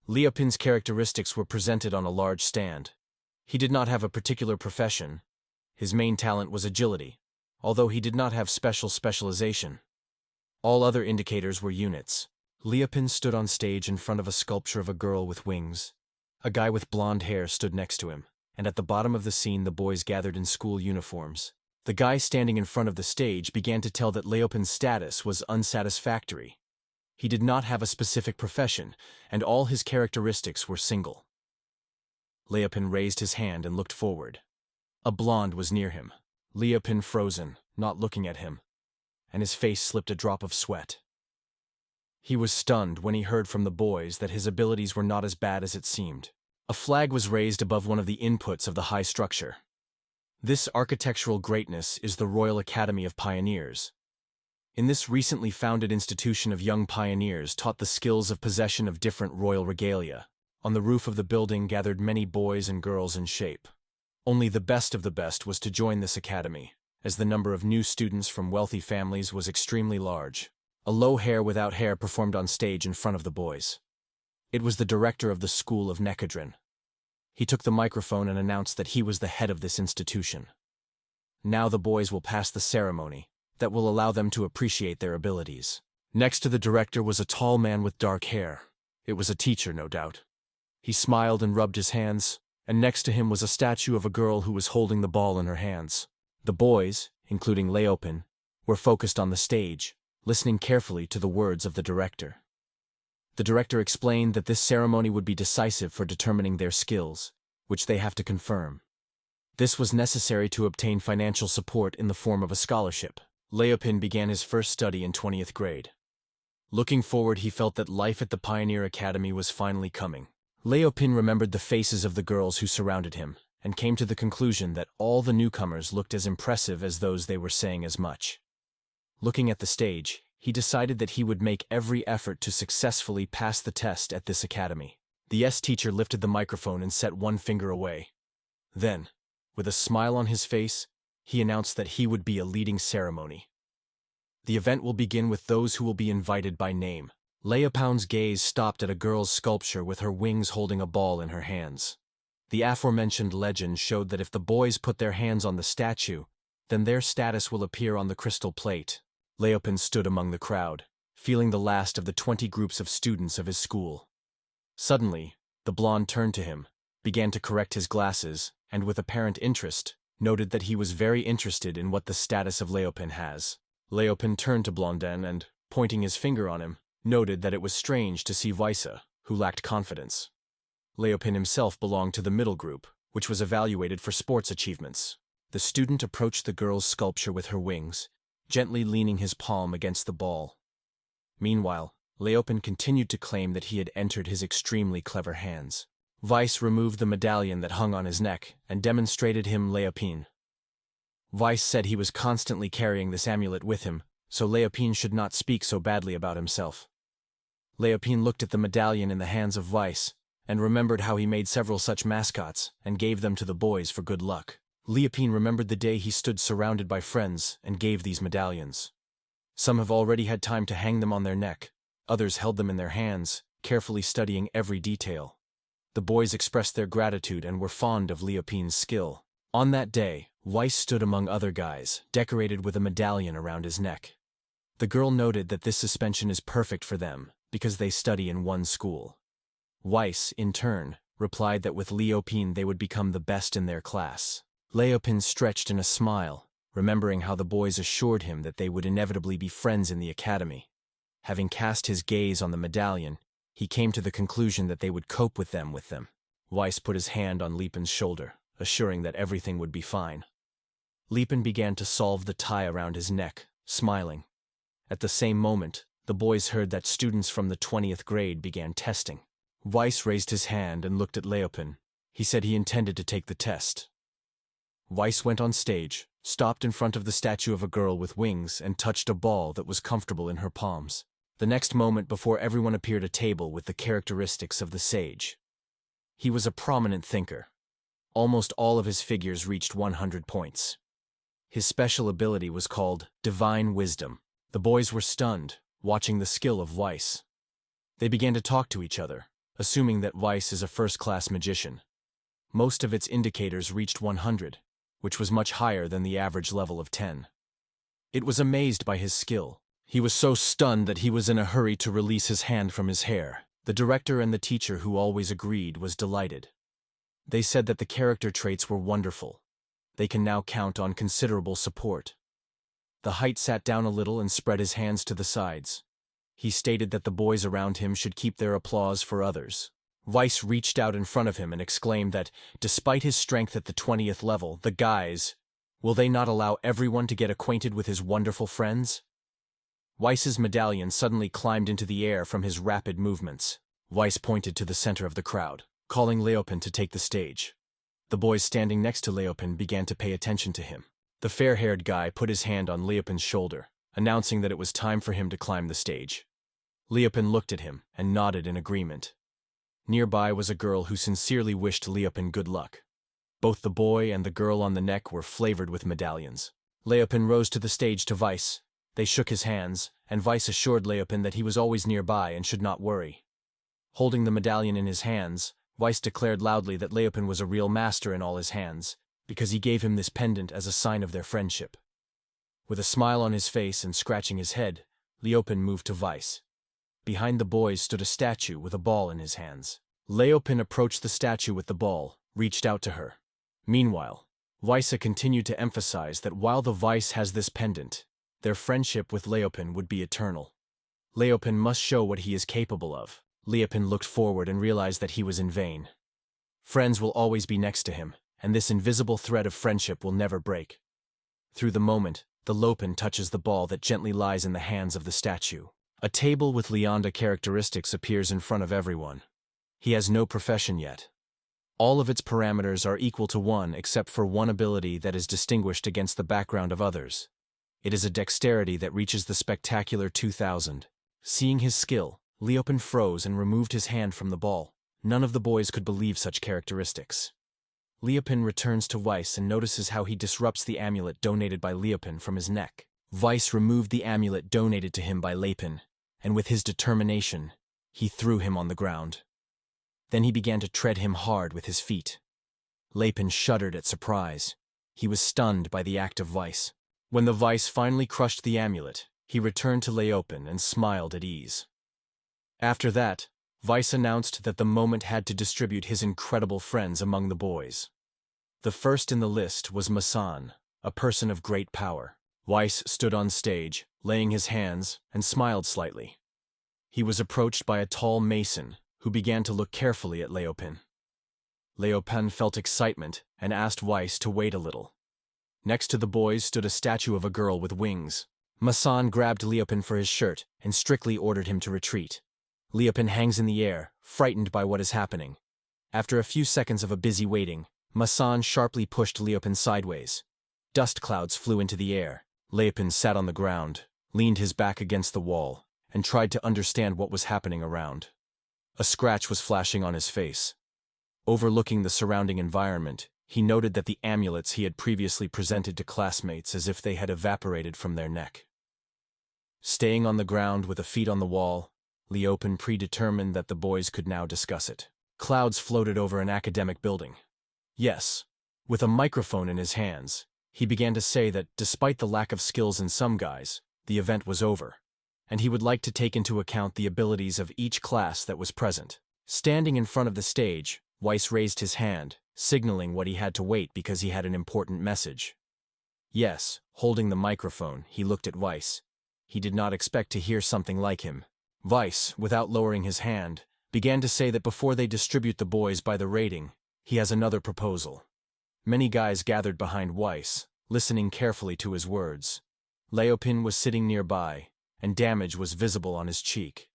Leopin's characteristics were presented on a large stand. He did not have a particular profession. His main talent was agility, although he did not have specialization. All other indicators were units. Leopin stood on stage in front of a sculpture of a girl with wings. A guy with blonde hair stood next to him, and at the bottom of the scene the boys gathered in school uniforms. The guy standing in front of the stage began to tell that Leopin's status was unsatisfactory. He did not have a specific profession, and all his characteristics were single. Leopin raised his hand and looked forward. A blonde was near him. Leopin frozen, not looking at him, and his face slipped a drop of sweat. He was stunned when he heard from the boys that his abilities were not as bad as it seemed. A flag was raised above one of the inputs of the high structure. This architectural greatness is the Royal Academy of Pioneers. In this recently founded institution of young pioneers taught the skills of possession of different royal regalia. On the roof of the building gathered many boys and girls in shape. Only the best of the best was to join this academy, as the number of new students from wealthy families was extremely large. A low hair without hair performed on stage in front of the boys. It was the director of the school of Nekadrin. He took the microphone and announced that he was the head of this institution. Now the boys will pass the ceremony that will allow them to appreciate their abilities. Next to the director was a tall man with dark hair. It was a teacher, no doubt. He smiled and rubbed his hands, and next to him was a statue of a girl who was holding the ball in her hands. The boys, including Leopin, were focused on the stage, listening carefully to the words of the director. The director explained that this ceremony would be decisive for determining their skills, which they have to confirm. This was necessary to obtain financial support in the form of a scholarship. Leopin began his first study in 20th grade. Looking forward, he felt that life at the Pioneer Academy was finally coming. Leopin remembered the faces of the girls who surrounded him, and came to the conclusion that all the newcomers looked as impressive as those they were saying as much. Looking at the stage, he decided that he would make every effort to successfully pass the test at this academy. The teacher lifted the microphone and set one finger away. Then, with a smile on his face, he announced that he would be a leading ceremony. The event will begin with those who will be invited by name. Leopin's gaze stopped at a girl's sculpture with her wings holding a ball in her hands. The aforementioned legend showed that if the boys put their hands on the statue, then their status will appear on the crystal plate. Leopin stood among the crowd, feeling the last of the 20 groups of students of his school. Suddenly, the blonde turned to him, began to correct his glasses, and with apparent interest, noted that he was very interested in what the status of Leopin has. Leopin turned to Blondin and, pointing his finger on him, noted that it was strange to see Weisse, who lacked confidence. Leopin himself belonged to the middle group, which was evaluated for sports achievements. The student approached the girl's sculpture with her wings, gently leaning his palm against the ball. Meanwhile, Leopin continued to claim that he had entered his extremely clever hands. Weisse removed the medallion that hung on his neck and demonstrated him Leopin. Weisse said he was constantly carrying this amulet with him, so Leopin should not speak so badly about himself. Leopin looked at the medallion in the hands of Weisse, and remembered how he made several such mascots and gave them to the boys for good luck. Leopin remembered the day he stood surrounded by friends and gave these medallions. Some have already had time to hang them on their neck, others held them in their hands, carefully studying every detail. The boys expressed their gratitude and were fond of Leopin's skill. On that day, Weisse stood among other guys, decorated with a medallion around his neck. The girl noted that this suspension is perfect for them, because they study in one school. Weisse, in turn, replied that with Leopin they would become the best in their class. Leopin stretched in a smile, remembering how the boys assured him that they would inevitably be friends in the academy. Having cast his gaze on the medallion, he came to the conclusion that they would cope with them. Weisse put his hand on Leopin's shoulder, assuring that everything would be fine. Leopin began to solve the tie around his neck, smiling. At the same moment, the boys heard that students from the 20th grade began testing. Weisse raised his hand and looked at Leopin. He said he intended to take the test. Weisse went on stage, stopped in front of the statue of a girl with wings, and touched a ball that was comfortable in her palms. The next moment, before everyone, appeared a table with the characteristics of the sage. He was a prominent thinker. Almost all of his figures reached 100 points. His special ability was called Divine Wisdom. The boys were stunned, watching the skill of Weisse. They began to talk to each other, assuming that Weiss is a first-class magician. Most of its indicators reached 100, which was much higher than the average level of 10. It was amazed by his skill. He was so stunned that he was in a hurry to release his hand from his hair. The director and the teacher, who always agreed, was delighted. They said that the character traits were wonderful. They can now count on considerable support. The height sat down a little and spread his hands to the sides. He stated that the boys around him should keep their applause for others. Weiss reached out in front of him and exclaimed that, despite his strength at the 20th level, the guys, will they not allow everyone to get acquainted with his wonderful friends? Weiss's medallion suddenly climbed into the air from his rapid movements. Weiss pointed to the center of the crowd, calling Leopold to take the stage. The boys standing next to Leopold began to pay attention to him. The fair-haired guy put his hand on Leopold's shoulder, announcing that it was time for him to climb the stage. Leopold looked at him and nodded in agreement. Nearby was a girl who sincerely wished Leopold good luck. Both the boy and the girl on the neck were flavored with medallions. Leopold rose to the stage to Weiss. They shook his hands, and Weiss assured Leopold that he was always nearby and should not worry. Holding the medallion in his hands, Weiss declared loudly that Leopold was a real master in all his hands, because he gave him this pendant as a sign of their friendship. With a smile on his face and scratching his head, Leopold moved to Weiss. Behind the boys stood a statue with a ball in his hands. Leopold approached the statue with the ball, reached out to her. Meanwhile, Weiss continued to emphasize that while the Weiss has this pendant, their friendship with Leopold would be eternal. Leopold must show what he is capable of. Leopold looked forward and realized that he was in vain. Friends will always be next to him, and this invisible thread of friendship will never break. Through the moment, the Leopold touches the ball that gently lies in the hands of the statue. A table with Leonda characteristics appears in front of everyone. He has no profession yet. All of its parameters are equal to 1 except for one ability that is distinguished against the background of others. It is a dexterity that reaches the spectacular 2000. Seeing his skill, Leopold froze and removed his hand from the ball. None of the boys could believe such characteristics. Leopold returns to Weiss and notices how he disrupts the amulet donated by Leopold from his neck. Weiss removed the amulet donated to him by Leopold, and with his determination, he threw him on the ground. Then he began to tread him hard with his feet. Leopold shuddered at surprise. He was stunned by the act of Weiss. When the Weiss finally crushed the amulet, he returned to Leopold and smiled at ease. After that, Weiss announced that the moment had to distribute his incredible friends among the boys. The first in the list was Masan, a person of great power. Weiss stood on stage, laying his hands, and smiled slightly. He was approached by a tall mason, who began to look carefully at Leopold. Leopold felt excitement and asked Weiss to wait a little. Next to the boys stood a statue of a girl with wings. Masan grabbed Leopold for his shirt and strictly ordered him to retreat. Leopold hangs in the air, frightened by what is happening. After a few seconds of a busy waiting, Masan sharply pushed Leopold sideways. Dust clouds flew into the air. Leopold sat on the ground, leaned his back against the wall, and tried to understand what was happening around. A scratch was flashing on his face. Overlooking the surrounding environment, he noted that the amulets he had previously presented to classmates as if they had evaporated from their neck. Staying on the ground with a feet on the wall, Leopold predetermined that the boys could now discuss it. Clouds floated over an academic building. Yes, with a microphone in his hands, he began to say that despite the lack of skills in some guys, the event was over, and he would like to take into account the abilities of each class that was present. Standing in front of the stage, Weiss raised his hand, signaling what he had to wait because he had an important message. Yes, holding the microphone, he looked at Weiss. He did not expect to hear something like him. Weiss, without lowering his hand, began to say that before they distribute the boys by the rating, he has another proposal. Many guys gathered behind Weiss, listening carefully to his words. Leopold was sitting nearby, and damage was visible on his cheek.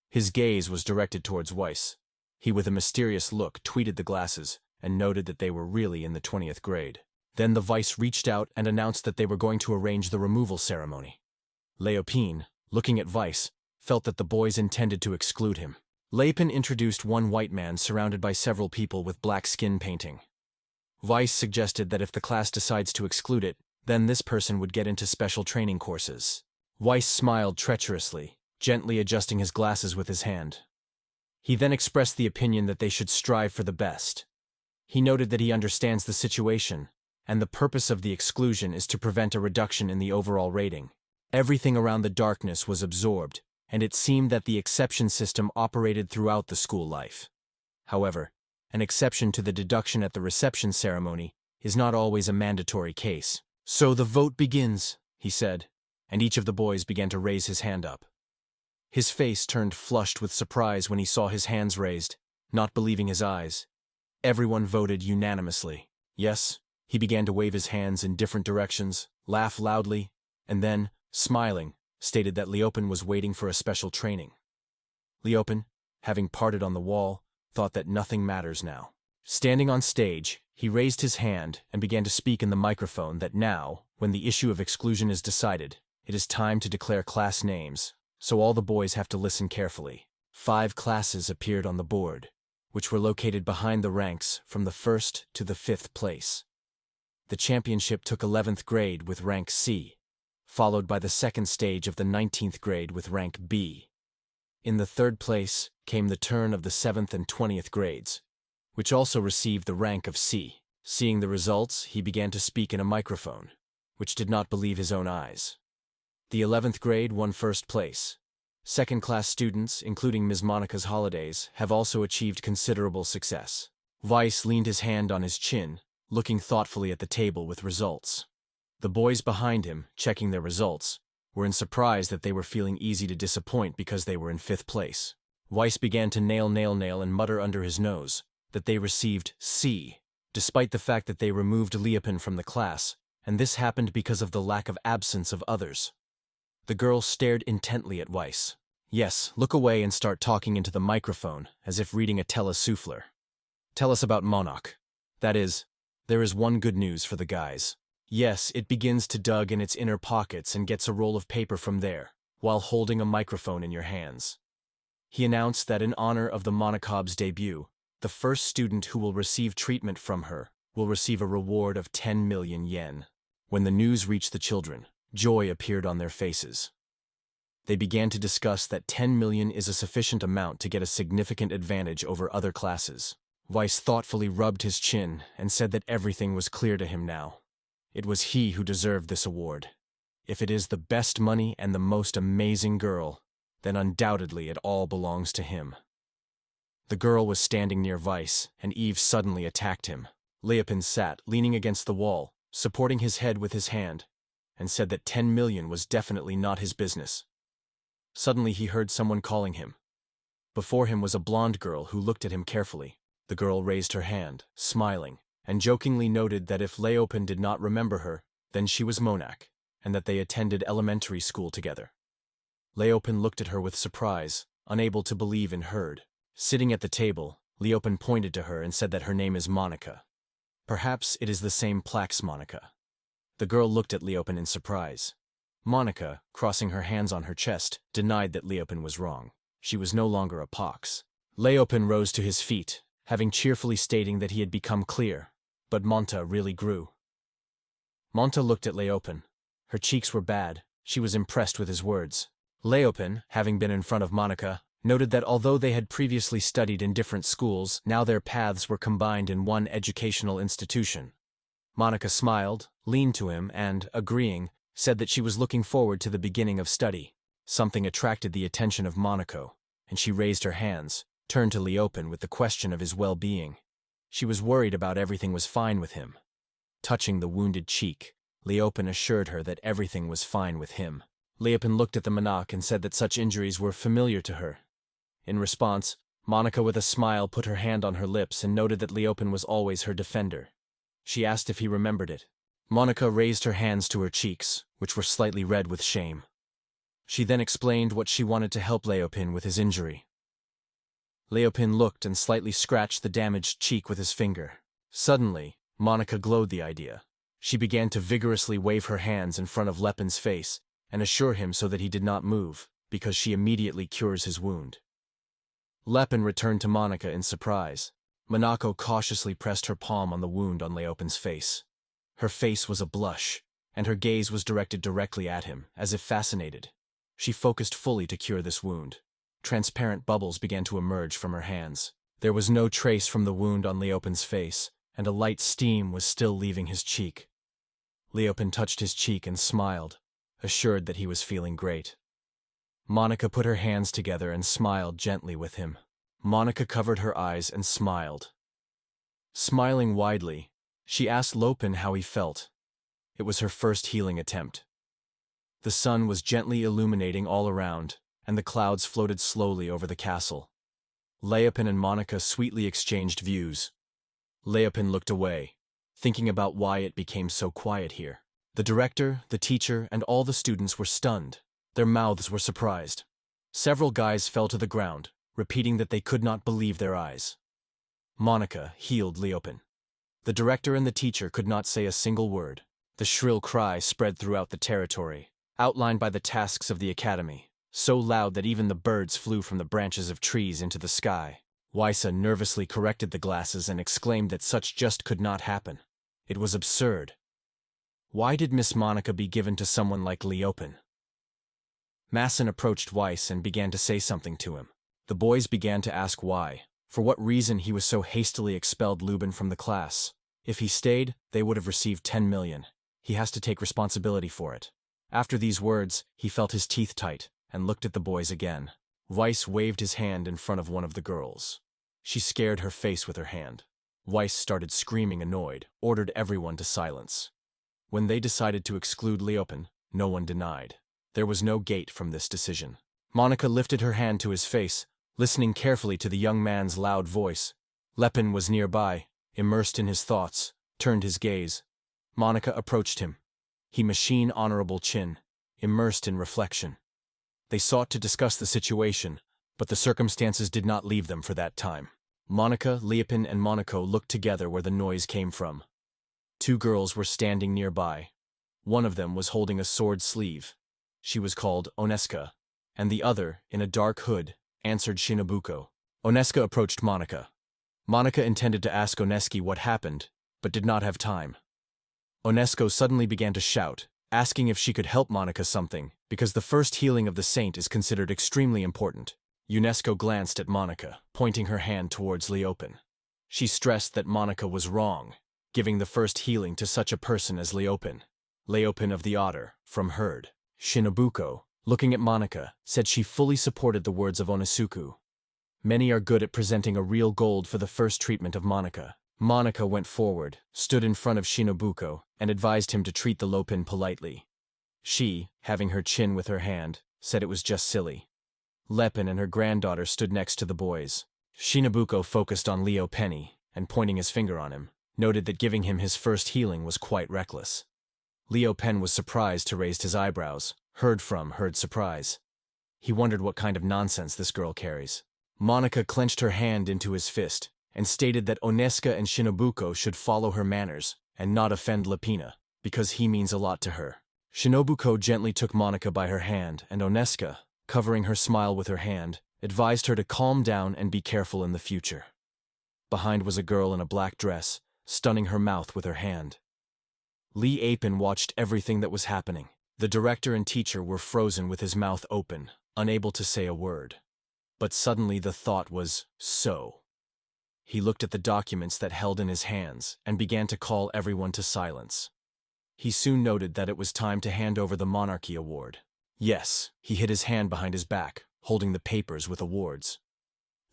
His gaze was directed towards Weiss. He, with a mysterious look, tweeted the glasses and noted that they were really in the 20th grade. Then the Weiss reached out and announced that they were going to arrange the removal ceremony. Leopold, looking at Weiss, felt that the boys intended to exclude him. Leopold introduced one white man surrounded by several people with black skin painting. Weiss suggested that if the class decides to exclude it, then this person would get into special training courses. Weiss smiled treacherously, gently adjusting his glasses with his hand. He then expressed the opinion that they should strive for the best. He noted that he understands the situation, and the purpose of the exclusion is to prevent a reduction in the overall rating. Everything around the darkness was absorbed, and it seemed that the exception system operated throughout the school life. However, an exception to the deduction at the reception ceremony is not always a mandatory case. "So the vote begins," he said, and each of the boys began to raise his hand up. His face turned flushed with surprise when he saw his hands raised, not believing his eyes. Everyone voted unanimously. Yes, he began to wave his hands in different directions, laugh loudly, and then, smiling, stated that Leopen was waiting for a special training. Leopen, having parted on the wall, thought that nothing matters now. Standing on stage, he raised his hand and began to speak in the microphone that now, when the issue of exclusion is decided, it is time to declare class names, so all the boys have to listen carefully. 5 classes appeared on the board, which were located behind the ranks from the 1st to the 5th place. The championship took 11th grade with rank C, followed by the second stage of the 19th grade with rank B. In the 3rd place came the turn of the 7th and 20th grades, which also received the rank of C. Seeing the results, he began to speak in a microphone, which did not believe his own eyes. The 11th grade won 1st place. Second-class students, including Ms. Monica's holidays, have also achieved considerable success. Weiss leaned his hand on his chin, looking thoughtfully at the table with results. The boys behind him, checking their results, were in surprise that they were feeling easy to disappoint because they were in 5th place. Weiss began to nail and mutter under his nose that they received C, despite the fact that they removed Leopen from the class, and this happened because of the lack of absence of others. The girl stared intently at Weiss. "Yes, look away and start talking into the microphone, as if reading a telesouffler. Tell us about Monarch. That is, there is one good news for the guys. Yes, it begins to dug in its inner pockets and gets a roll of paper from there, while holding a microphone in your hands." He announced that in honor of the Monachob's debut, the first student who will receive treatment from her will receive a reward of 10 million yen. When the news reached the children, joy appeared on their faces. They began to discuss that 10 million is a sufficient amount to get a significant advantage over other classes. Weiss thoughtfully rubbed his chin and said that everything was clear to him now. It was he who deserved this award. If it is the best money and the most amazing girl, then undoubtedly it all belongs to him. The girl was standing near Weiss, and Eve suddenly attacked him. Leopen sat, leaning against the wall, supporting his head with his hand, and said that 10 million was definitely not his business. Suddenly he heard someone calling him. Before him was a blonde girl who looked at him carefully. The girl raised her hand, smiling, and jokingly noted that if Leopen did not remember her, then she was Monarch, and that they attended elementary school together. Leopen looked at her with surprise, unable to believe and heard. Sitting at the table, Leopen pointed to her and said that her name is Monica. Perhaps it is the same Plax Monica. The girl looked at Leopen in surprise. Monica, crossing her hands on her chest, denied that Leopen was wrong. She was no longer a pox. Leopen rose to his feet, having cheerfully stating that he had become clear, but Monta really grew. Monta looked at Leopen. Her cheeks were bad. She was impressed with his words. Leopen, having been in front of Monica, noted that although they had previously studied in different schools, now their paths were combined in one educational institution. Monica smiled, leaned to him, and, agreeing, said that she was looking forward to the beginning of study. Something attracted the attention of Monaco, and she raised her hands, turned to Leopen with the question of his well-being. She was worried about everything was fine with him. Touching the wounded cheek, Leopen assured her that everything was fine with him. Leopen looked at the Monarch and said that such injuries were familiar to her. In response, Monica with a smile put her hand on her lips and noted that Leopen was always her defender. She asked if he remembered it. Monica raised her hands to her cheeks, which were slightly red with shame. She then explained what she wanted to help Leopen with his injury. Leopen looked and slightly scratched the damaged cheek with his finger. Suddenly, Monica glowed the idea. She began to vigorously wave her hands in front of Leopen's face and assure him so that he did not move, because she immediately cures his wound. Leopen returned to Monica in surprise. Monaco cautiously pressed her palm on the wound on Leopen's face. Her face was a blush, and her gaze was directed directly at him, as if fascinated. She focused fully to cure this wound. Transparent bubbles began to emerge from her hands. There was no trace from the wound on Leopen's face, and a light steam was still leaving his cheek. Leopen touched his cheek and smiled, assured that he was feeling great. Monica put her hands together and smiled gently with him. Monica covered her eyes and smiled. Smiling widely, she asked Leopen how he felt. It was her first healing attempt. The sun was gently illuminating all around, and the clouds floated slowly over the castle. Leopen and Monica sweetly exchanged views. Leopen looked away, thinking about why it became so quiet here. The director, the teacher, and all the students were stunned. Their mouths were surprised. Several guys fell to the ground, repeating that they could not believe their eyes. Monica healed Leopen. The director and the teacher could not say a single word. The shrill cry spread throughout the territory, outlined by the tasks of the academy, so loud that even the birds flew from the branches of trees into the sky. Wysa nervously corrected the glasses and exclaimed that such just could not happen. It was absurd. Why did Miss Monica be given to someone like Leopen? Masson approached Weiss and began to say something to him. The boys began to ask why, for what reason he was so hastily expelled Lubin from the class. If he stayed, they would have received 10 million. He has to take responsibility for it. After these words, he felt his teeth tight and looked at the boys again. Weiss waved his hand in front of one of the girls. She scared her face with her hand. Weiss started screaming annoyed, ordered everyone to silence. When they decided to exclude Leopen, no one denied. There was no gate from this decision. Monica lifted her hand to his face, listening carefully to the young man's loud voice. Leopen was nearby, immersed in his thoughts, turned his gaze. Monica approached him. He machine honorable chin, immersed in reflection. They sought to discuss the situation, but the circumstances did not leave them for that time. Monica, Leopen, and Monaco looked together where the noise came from. Two girls were standing nearby. One of them was holding a sword sleeve. She was called Oneska, and the other, in a dark hood, answered Shinobuko. Oneska approached Monica. Monica intended to ask Oneski what happened, but did not have time. Onesko suddenly began to shout, asking if she could help Monica something, because the first healing of the saint is considered extremely important. UNESCO glanced at Monica, pointing her hand towards Leopen. She stressed that Monica was wrong, giving the first healing to such a person as Leopen. Leopen of the Otter, from Herd. Shinobuko, looking at Monica, said she fully supported the words of Onisuku. Many are good at presenting a real gold for the first treatment of Monica. Monica went forward, stood in front of Shinobuko, and advised him to treat the Leopen politely. She, having her chin with her hand, said it was just silly. Leopen and her granddaughter stood next to the boys. Shinobuko focused on Leo Penny, and pointing his finger on him, noted that giving him his first healing was quite reckless. Leo Pen was surprised to raise his eyebrows, heard surprise. He wondered what kind of nonsense this girl carries. Monica clenched her hand into his fist, and stated that Oneska and Shinobuko should follow her manners, and not offend Lepina, because he means a lot to her. Shinobuko gently took Monica by her hand, and Oneska, covering her smile with her hand, advised her to calm down and be careful in the future. Behind was a girl in a black dress, stunning her mouth with her hand. Lee Apin watched everything that was happening. The director and teacher were frozen with his mouth open, unable to say a word. But suddenly the thought was, so. He looked at the documents that held in his hands and began to call everyone to silence. He soon noted that it was time to hand over the Monarchy Award. Yes, he hid his hand behind his back, holding the papers with awards.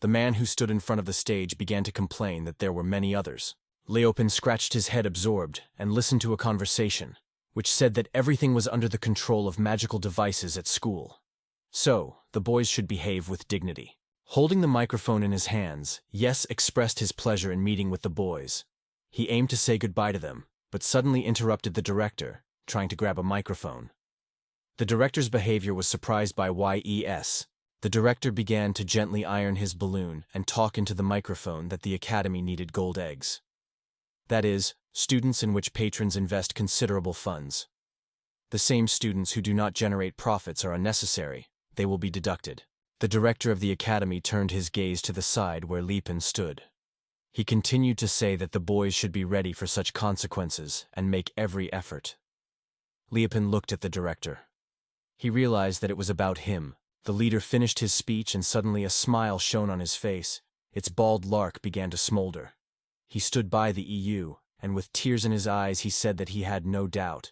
The man who stood in front of the stage began to complain that there were many others. Leopen scratched his head absorbed and listened to a conversation, which said that everything was under the control of magical devices at school. So, the boys should behave with dignity. Holding the microphone in his hands, Yes expressed his pleasure in meeting with the boys. He aimed to say goodbye to them, but suddenly interrupted the director, trying to grab a microphone. The director's behavior was surprised by Yes. The director began to gently iron his balloon and talk into the microphone that the academy needed gold eggs. That is, students in which patrons invest considerable funds. The same students who do not generate profits are unnecessary. They will be deducted. The director of the academy turned his gaze to the side where Leopen stood. He continued to say that the boys should be ready for such consequences and make every effort. Leopen looked at the director. He realized that it was about him, The leader finished his speech and suddenly a smile shone on his face. Its bald lark began to smolder. He stood by the EU, and with tears in his eyes he said that he had no doubt.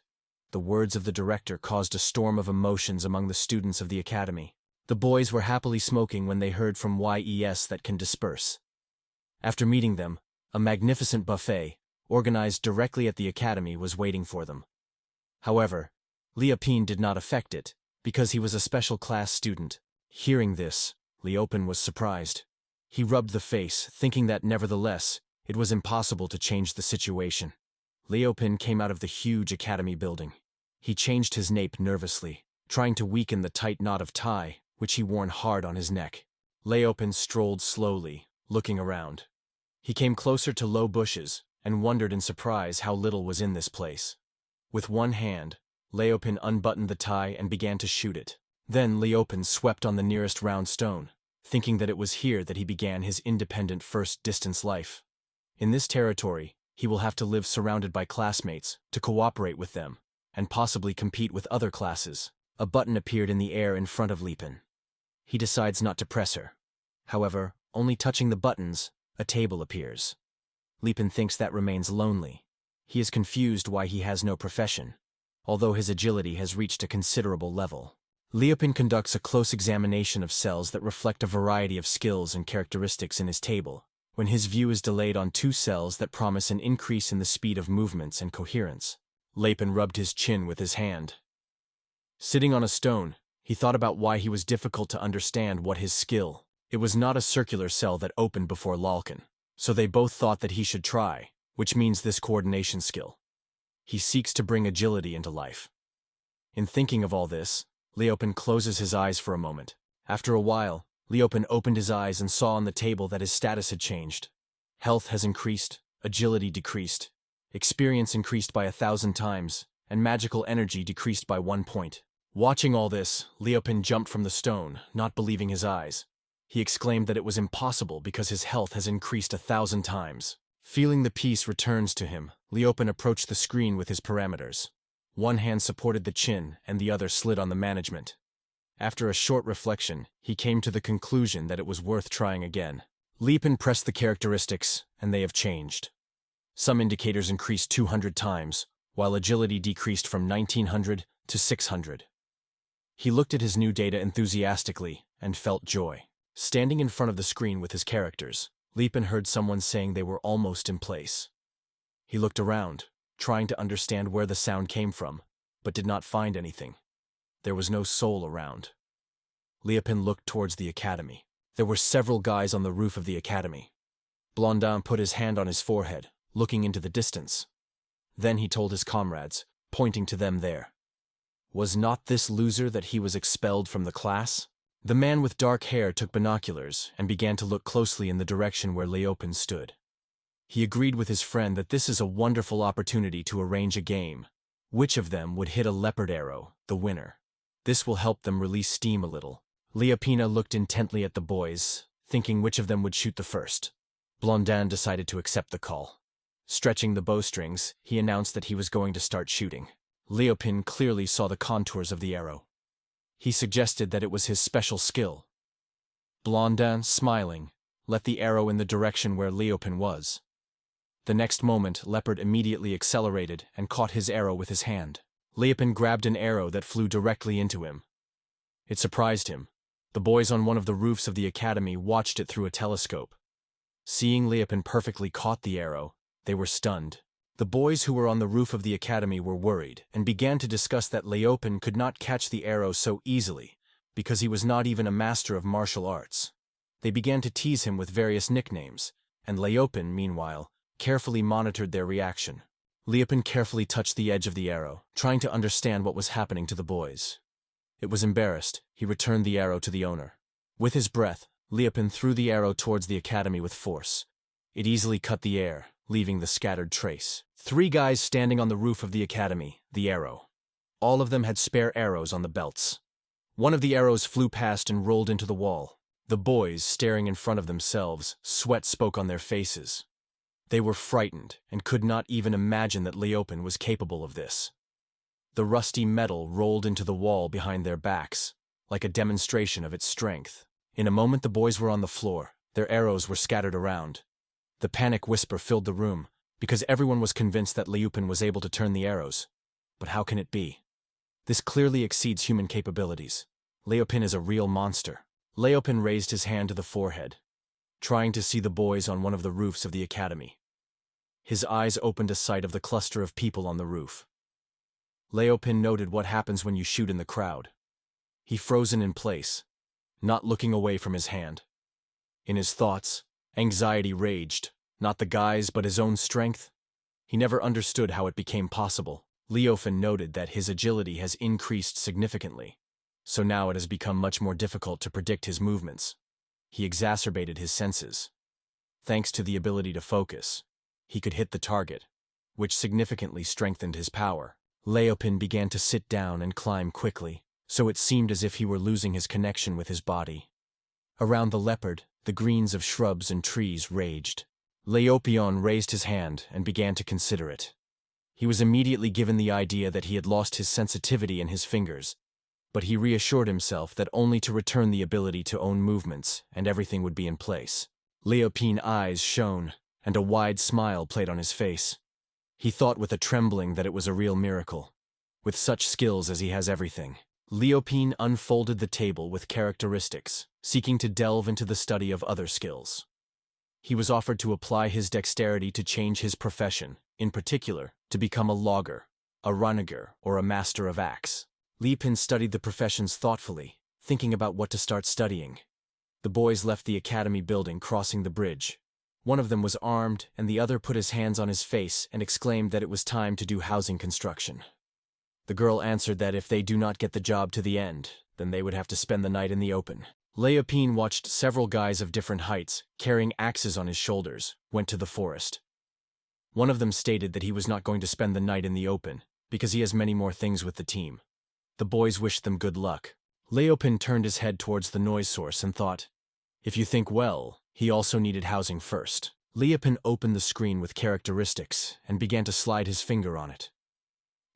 The words of the director caused a storm of emotions among the students of the academy. The boys were happily smoking when they heard from YES that can disperse. After meeting them, a magnificent buffet, organized directly at the academy, was waiting for them. However, Liupin did not affect it, because he was a special class student. Hearing this, Liupin was surprised. He rubbed the face, thinking that nevertheless, it was impossible to change the situation. Liupin came out of the huge academy building. He changed his nape nervously, trying to weaken the tight knot of tie, which he wore hard on his neck. Liupin strolled slowly, looking around. He came closer to low bushes, and wondered in surprise how little was in this place. With one hand, Liupin unbuttoned the tie and began to shoot it. Then Liupin swept on the nearest round stone, thinking that it was here that he began his independent first-distance life. In this territory, he will have to live surrounded by classmates, to cooperate with them, and possibly compete with other classes. A button appeared in the air in front of Liupin. He decides not to press her. However, only touching the buttons, a table appears. Liupin thinks that remains lonely. He is confused why he has no profession, although his agility has reached a considerable level. Liupin conducts a close examination of cells that reflect a variety of skills and characteristics in his table, when his view is delayed on two cells that promise an increase in the speed of movements and coherence. Liupin rubbed his chin with his hand. Sitting on a stone, he thought about why he was difficult to understand what his skill. It was not a circular cell that opened before Lalkin, so they both thought that he should try, which means this coordination skill. He seeks to bring agility into life. In thinking of all this, Liupin closes his eyes for a moment. After a while, Liupin opened his eyes and saw on the table that his status had changed. Health has increased, agility decreased, experience increased by 1,000 times, and magical energy decreased by 1 point. Watching all this, Liupin jumped from the stone, not believing his eyes. He exclaimed that it was impossible because his health has increased 1,000 times. Feeling the peace returns to him, Liupin approached the screen with his parameters. One hand supported the chin and the other slid on the management. After a short reflection, he came to the conclusion that it was worth trying again. Liupin pressed the characteristics, and they have changed. Some indicators increased 200 times, while agility decreased from 1900 to 600. He looked at his new data enthusiastically and felt joy. Standing in front of the screen with his characters, Liupin heard someone saying they were almost in place. He looked around, trying to understand where the sound came from, but did not find anything. There was no soul around. Liupin looked towards the academy. There were several guys on the roof of the academy. Blondin put his hand on his forehead, looking into the distance. Then he told his comrades, pointing to them there. Was not this loser that he was expelled from the class? The man with dark hair took binoculars and began to look closely in the direction where Liupin stood. He agreed with his friend that this is a wonderful opportunity to arrange a game. Which of them would hit a leopard arrow, the winner? This will help them release steam a little. Liupin looked intently at the boys, thinking which of them would shoot the first. Blondin decided to accept the call. Stretching the bowstrings, he announced that he was going to start shooting. Liupin clearly saw the contours of the arrow. He suggested that it was his special skill. Blondin, smiling, let the arrow in the direction where Liupin was. The next moment, Leopard immediately accelerated and caught his arrow with his hand. Liupin grabbed an arrow that flew directly into him. It surprised him. The boys on one of the roofs of the academy watched it through a telescope. Seeing Liupin perfectly caught the arrow, they were stunned. The boys who were on the roof of the academy were worried and began to discuss that Liupin could not catch the arrow so easily because he was not even a master of martial arts. They began to tease him with various nicknames, and Liupin, meanwhile, carefully monitored their reaction. Liupin carefully touched the edge of the arrow, trying to understand what was happening to the boys. It was embarrassed. He returned the arrow to the owner. With his breath, Liupin threw the arrow towards the academy with force. It easily cut the air, leaving the scattered trace. 3 guys standing on the roof of the academy, the arrow. All of them had spare arrows on the belts. One of the arrows flew past and rolled into the wall. The boys, staring in front of themselves, sweat spoke on their faces. They were frightened and could not even imagine that Liupin was capable of this. The rusty metal rolled into the wall behind their backs. like a demonstration of its strength. In a moment the boys were on the floor, their arrows were scattered around. The panic whisper filled the room, because everyone was convinced that Liupin was able to turn the arrows. But how can it be? This clearly exceeds human capabilities. Liupin is a real monster. Liupin raised his hand to the forehead, trying to see the boys on one of the roofs of the academy. His eyes opened to sight of the cluster of people on the roof. Liupin noted what happens when you shoot in the crowd. He frozen in place, not looking away from his hand. In his thoughts, anxiety raged, not the guys but his own strength. He never understood how it became possible. Liupin noted that his agility has increased significantly, so now it has become much more difficult to predict his movements. He exacerbated his senses. Thanks to the ability to focus, he could hit the target, which significantly strengthened his power. Liupin began to sit down and climb quickly, so it seemed as if he were losing his connection with his body. Around the leopard, the greens of shrubs and trees raged. Liupin raised his hand and began to consider it. He was immediately given the idea that he had lost his sensitivity in his fingers, but he reassured himself that only to return the ability to own movements and everything would be in place. Liupin's eyes shone, and a wide smile played on his face. He thought with a trembling that it was a real miracle. With such skills as he has everything. Liupin unfolded the table with characteristics, seeking to delve into the study of other skills. He was offered to apply his dexterity to change his profession, in particular, to become a logger, a runner, or a master of axe. Liupin studied the professions thoughtfully, thinking about what to start studying. The boys left the academy building, crossing the bridge. One of them was armed, and the other put his hands on his face and exclaimed that it was time to do housing construction. The girl answered that if they do not get the job to the end, then they would have to spend the night in the open. Liupin watched several guys of different heights, carrying axes on his shoulders, went to the forest. One of them stated that he was not going to spend the night in the open, because he has many more things with the team. The boys wished them good luck. Liupin turned his head towards the noise source and thought, if you think well, he also needed housing first. Liupin opened the screen with characteristics and began to slide his finger on it.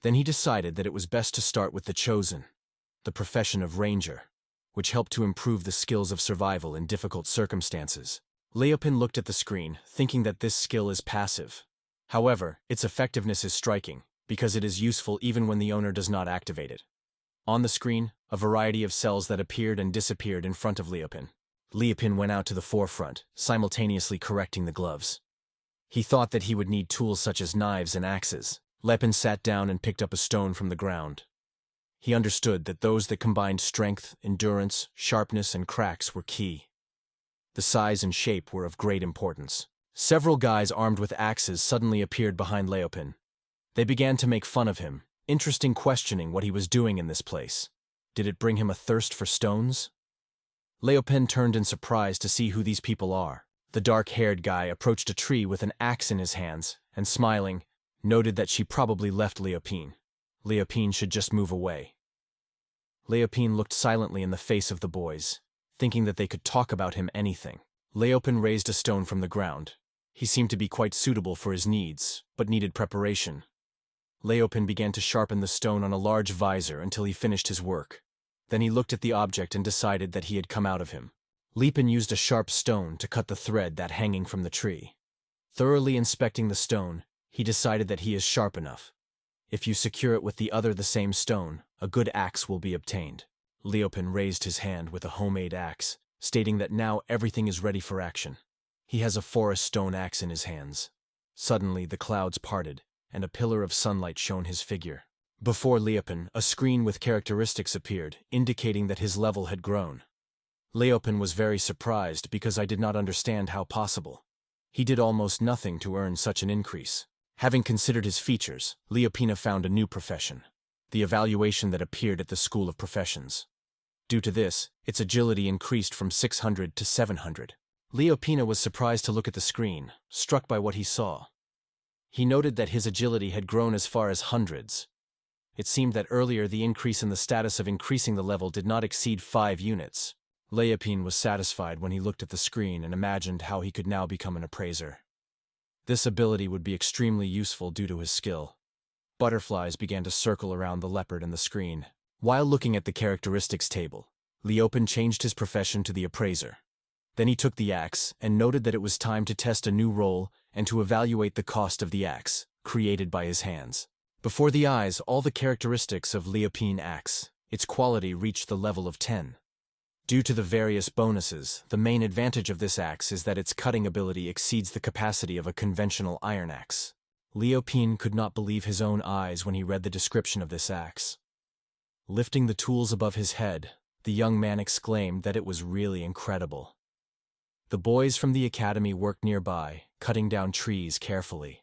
Then he decided that it was best to start with the chosen, the profession of ranger, which helped to improve the skills of survival in difficult circumstances. Liupin looked at the screen, thinking that this skill is passive. However, its effectiveness is striking, because it is useful even when the owner does not activate it. On the screen, a variety of cells that appeared and disappeared in front of Liupin. Liupin went out to the forefront, simultaneously correcting the gloves. He thought that he would need tools such as knives and axes. Liupin sat down and picked up a stone from the ground. He understood that those that combined strength, endurance, sharpness, and cracks were key. The size and shape were of great importance. Several guys armed with axes suddenly appeared behind Liupin. They began to make fun of him, interesting questioning what he was doing in this place. Did it bring him a thirst for stones? Liupin turned in surprise to see who these people are. The dark-haired guy approached a tree with an axe in his hands, and smiling, noted that she probably left Liupin. Liupin should just move away. Liupin looked silently in the face of the boys, thinking that they could talk about him anything. Liupin raised a stone from the ground. He seemed to be quite suitable for his needs, but needed preparation. Liupin began to sharpen the stone on a large visor until he finished his work. Then he looked at the object and decided that he had come out of him. Liupin used a sharp stone to cut the thread that hanging from the tree. Thoroughly inspecting the stone, he decided that he is sharp enough. If you secure it with the same stone, a good axe will be obtained. Liupin raised his hand with a homemade axe, stating that now everything is ready for action. He has a forest stone axe in his hands. Suddenly the clouds parted, and a pillar of sunlight shone his figure. Before Liupin, a screen with characteristics appeared, indicating that his level had grown. Liupin was very surprised because I did not understand how possible. He did almost nothing to earn such an increase. Having considered his features, Liupin found a new profession, the evaluation that appeared at the School of Professions. Due to this, its agility increased from 600 to 700. Liupin was surprised to look at the screen, struck by what he saw. He noted that his agility had grown as far as hundreds. It seemed that earlier the increase in the status of increasing the level did not exceed 5 units. Liupin was satisfied when he looked at the screen and imagined how he could now become an appraiser. This ability would be extremely useful due to his skill. Butterflies began to circle around the leopard and the screen. While looking at the characteristics table, Leopen changed his profession to the appraiser. Then he took the axe and noted that it was time to test a new role and to evaluate the cost of the axe, created by his hands. Before the eyes, all the characteristics of Leopen axe, its quality reached the level of 10. Due to the various bonuses, the main advantage of this axe is that its cutting ability exceeds the capacity of a conventional iron axe. Leopen could not believe his own eyes when he read the description of this axe. Lifting the tools above his head, the young man exclaimed that it was really incredible. The boys from the academy worked nearby, cutting down trees carefully.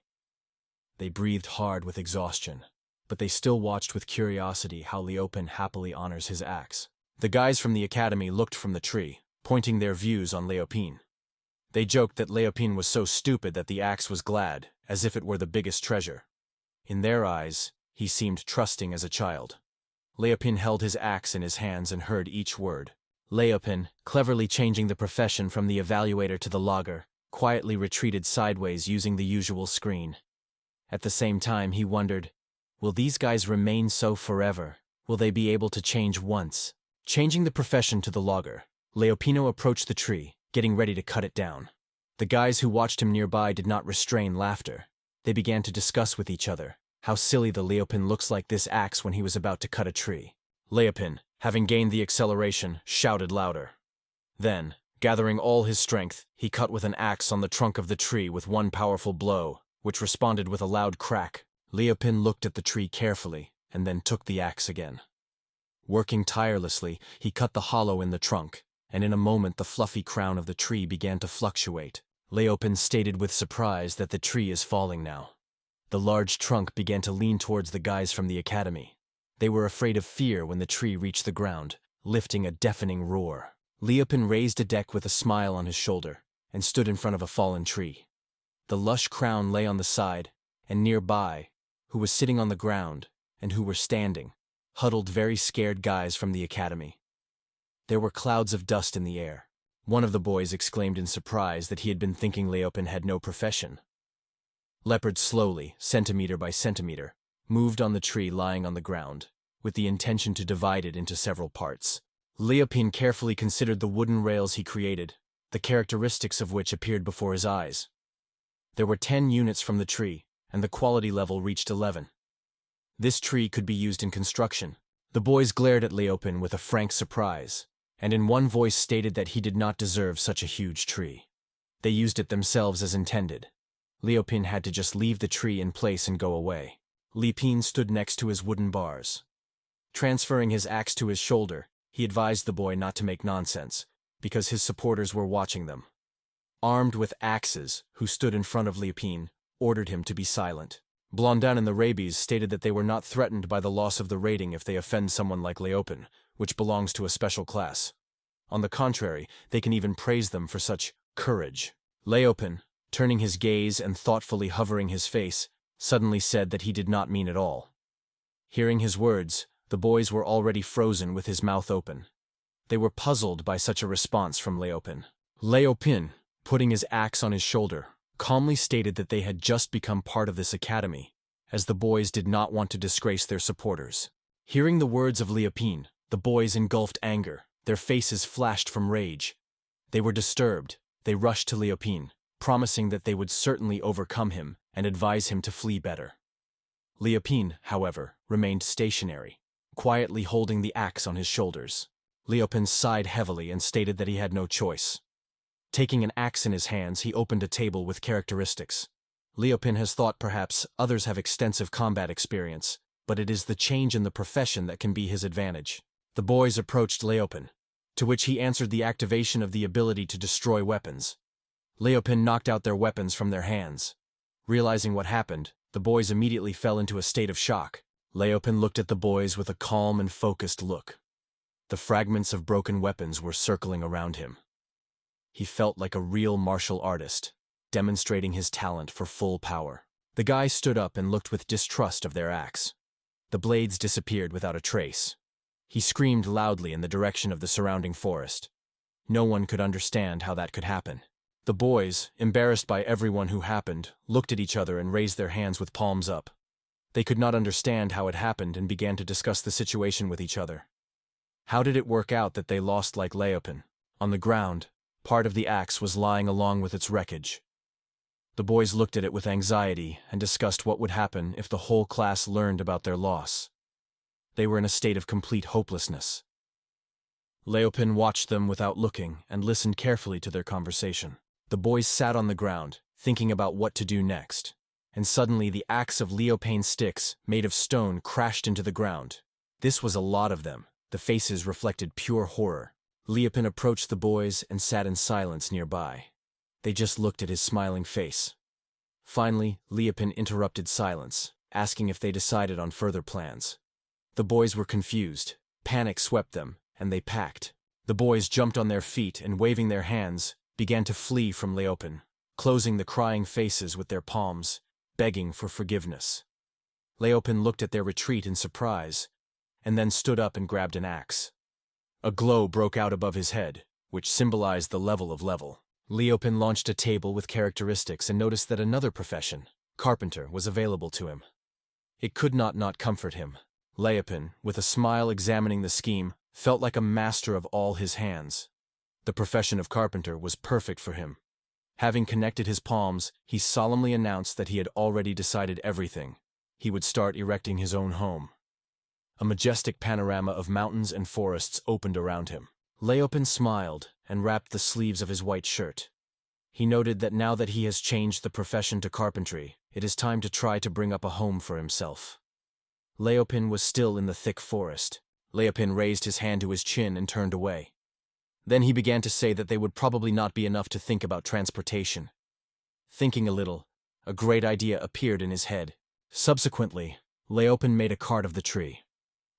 They breathed hard with exhaustion, but they still watched with curiosity how Leopen happily honors his axe. The guys from the academy looked from the tree, pointing their views on Leopen. They joked that Leopen was so stupid that the axe was glad, as if it were the biggest treasure. In their eyes, he seemed trusting as a child. Leopen held his axe in his hands and heard each word. Leopen, cleverly changing the profession from the evaluator to the logger, quietly retreated sideways using the usual screen. At the same time, he wondered, will these guys remain so forever? Will they be able to change once? Changing the profession to the logger, Leopino approached the tree, getting ready to cut it down. The guys who watched him nearby did not restrain laughter. They began to discuss with each other how silly the Leopen looks like this axe when he was about to cut a tree. Leopen, having gained the acceleration, shouted louder. Then, gathering all his strength, he cut with an axe on the trunk of the tree with one powerful blow, which responded with a loud crack. Leopen looked at the tree carefully, and then took the axe again. Working tirelessly, he cut the hollow in the trunk, and in a moment the fluffy crown of the tree began to fluctuate. Leopen stated with surprise that the tree is falling now. The large trunk began to lean towards the guys from the academy. They were afraid of fear when the tree reached the ground, lifting a deafening roar. Leopen raised a deck with a smile on his shoulder, and stood in front of a fallen tree. The lush crown lay on the side, and nearby, who was sitting on the ground, and who were standing, huddled very scared guys from the academy. There were clouds of dust in the air. One of the boys exclaimed in surprise that he had been thinking Leopen had no profession. Leopard slowly, centimeter by centimeter, moved on the tree lying on the ground, with the intention to divide it into several parts. Leopen carefully considered the wooden rails he created, the characteristics of which appeared before his eyes. There were 10 units from the tree, and the quality level reached 11. This tree could be used in construction. The boys glared at Leopen with a frank surprise, and in one voice stated that he did not deserve such a huge tree. They used it themselves as intended. Leopen had to just leave the tree in place and go away. Leopen stood next to his wooden bars. Transferring his axe to his shoulder, he advised the boy not to make nonsense, because his supporters were watching them. Armed with axes, who stood in front of Leopen, ordered him to be silent. Blondin and the rabies stated that they were not threatened by the loss of the rating if they offend someone like Leopen, which belongs to a special class. On the contrary, they can even praise them for such courage. Leopen, turning his gaze and thoughtfully hovering his face, suddenly said that he did not mean it all. Hearing his words, the boys were already frozen with his mouth open. They were puzzled by such a response from Leopen. Leopen, putting his axe on his shoulder, calmly stated that they had just become part of this academy, as the boys did not want to disgrace their supporters. Hearing the words of Leopen, the boys engulfed anger. Their faces flashed from rage. They were disturbed. They rushed to Leopen, promising that they would certainly overcome him and advise him to flee better. Leopen, however, remained stationary, quietly holding the axe on his shoulders. Leopen sighed heavily and stated that he had no choice. Taking an axe in his hands, he opened a table with characteristics. Leopen has thought perhaps others have extensive combat experience, but it is the change in the profession that can be his advantage. The boys approached Leopen, to which he answered the activation of the ability to destroy weapons. Leopen knocked out their weapons from their hands. Realizing what happened, the boys immediately fell into a state of shock. Leopen looked at the boys with a calm and focused look. The fragments of broken weapons were circling around him. He felt like a real martial artist, demonstrating his talent for full power. The guy stood up and looked with distrust of their axe. The blades disappeared without a trace. He screamed loudly in the direction of the surrounding forest. No one could understand how that could happen. The boys, embarrassed by everyone who happened, looked at each other and raised their hands with palms up. They could not understand how it happened and began to discuss the situation with each other. How did it work out that they lost like Leopin? On the ground, part of the axe was lying along with its wreckage. The boys looked at it with anxiety and discussed what would happen if the whole class learned about their loss. They were in a state of complete hopelessness. Leopin watched them without looking and listened carefully to their conversation. The boys sat on the ground, thinking about what to do next. And suddenly the axe of Leopin's sticks, made of stone, crashed into the ground. This was a lot of them. The faces reflected pure horror. Leopin approached the boys and sat in silence nearby. They just looked at his smiling face. Finally, Leopin interrupted silence, asking if they decided on further plans. The boys were confused. Panic swept them, and they packed. The boys jumped on their feet and, waving their hands, began to flee from Leopin, closing the crying faces with their palms, begging for forgiveness. Leopin looked at their retreat in surprise, and then stood up and grabbed an axe. A glow broke out above his head, which symbolized the level of level. Leopin launched a table with characteristics and noticed that another profession, carpenter, was available to him. It could not comfort him. Leopin, with a smile examining the scheme, felt like a master of all his hands. The profession of carpenter was perfect for him. Having connected his palms, he solemnly announced that he had already decided everything. He would start erecting his own home. A majestic panorama of mountains and forests opened around him. Leopin smiled and wrapped the sleeves of his white shirt. He noted that now that he has changed the profession to carpentry, it is time to try to bring up a home for himself. Leopin was still in the thick forest. Leopin raised his hand to his chin and turned away. Then he began to say that they would probably not be enough to think about transportation. Thinking a little, a great idea appeared in his head. Subsequently, Leopin made a cart of the tree.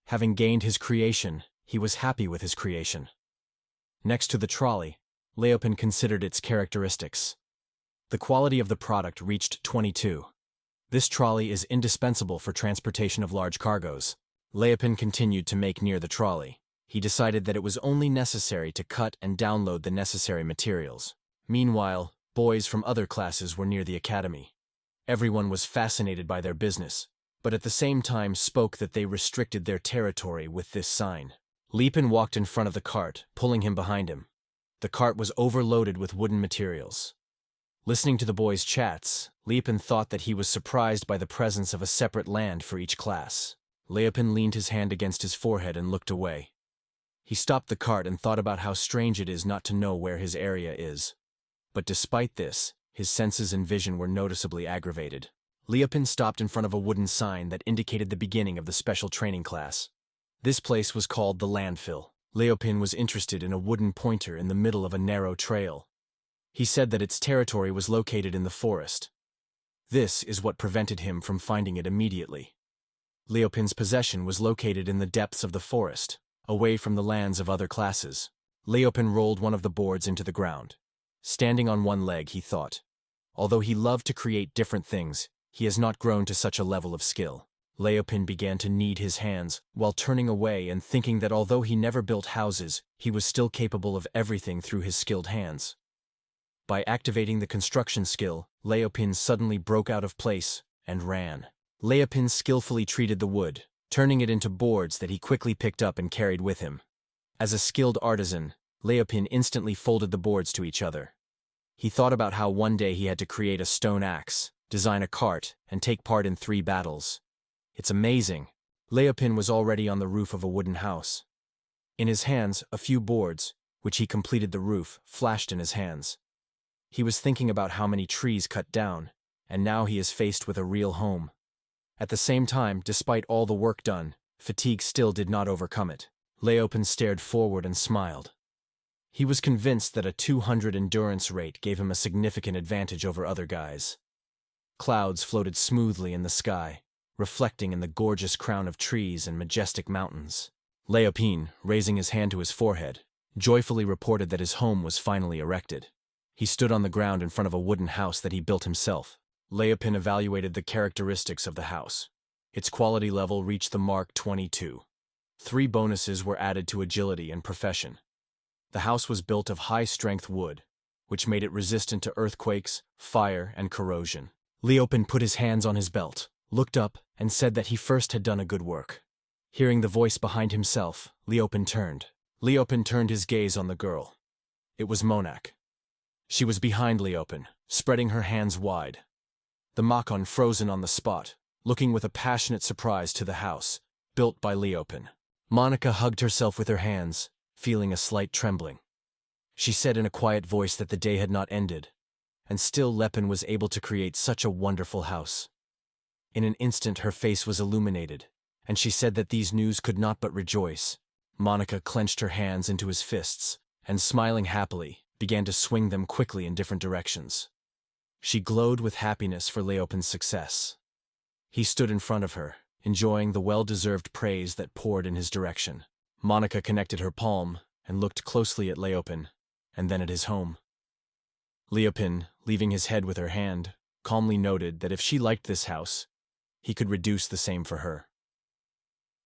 Having gained his creation, he was happy with his creation. Next to the trolley, Leopin considered its characteristics. The quality of the product reached 22. This trolley is indispensable for transportation of large cargoes. Leopin continued to make near the trolley. He decided that it was only necessary to cut and download the necessary materials. Meanwhile, boys from other classes were near the academy. Everyone was fascinated by their business, but at the same time spoke that they restricted their territory with this sign. Leopin walked in front of the cart, pulling him behind him. The cart was overloaded with wooden materials. Listening to the boys' chats, Leopin thought that he was surprised by the presence of a separate land for each class. Leopin leaned his hand against his forehead and looked away. He stopped the cart and thought about how strange it is not to know where his area is. But despite this, his senses and vision were noticeably aggravated. Leopin stopped in front of a wooden sign that indicated the beginning of the special training class. This place was called the landfill. Leopin was interested in a wooden pointer in the middle of a narrow trail. He said that its territory was located in the forest. This is what prevented him from finding it immediately. Leopin's possession was located in the depths of the forest, away from the lands of other classes. Leopin rolled one of the boards into the ground. Standing on one leg, he thought, although he loved to create different things, he has not grown to such a level of skill. Leopin began to knead his hands, while turning away and thinking that although he never built houses, he was still capable of everything through his skilled hands. By activating the construction skill, Leopin suddenly broke out of place and ran. Leopin skillfully treated the wood, turning it into boards that he quickly picked up and carried with him. As a skilled artisan, Leopin instantly folded the boards to each other. He thought about how one day he had to create a stone axe, design a cart, and take part in 3 battles. It's amazing. Leopin was already on the roof of a wooden house. In his hands, a few boards, which he completed the roof, flashed in his hands. He was thinking about how many trees cut down, and now he is faced with a real home. At the same time, despite all the work done, fatigue still did not overcome it. Leopin stared forward and smiled. He was convinced that a 200 endurance rate gave him a significant advantage over other guys. Clouds floated smoothly in the sky, reflecting in the gorgeous crown of trees and majestic mountains. Leopin, raising his hand to his forehead, joyfully reported that his home was finally erected. He stood on the ground in front of a wooden house that he built himself. Leopin evaluated the characteristics of the house. Its quality level reached the mark 22. 3 bonuses were added to agility and profession. The house was built of high-strength wood, which made it resistant to earthquakes, fire, and corrosion. Leopin put his hands on his belt, looked up, and said that he first had done a good work. Hearing the voice behind himself, Leopen turned. Leopen turned his gaze on the girl. It was Monak. She was behind Leopen, spreading her hands wide. The Makon frozen on the spot, looking with a passionate surprise to the house, built by Leopen. Monica hugged herself with her hands, feeling a slight trembling. She said in a quiet voice that the day had not ended, and still Leopen was able to create such a wonderful house. In an instant her face was illuminated, and she said that these news could not but rejoice. Monica clenched her hands into his fists, and smiling happily, began to swing them quickly in different directions. She glowed with happiness for Leopen's success. He stood in front of her, enjoying the well-deserved praise that poured in his direction. Monica connected her palm and looked closely at Leopen, and then at his home. Leopen, leaving his head with her hand, calmly noted that if she liked this house, he could reduce the same for her.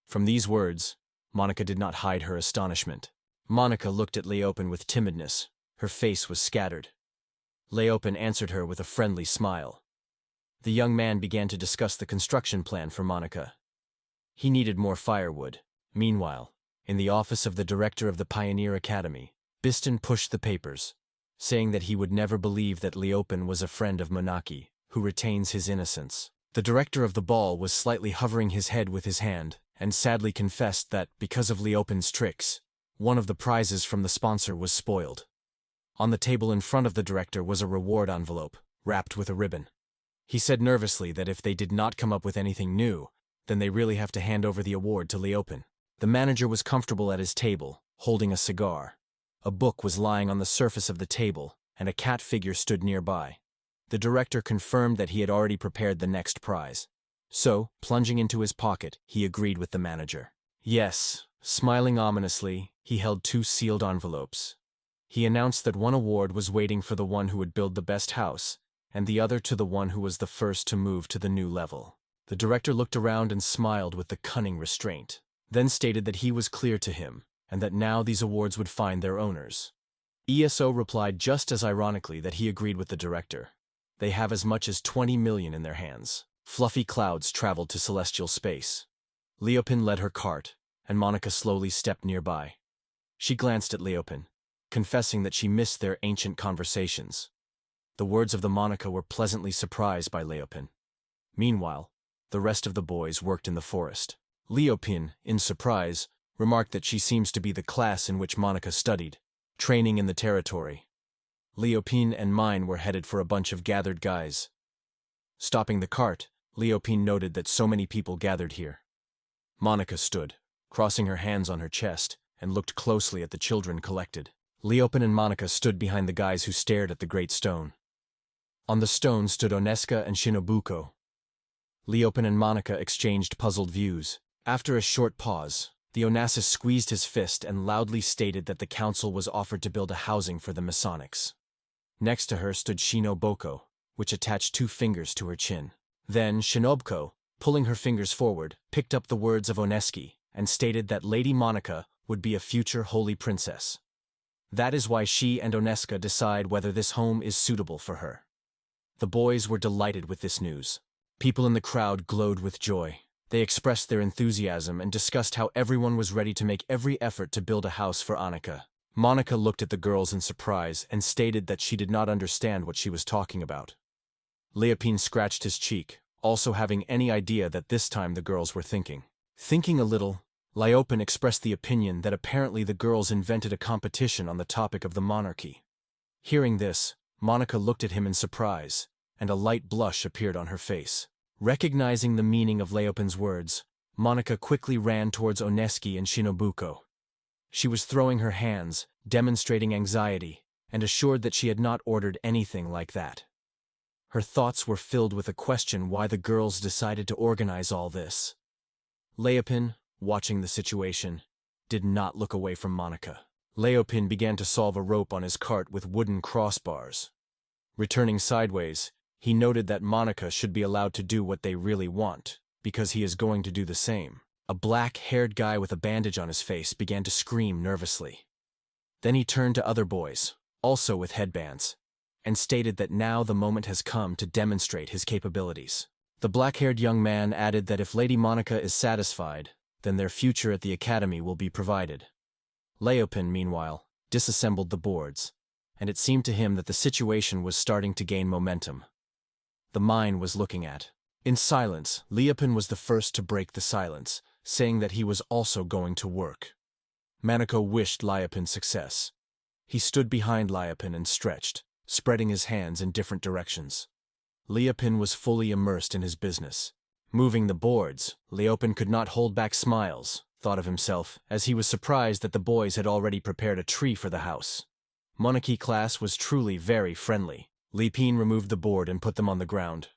From these words, Monica did not hide her astonishment. Monica looked at Leopen with timidness. Her face was scattered. Leopen answered her with a friendly smile. The young man began to discuss the construction plan for Monica. He needed more firewood. Meanwhile, in the office of the director of the Pioneer Academy, Biston pushed the papers, saying that he would never believe that Leopen was a friend of Monaki, who retains his innocence. The director of the ball was slightly hovering his head with his hand, and sadly confessed that, because of Leopen's tricks, one of the prizes from the sponsor was spoiled. On the table in front of the director was a reward envelope, wrapped with a ribbon. He said nervously that if they did not come up with anything new, then they really have to hand over the award to Leopen. The manager was comfortable at his table, holding a cigar. A book was lying on the surface of the table, and a cat figure stood nearby. The director confirmed that he had already prepared the next prize. So, plunging into his pocket, he agreed with the manager. Yes, smiling ominously, he held 2 sealed envelopes. He announced that one award was waiting for the one who would build the best house, and the other to the one who was the first to move to the new level. The director looked around and smiled with the cunning restraint, then stated that he was clear to him, and that now these awards would find their owners. ESO replied just as ironically that he agreed with the director. They have as much as 20 million in their hands. Fluffy clouds traveled to celestial space. Leopen led her cart, and Monica slowly stepped nearby. She glanced at Leopen, confessing that she missed their ancient conversations. The words of the Monica were pleasantly surprised by Leopen. Meanwhile, the rest of the boys worked in the forest. Leopen, in surprise, remarked that she seems to be the class in which Monica studied, training in the territory. Leopen and mine were headed for a bunch of gathered guys. Stopping the cart, Leopen noted that so many people gathered here. Monica stood, crossing her hands on her chest, and looked closely at the children collected. Leopen and Monica stood behind the guys who stared at the great stone. On the stone stood Oneska and Shinobuko. Leopen and Monica exchanged puzzled views. After a short pause, the Onassis squeezed his fist and loudly stated that the council was offered to build a housing for the Masonics. Next to her stood Shinoboko, which attached 2 fingers to her chin. Then Shinobko, pulling her fingers forward, picked up the words of Oneski and stated that Lady Monica would be a future holy princess. That is why she and Oneska decide whether this home is suitable for her. The boys were delighted with this news. People in the crowd glowed with joy. They expressed their enthusiasm and discussed how everyone was ready to make every effort to build a house for Annika. Monica looked at the girls in surprise and stated that she did not understand what she was talking about. Leopen scratched his cheek, also having any idea that this time the girls were thinking. Thinking a little, Leopen expressed the opinion that apparently the girls invented a competition on the topic of the monarchy. Hearing this, Monica looked at him in surprise, and a light blush appeared on her face. Recognizing the meaning of Leopen's words, Monica quickly ran towards Oneski and Shinobuko. She was throwing her hands, demonstrating anxiety, and assured that she had not ordered anything like that. Her thoughts were filled with a question why the girls decided to organize all this. Leopen, watching the situation, did not look away from Monica. Leopen began to solve a rope on his cart with wooden crossbars. Returning sideways, he noted that Monica should be allowed to do what they really want, because he is going to do the same. A black-haired guy with a bandage on his face began to scream nervously. Then he turned to other boys, also with headbands, and stated that now the moment has come to demonstrate his capabilities. The black-haired young man added that if Lady Monica is satisfied, then their future at the academy will be provided. Leopin, meanwhile, disassembled the boards, and it seemed to him that the situation was starting to gain momentum. The mine was looking at. In silence, Leopin was the first to break the silence, saying that he was also going to work. Manako wished Leopin success. He stood behind Leopin and stretched, spreading his hands in different directions. Leopin was fully immersed in his business. Moving the boards, Leopin could not hold back smiles, thought of himself, as he was surprised that the boys had already prepared a tree for the house. Monarchy class was truly very friendly. Leopin removed the board and put them on the ground.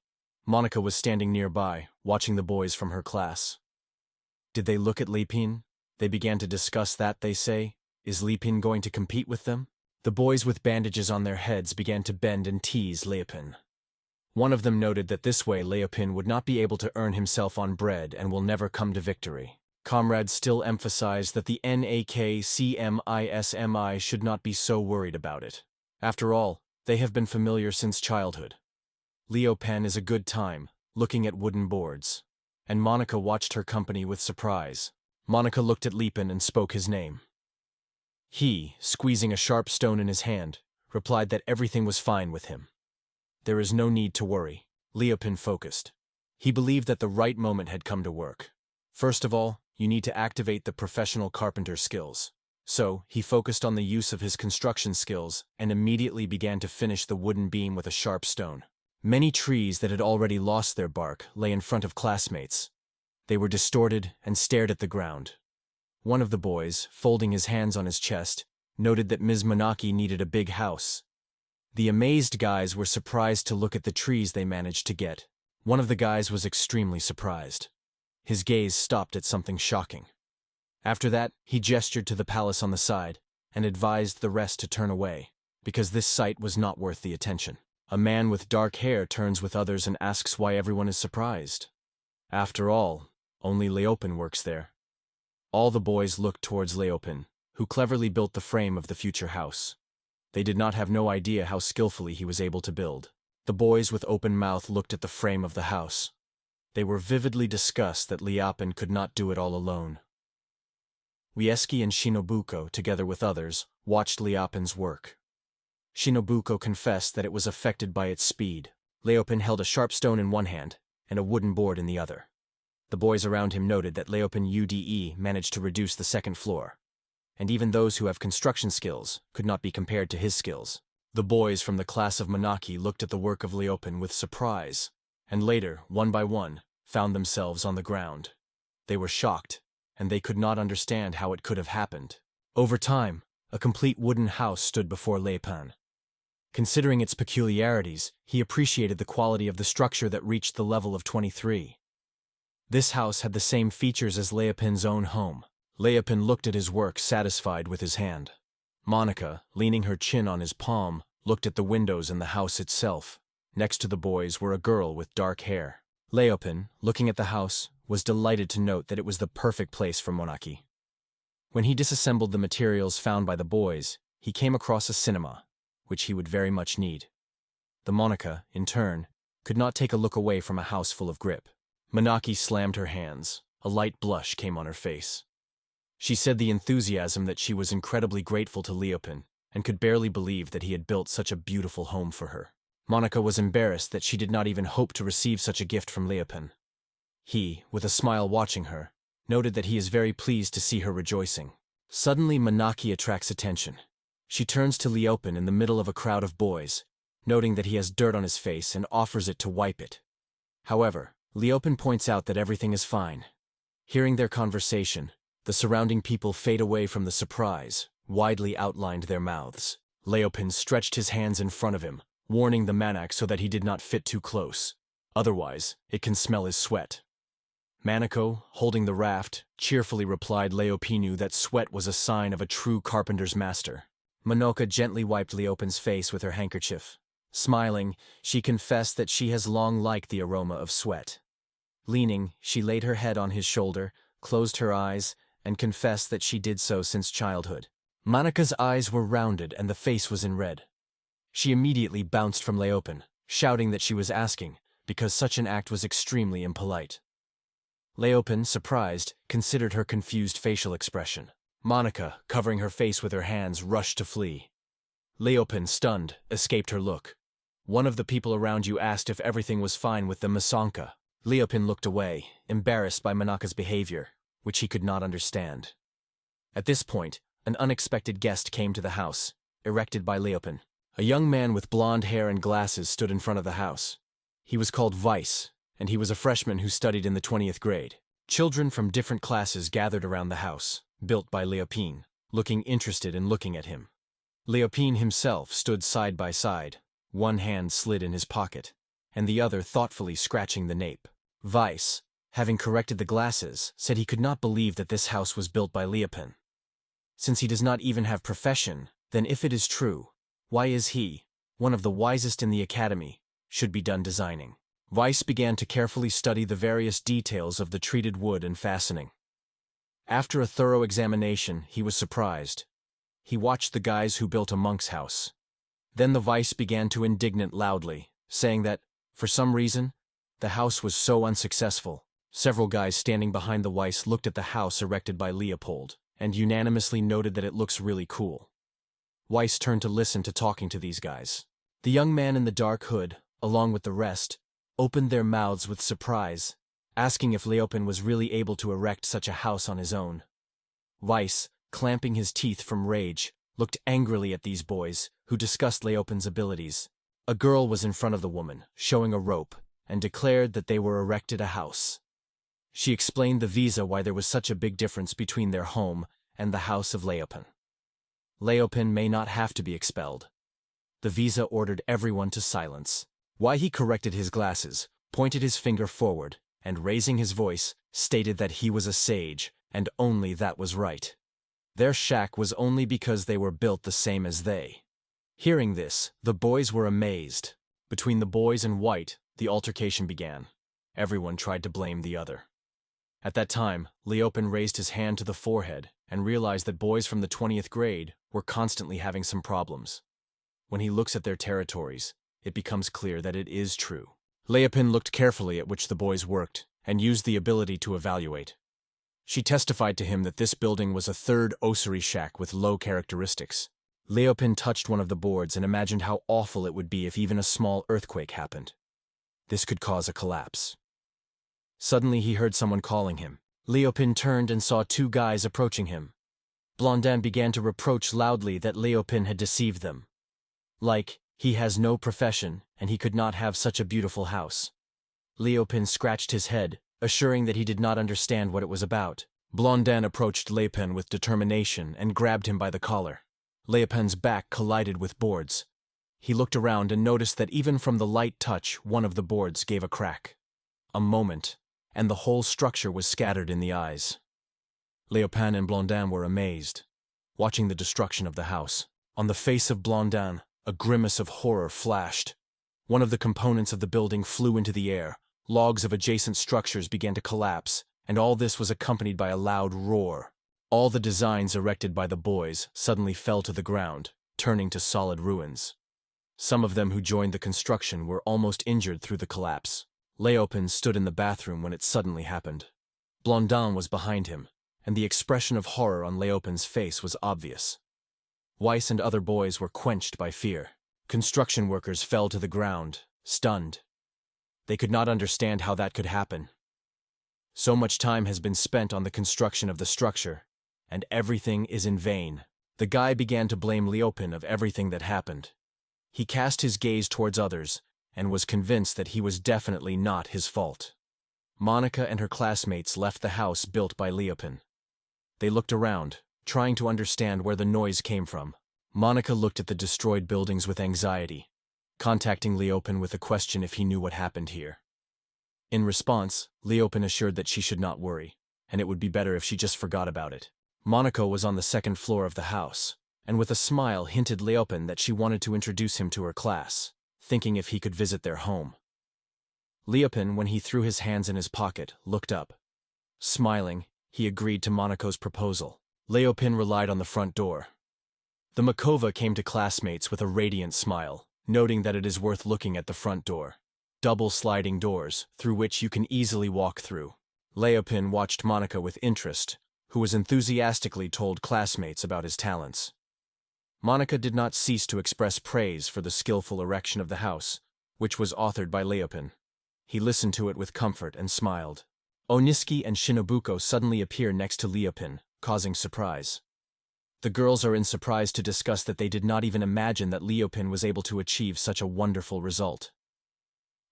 Monica was standing nearby, watching the boys from her class. Did they look at Leopin? They began to discuss that, they say. Is Leopin going to compete with them? The boys with bandages on their heads began to bend and tease Leopin. One of them noted that this way Leopin would not be able to earn himself on bread and will never come to victory. Comrades still emphasized that the NAKCMISMI should not be so worried about it. After all, they have been familiar since childhood. Leopin is a good time, looking at wooden boards. And Monica watched her company with surprise. Monica looked at Leopin and spoke his name. He, squeezing a sharp stone in his hand, replied that everything was fine with him. There is no need to worry. Leopin focused. He believed that the right moment had come to work. First of all, you need to activate the professional carpenter skills. So, he focused on the use of his construction skills and immediately began to finish the wooden beam with a sharp stone. Many trees that had already lost their bark lay in front of classmates. They were distorted and stared at the ground. One of the boys, folding his hands on his chest, noted that Ms. Manaki needed a big house. The amazed guys were surprised to look at the trees they managed to get. One of the guys was extremely surprised. His gaze stopped at something shocking. After that, he gestured to the palace on the side and advised the rest to turn away, because this sight was not worth the attention. A man with dark hair turns with others and asks why everyone is surprised. After all, only Leopin works there. All the boys looked towards Leopin, who cleverly built the frame of the future house. They did not have no idea how skillfully he was able to build. The boys with open mouth looked at the frame of the house. They were vividly disgusted that Leopin could not do it all alone. Uesugi and Shinobuko, together with others, watched Leopin's work. Shinobuko confessed that it was affected by its speed. Leopin held a sharp stone in one hand and a wooden board in the other. The boys around him noted that Leopin UDE managed to reduce the second floor, and even those who have construction skills could not be compared to his skills. The boys from the class of Manaki looked at the work of Leopin with surprise, and later, one by one, found themselves on the ground. They were shocked, and they could not understand how it could have happened. Over time, a complete wooden house stood before Leopin. Considering its peculiarities, he appreciated the quality of the structure that reached the level of 23. This house had the same features as Leopin's own home. Leopin looked at his work, satisfied with his hand. Monica, leaning her chin on his palm, looked at the windows and the house itself. Next to the boys were a girl with dark hair. Leopin, looking at the house, was delighted to note that it was the perfect place for Monaki. When he disassembled the materials found by the boys, he came across a cinema, which he would very much need. The Monica, in turn, could not take a look away from a house full of grip. Manaki slammed her hands. A light blush came on her face. She said the enthusiasm that she was incredibly grateful to Leopin and could barely believe that he had built such a beautiful home for her. Monica was embarrassed that she did not even hope to receive such a gift from Leopin. He, with a smile watching her, noted that he is very pleased to see her rejoicing. Suddenly Manaki attracts attention. She turns to Leopin in the middle of a crowd of boys, noting that he has dirt on his face and offers it to wipe it. However, Leopin points out that everything is fine. Hearing their conversation, the surrounding people fade away from the surprise, widely outlined their mouths. Leopin stretched his hands in front of him, warning the Manak so that he did not fit too close. Otherwise, it can smell his sweat. Manako, holding the raft, cheerfully replied Leopinu that sweat was a sign of a true carpenter's master. Monoka gently wiped Leopin's face with her handkerchief. Smiling, she confessed that she has long liked the aroma of sweat. Leaning, she laid her head on his shoulder, closed her eyes, and confessed that she did so since childhood. Manaka's eyes were rounded and the face was in red. She immediately bounced from Leopin, shouting that she was asking, because such an act was extremely impolite. Leopin, surprised, considered her confused facial expression. Monica, covering her face with her hands, rushed to flee. Leopin, stunned, escaped her look. One of the people around you asked if everything was fine with the Masanka. Leopin looked away, embarrassed by Manaka's behavior, which he could not understand. At this point, an unexpected guest came to the house, erected by Leopin. A young man with blonde hair and glasses stood in front of the house. He was called Weiss, and he was a freshman who studied in the 20th grade. Children from different classes gathered around the house, built by Leopin, looking interested in looking at him. Leopin himself stood side by side, one hand slid in his pocket, and the other thoughtfully scratching the nape. Weiss, having corrected the glasses, said he could not believe that this house was built by Leopin. Since he does not even have profession, then if it is true, why is he, one of the wisest in the academy, should be done designing? Weiss began to carefully study the various details of the treated wood and fastening. After a thorough examination, he was surprised. He watched the guys who built a monk's house. Then the Weiss began to indignate loudly, saying that, for some reason, the house was so unsuccessful. Several guys standing behind the Weiss looked at the house erected by Leopold, and unanimously noted that it looks really cool. Weiss turned to listen to talking to these guys. The young man in the dark hood, along with the rest, opened their mouths with surprise, asking if Leopin was really able to erect such a house on his own. Weiss, clamping his teeth from rage, looked angrily at these boys, who discussed Leopin's abilities. A girl was in front of the woman, showing a rope, and declared that they were erected a house. She explained the visa why there was such a big difference between their home and the house of Leopin. Leopin may not have to be expelled. The visa ordered everyone to silence. Why he corrected his glasses, pointed his finger forward, and raising his voice, stated that he was a sage, and only that was right. Their shack was only because they were built the same as they. Hearing this, the boys were amazed. Between the boys and White, the altercation began. Everyone tried to blame the other. At that time, Leopin raised his hand to the forehead and realized that boys from the 20th grade were constantly having some problems. When he looks at their territories, it becomes clear that it is true. Leopin looked carefully at which the boys worked and used the ability to evaluate. She testified to him that this building was a third ossuary shack with low characteristics. Leopin touched one of the boards and imagined how awful it would be if even a small earthquake happened. This could cause a collapse. Suddenly he heard someone calling him. Leopin turned and saw two guys approaching him. Blondin began to reproach loudly that Leopin had deceived them. Like, he has no profession, and he could not have such a beautiful house. Leopin scratched his head, assuring that he did not understand what it was about. Blondin approached Leopin with determination and grabbed him by the collar. Leopin's back collided with boards. He looked around and noticed that even from the light touch, one of the boards gave a crack. A moment, and the whole structure was scattered in the eyes. Leopin and Blondin were amazed, watching the destruction of the house. On the face of Blondin, a grimace of horror flashed. One of the components of the building flew into the air, logs of adjacent structures began to collapse, and all this was accompanied by a loud roar. All the designs erected by the boys suddenly fell to the ground, turning to solid ruins. Some of them who joined the construction were almost injured through the collapse. Leopin stood in the bathroom when it suddenly happened. Blondin was behind him, and the expression of horror on Leopin's face was obvious. Weiss and other boys were quenched by fear. Construction workers fell to the ground, stunned. They could not understand how that could happen. So much time has been spent on the construction of the structure, and everything is in vain. The guy began to blame Leopin of everything that happened. He cast his gaze towards others, and was convinced that he was definitely not his fault. Monica and her classmates left the house built by Leopin. They looked around, trying to understand where the noise came from. Monica looked at the destroyed buildings with anxiety, contacting Leopin with a question if he knew what happened here. In response, Leopin assured that she should not worry, and it would be better if she just forgot about it. Monica was on the second floor of the house, and with a smile hinted Leopin that she wanted to introduce him to her class, thinking if he could visit their home. Leopin, when he threw his hands in his pocket, looked up. Smiling, he agreed to Monica's proposal. Leopin relied on the front door. The Makova came to classmates with a radiant smile, noting that it is worth looking at the front door. Double sliding doors, through which you can easily walk through. Leopin watched Monica with interest, who was enthusiastically told classmates about his talents. Monica did not cease to express praise for the skillful erection of the house, which was authored by Leopin. He listened to it with comfort and smiled. Oniski and Shinobuko suddenly appear next to Leopin, causing surprise. The girls are in surprise to discuss that they did not even imagine that Leopin was able to achieve such a wonderful result.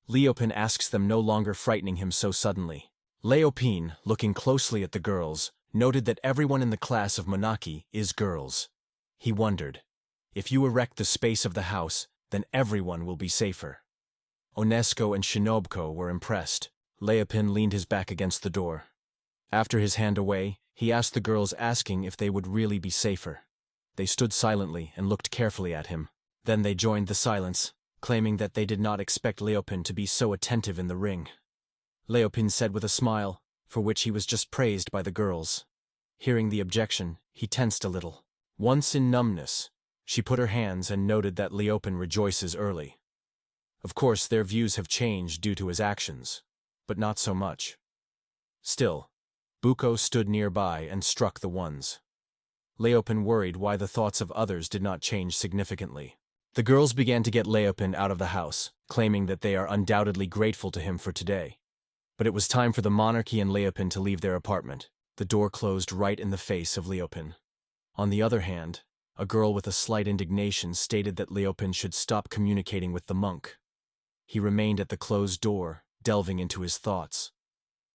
Leopin asks them no longer frightening him so suddenly. Leopin, looking closely at the girls, noted that everyone in the class of Monaki is girls. He wondered, if you erect the space of the house, then everyone will be safer. Onesko and Shinobko were impressed. Leopin leaned his back against the door. After his hand away, he asked the girls, asking if they would really be safer. They stood silently and looked carefully at him. Then they joined the silence, claiming that they did not expect Leopin to be so attentive in the ring. Leopin said with a smile, for which he was just praised by the girls. Hearing the objection, he tensed a little. Once in numbness, she put her hands and noted that Leopin rejoices early. Of course, their views have changed due to his actions, but not so much. Still, Buko stood nearby and struck the ones. Leopin worried why the thoughts of others did not change significantly. The girls began to get Leopin out of the house, claiming that they are undoubtedly grateful to him for today. But it was time for the monarchy and Leopin to leave their apartment. The door closed right in the face of Leopin. On the other hand, a girl with a slight indignation stated that Leopin should stop communicating with the monk. He remained at the closed door, delving into his thoughts.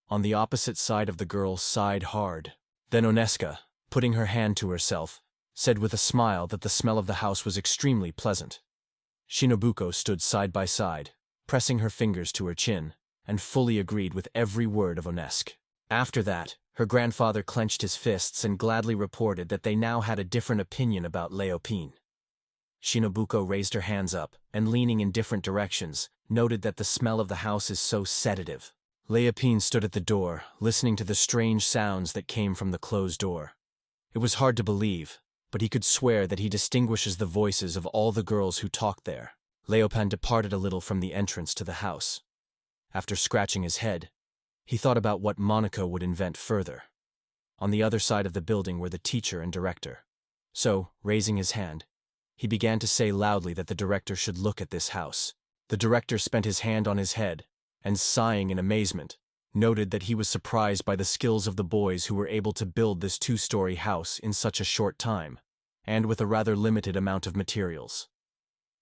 On the opposite side of the girl sighed hard. Then Oneska, putting her hand to herself, said with a smile that the smell of the house was extremely pleasant. Shinobuko stood side by side, pressing her fingers to her chin, and fully agreed with every word of Onesk. After that, her grandfather clenched his fists and gladly reported that they now had a different opinion about Leopin. Shinobuko raised her hands up, and leaning in different directions, noted that the smell of the house is so sedative. Leopin stood at the door, listening to the strange sounds that came from the closed door. It was hard to believe, but he could swear that he distinguishes the voices of all the girls who talked there. Leopin departed a little from the entrance to the house. After scratching his head, he thought about what Monica would invent further. On the other side of the building were the teacher and director. So, raising his hand, he began to say loudly that the director should look at this house. The director spent his hand on his head, and sighing in amazement, noted that he was surprised by the skills of the boys who were able to build this two-story house in such a short time, and with a rather limited amount of materials.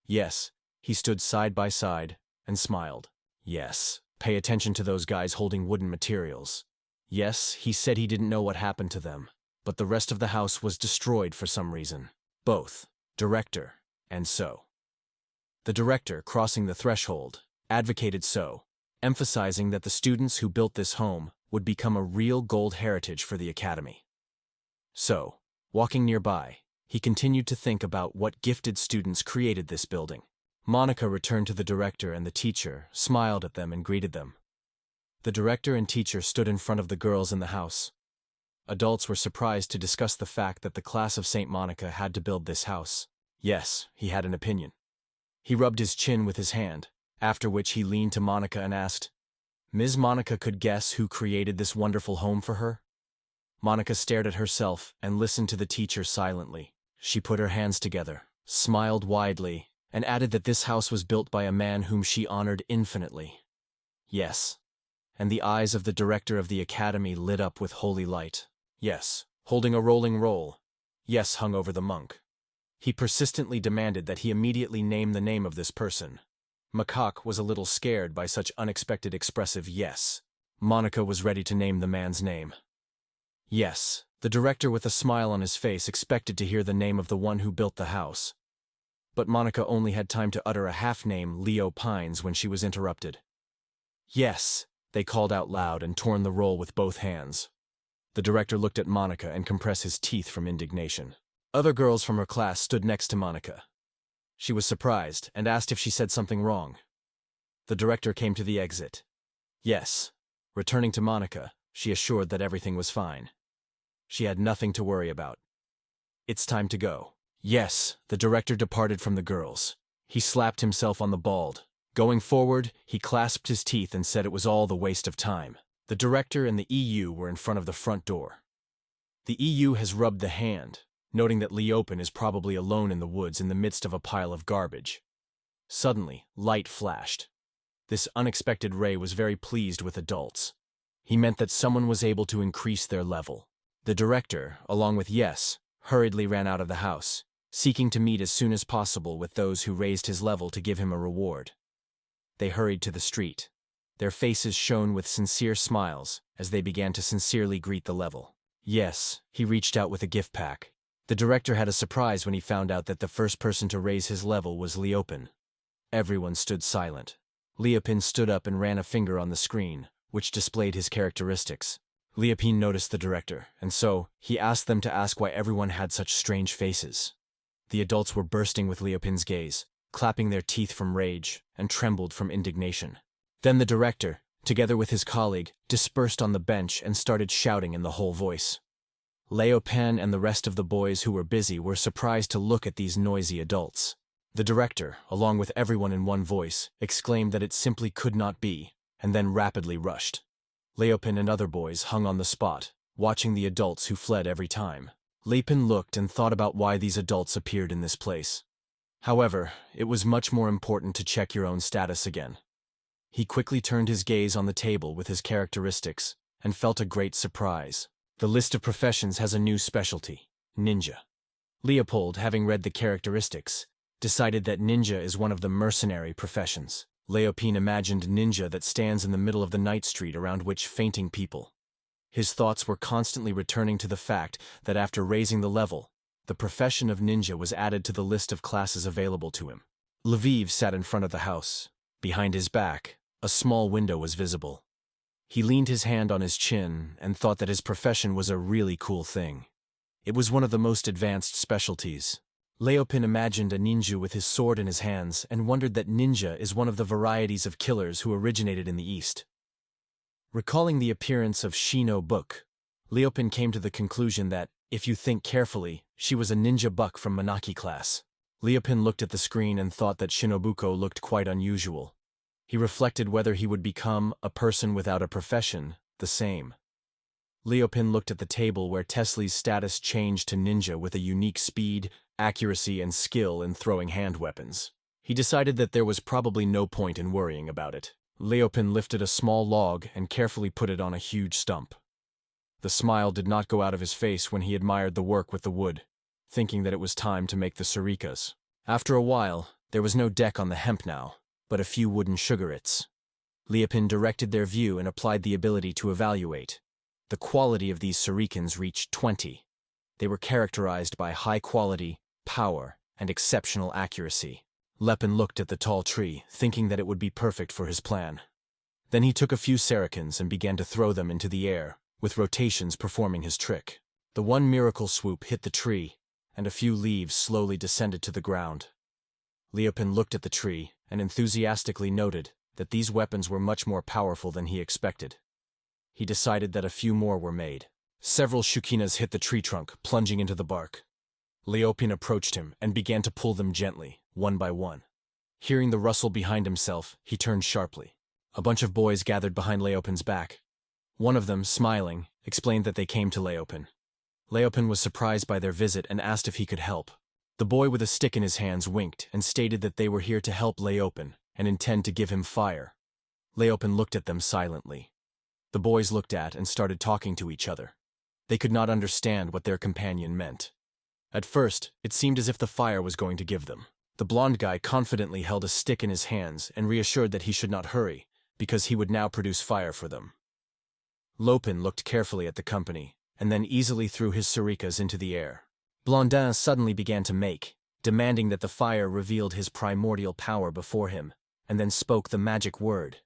Yes, he stood side by side, and smiled. Yes, pay attention to those guys holding wooden materials. Yes, he said he didn't know what happened to them, but the rest of the house was destroyed for some reason. Both, director, and So. The director, crossing the threshold, advocated So, emphasizing that the students who built this home would become a real gold heritage for the academy. So, walking nearby, he continued to think about what gifted students created this building. Monica returned to the director and the teacher, smiled at them and greeted them. The director and teacher stood in front of the girls in the house. Adults were surprised to discuss the fact that the class of St. Monica had to build this house. Yes, he had an opinion. He rubbed his chin with his hand, after which he leaned to Monica and asked, "Ms. Monica could guess who created this wonderful home for her?" Monica stared at herself and listened to the teacher silently. She put her hands together, smiled widely, and added that this house was built by a man whom she honored infinitely. Yes. And the eyes of the director of the academy lit up with holy light. Yes, holding a rolling roll. Yes, hung over the monk. He persistently demanded that he immediately name the name of this person. Macaque was a little scared by such unexpected expressive yes. Monica was ready to name the man's name. Yes, the director with a smile on his face expected to hear the name of the one who built the house. But Monica only had time to utter a half-name, Leo Pines, when she was interrupted. Yes, they called out loud and torn the roll with both hands. The director looked at Monica and compressed his teeth from indignation. Other girls from her class stood next to Monica. She was surprised and asked if she said something wrong. The director came to the exit. Yes. Returning to Monica, she assured that everything was fine. She had nothing to worry about. It's time to go. Yes, the director departed from the girls. He slapped himself on the bald. Going forward, he clasped his teeth and said it was all the waste of time. The director and the EU were in front of the front door. The EU has rubbed the hand, noting that Leopen is probably alone in the woods in the midst of a pile of garbage. Suddenly, light flashed. This unexpected ray was very pleased with adults. He meant that someone was able to increase their level. The director, along with Yes, hurriedly ran out of the house, seeking to meet as soon as possible with those who raised his level to give him a reward. They hurried to the street. Their faces shone with sincere smiles as they began to sincerely greet the level. Yes, he reached out with a gift pack. The director had a surprise when he found out that the first person to raise his level was Leopen. Everyone stood silent. Leopen stood up and ran a finger on the screen, which displayed his characteristics. Leopen noticed the director, and so he asked them to ask why everyone had such strange faces. The adults were bursting with Leopen's gaze, clapping their teeth from rage, and trembled from indignation. Then the director, together with his colleague, dispersed on the bench and started shouting in the whole voice. Leopen and the rest of the boys who were busy were surprised to look at these noisy adults. The director, along with everyone in one voice, exclaimed that it simply could not be, and then rapidly rushed. Leopen and other boys hung on the spot, watching the adults who fled every time. Leopen looked and thought about why these adults appeared in this place. However, it was much more important to check your own status again. He quickly turned his gaze on the table with his characteristics and felt a great surprise. The list of professions has a new specialty, ninja. Leopold, having read the characteristics, decided that ninja is one of the mercenary professions. Leopen imagined ninja that stands in the middle of the night street around which fainting people. His thoughts were constantly returning to the fact that after raising the level, the profession of ninja was added to the list of classes available to him. Lviv sat in front of the house. Behind his back, a small window was visible. He leaned his hand on his chin and thought that his profession was a really cool thing. It was one of the most advanced specialties. Leopen imagined a ninja with his sword in his hands and wondered that ninja is one of the varieties of killers who originated in the East. Recalling the appearance of Shino Book, Leopen came to the conclusion that, if you think carefully, she was a ninja buck from Manaki class. Leopen looked at the screen and thought that Shinobuko looked quite unusual. He reflected whether he would become a person without a profession, the same. Leopen looked at the table where Tesley's status changed to ninja with a unique speed, accuracy, and skill in throwing hand weapons. He decided that there was probably no point in worrying about it. Leopen lifted a small log and carefully put it on a huge stump. The smile did not go out of his face when he admired the work with the wood, thinking that it was time to make the surikas. After a while, there was no deck on the hemp now, but a few wooden sugarits. Leopen directed their view and applied the ability to evaluate. The quality of these shurikens reached 20. They were characterized by high quality, power, and exceptional accuracy. Leopen looked at the tall tree, thinking that it would be perfect for his plan. Then he took a few shurikens and began to throw them into the air, with rotations performing his trick. The one miracle swoop hit the tree, and a few leaves slowly descended to the ground. Leopen looked at the tree and enthusiastically noted that these weapons were much more powerful than he expected. He decided that a few more were made. Several shukinas hit the tree trunk, plunging into the bark. Leopen approached him and began to pull them gently, one by one. Hearing the rustle behind himself, he turned sharply. A bunch of boys gathered behind Leopen's back. One of them, smiling, explained that they came to Leopen. Leopen was surprised by their visit and asked if he could help. The boy with a stick in his hands winked and stated that they were here to help Leopen and intend to give him fire. Leopen looked at them silently. The boys looked at and started talking to each other. They could not understand what their companion meant. At first, it seemed as if the fire was going to give them. The blonde guy confidently held a stick in his hands and reassured that he should not hurry, because he would now produce fire for them. Leopen looked carefully at the company, and then easily threw his shurikas into the air. Blondin suddenly began to make, demanding that the fire revealed his primordial power before him, and then spoke the magic word.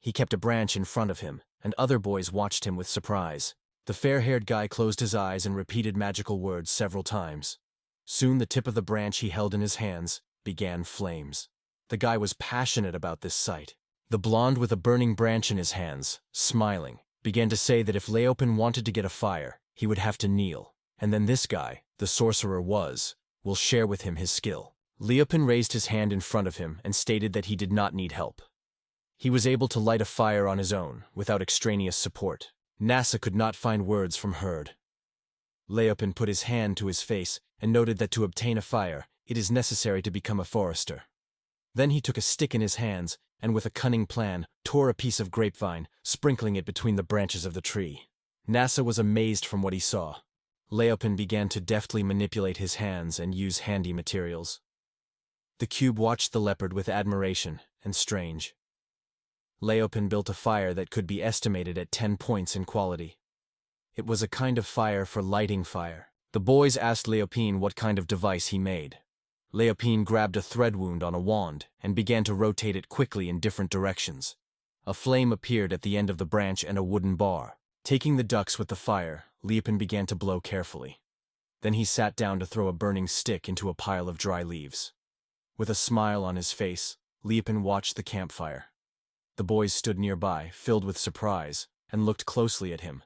He kept a branch in front of him, and other boys watched him with surprise. The fair-haired guy closed his eyes and repeated magical words several times. Soon the tip of the branch he held in his hands began flames. The guy was passionate about this sight. The blonde with a burning branch in his hands, smiling, began to say that if Leopen wanted to get a fire, he would have to kneel, and then this guy, the sorcerer will share with him his skill. Leopen raised his hand in front of him and stated that he did not need help. He was able to light a fire on his own, without extraneous support. Nasa could not find words from Herd. Leopin put his hand to his face and noted that to obtain a fire, it is necessary to become a forester. Then he took a stick in his hands and with a cunning plan, tore a piece of grapevine, sprinkling it between the branches of the tree. Nasa was amazed from what he saw. Leopin began to deftly manipulate his hands and use handy materials. The cube watched the leopard with admiration and strange. Leopin built a fire that could be estimated at 10 points in quality. It was a kind of fire for lighting fire. The boys asked Leopin what kind of device he made. Leopin grabbed a thread wound on a wand and began to rotate it quickly in different directions. A flame appeared at the end of the branch and a wooden bar. Taking the ducks with the fire, Leopin began to blow carefully. Then he sat down to throw a burning stick into a pile of dry leaves. With a smile on his face, Leopin watched the campfire. The boys stood nearby, filled with surprise, and looked closely at him.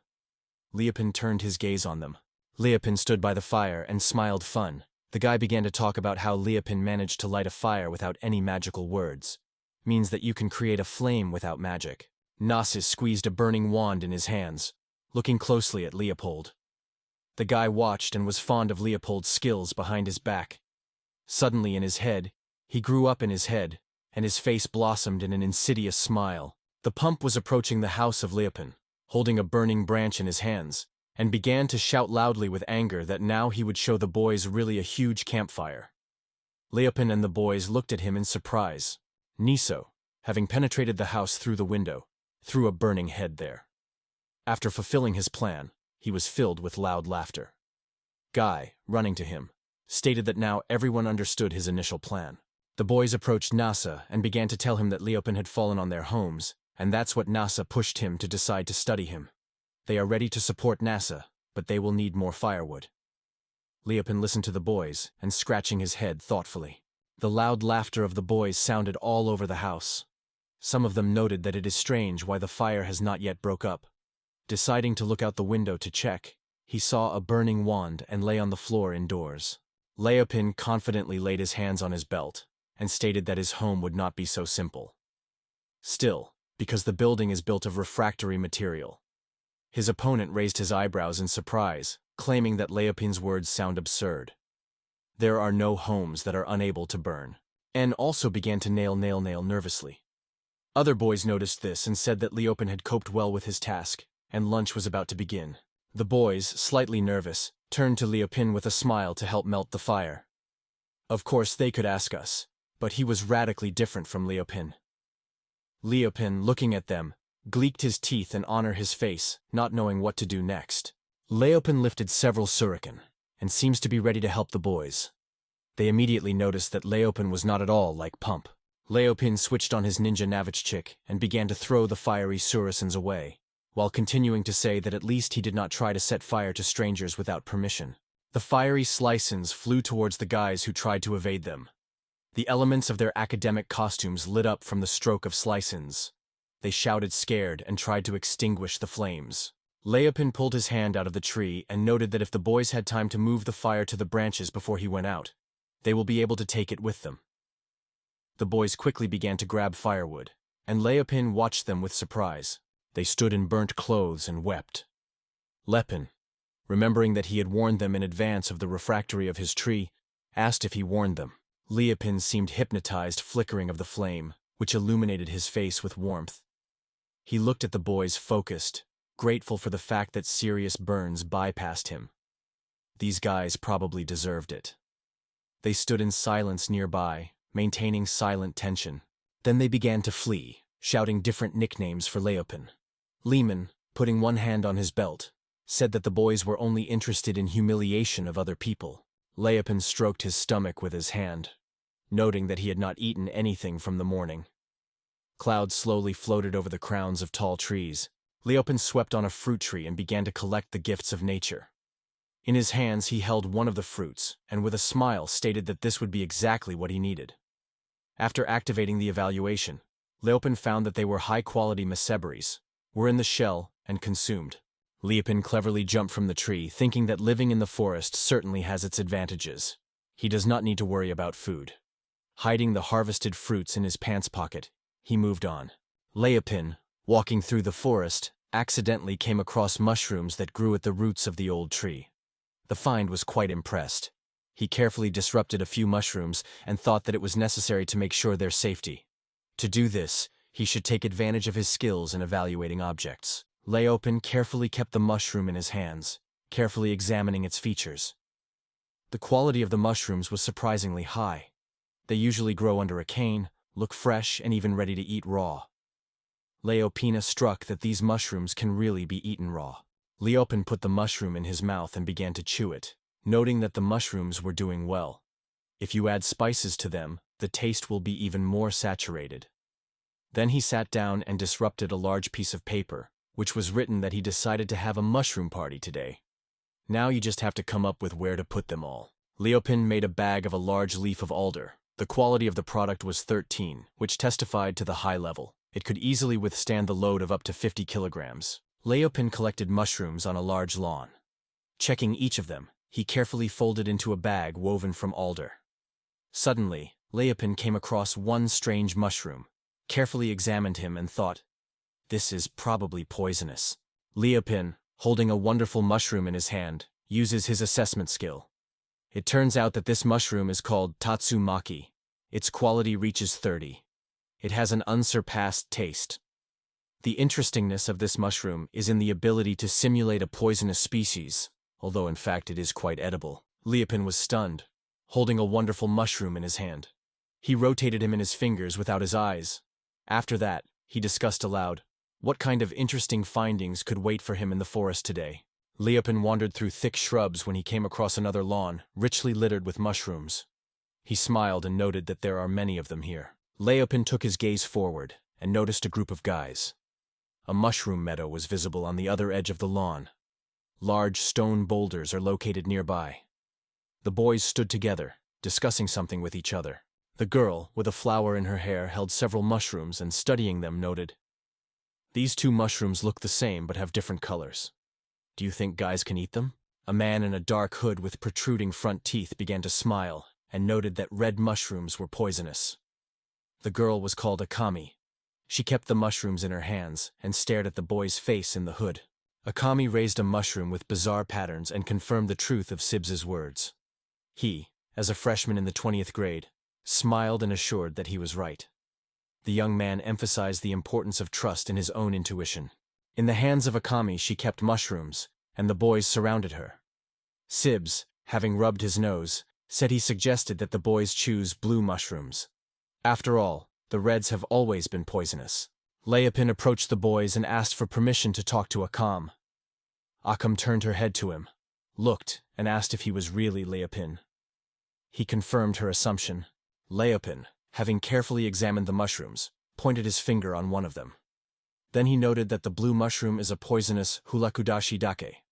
Leopin turned his gaze on them. Leopin stood by the fire and smiled fun. The guy began to talk about how Leopin managed to light a fire without any magical words. Means that you can create a flame without magic. Narcissus squeezed a burning wand in his hands, looking closely at Leopold. The guy watched and was fond of Leopold's skills behind his back. Suddenly in his head, he grew up in his head, and his face blossomed in an insidious smile. The pump was approaching the house of Leopin, holding a burning branch in his hands, and began to shout loudly with anger that now he would show the boys really a huge campfire. Leopin and the boys looked at him in surprise. Niso, having penetrated the house through the window, threw a burning head there. After fulfilling his plan, he was filled with loud laughter. Guy, running to him, stated that now everyone understood his initial plan. The boys approached Nasa and began to tell him that Leopin had fallen on their homes, and that's what Nasa pushed him to decide to study him. They are ready to support Nasa, but they will need more firewood. Leopin listened to the boys and scratching his head thoughtfully. The loud laughter of the boys sounded all over the house. Some of them noted that it is strange why the fire has not yet broke up. Deciding to look out the window to check, he saw a burning wand and lay on the floor indoors. Leopin confidently laid his hands on his belt and stated that his home would not be so simple. Still, because the building is built of refractory material. His opponent raised his eyebrows in surprise, claiming that Leopin's words sound absurd. There are no homes that are unable to burn. N also began to nail nervously. Other boys noticed this and said that Leopin had coped well with his task, and lunch was about to begin. The boys, slightly nervous, turned to Leopin with a smile to help melt the fire. Of course they could ask us, but he was radically different from Leopin. Leopin, looking at them, gleeked his teeth and honored his face, not knowing what to do next. Leopin lifted several shuriken, and seems to be ready to help the boys. They immediately noticed that Leopin was not at all like Pump. Leopin switched on his ninja Navitchik and began to throw the fiery shurikens away, while continuing to say that at least he did not try to set fire to strangers without permission. The fiery shurikens flew towards the guys who tried to evade them. The elements of their academic costumes lit up from the stroke of shurikens. They shouted scared and tried to extinguish the flames. Leopin pulled his hand out of the tree and noted that if the boys had time to move the fire to the branches before he went out, they will be able to take it with them. The boys quickly began to grab firewood, and Leopin watched them with surprise. They stood in burnt clothes and wept. Leopin, remembering that he had warned them in advance of the refractory of his tree, asked if he warned them. Leopin seemed hypnotized, flickering of the flame, which illuminated his face with warmth. He looked at the boys focused, grateful for the fact that serious burns bypassed him. These guys probably deserved it. They stood in silence nearby, maintaining silent tension. Then they began to flee, shouting different nicknames for Leopin. Lehman, putting one hand on his belt, said that the boys were only interested in humiliation of other people. Leopin stroked his stomach with his hand, noting that he had not eaten anything from the morning. Clouds slowly floated over the crowns of tall trees. Leopin swept on a fruit tree and began to collect the gifts of nature. In his hands he held one of the fruits, and with a smile stated that this would be exactly what he needed. After activating the evaluation, Leopin found that they were high-quality mesebres, were in the shell, and consumed. Leopin cleverly jumped from the tree, thinking that living in the forest certainly has its advantages. He does not need to worry about food. Hiding the harvested fruits in his pants pocket, he moved on. Leopin, walking through the forest, accidentally came across mushrooms that grew at the roots of the old tree. The find was quite impressed. He carefully disrupted a few mushrooms and thought that it was necessary to make sure their safety. To do this, he should take advantage of his skills in evaluating objects. Leopin carefully kept the mushroom in his hands, carefully examining its features. The quality of the mushrooms was surprisingly high. They usually grow under a cane, look fresh, and even ready to eat raw. Leopina struck that these mushrooms can really be eaten raw. Leopin put the mushroom in his mouth and began to chew it, noting that the mushrooms were doing well. If you add spices to them, the taste will be even more saturated. Then he sat down and disrupted a large piece of paper, which was written that he decided to have a mushroom party today. Now you just have to come up with where to put them all. Leopin made a bag of a large leaf of alder. The quality of the product was 13, which testified to the high level. It could easily withstand the load of up to 50 kilograms. Leopin collected mushrooms on a large lawn. Checking each of them, he carefully folded into a bag woven from alder. Suddenly, Leopin came across one strange mushroom, carefully examined him and thought, "This is probably poisonous." Leopin, holding a wonderful mushroom in his hand, uses his assessment skill. It turns out that this mushroom is called Tatsumaki. Its quality reaches 30. It has an unsurpassed taste. The interestingness of this mushroom is in the ability to simulate a poisonous species, although in fact it is quite edible. Leopin was stunned, holding a wonderful mushroom in his hand. He rotated him in his fingers without his eyes. After that, he discussed aloud, what kind of interesting findings could wait for him in the forest today. Leopin wandered through thick shrubs when he came across another lawn, richly littered with mushrooms. He smiled and noted that there are many of them here. Leopin took his gaze forward and noticed a group of guys. A mushroom meadow was visible on the other edge of the lawn. Large stone boulders are located nearby. The boys stood together, discussing something with each other. The girl, with a flower in her hair, held several mushrooms and studying them noted, "These two mushrooms look the same but have different colors. Do you think guys can eat them?" A man in a dark hood with protruding front teeth began to smile and noted that red mushrooms were poisonous. The girl was called Akami. She kept the mushrooms in her hands and stared at the boy's face in the hood. Akami raised a mushroom with bizarre patterns and confirmed the truth of Sibs's words. He, as a freshman in the 20th grade, smiled and assured that he was right. The young man emphasized the importance of trust in his own intuition. In the hands of Akami she kept mushrooms, and the boys surrounded her. Sibs, having rubbed his nose, said he suggested that the boys choose blue mushrooms. After all, the reds have always been poisonous. Leopin approached the boys and asked for permission to talk to Akam. Akam turned her head to him, looked, and asked if he was really Leopin. He confirmed her assumption. Leopin, having carefully examined the mushrooms, pointed his finger on one of them. Then he noted that the blue mushroom is a poisonous hulakudashi dake.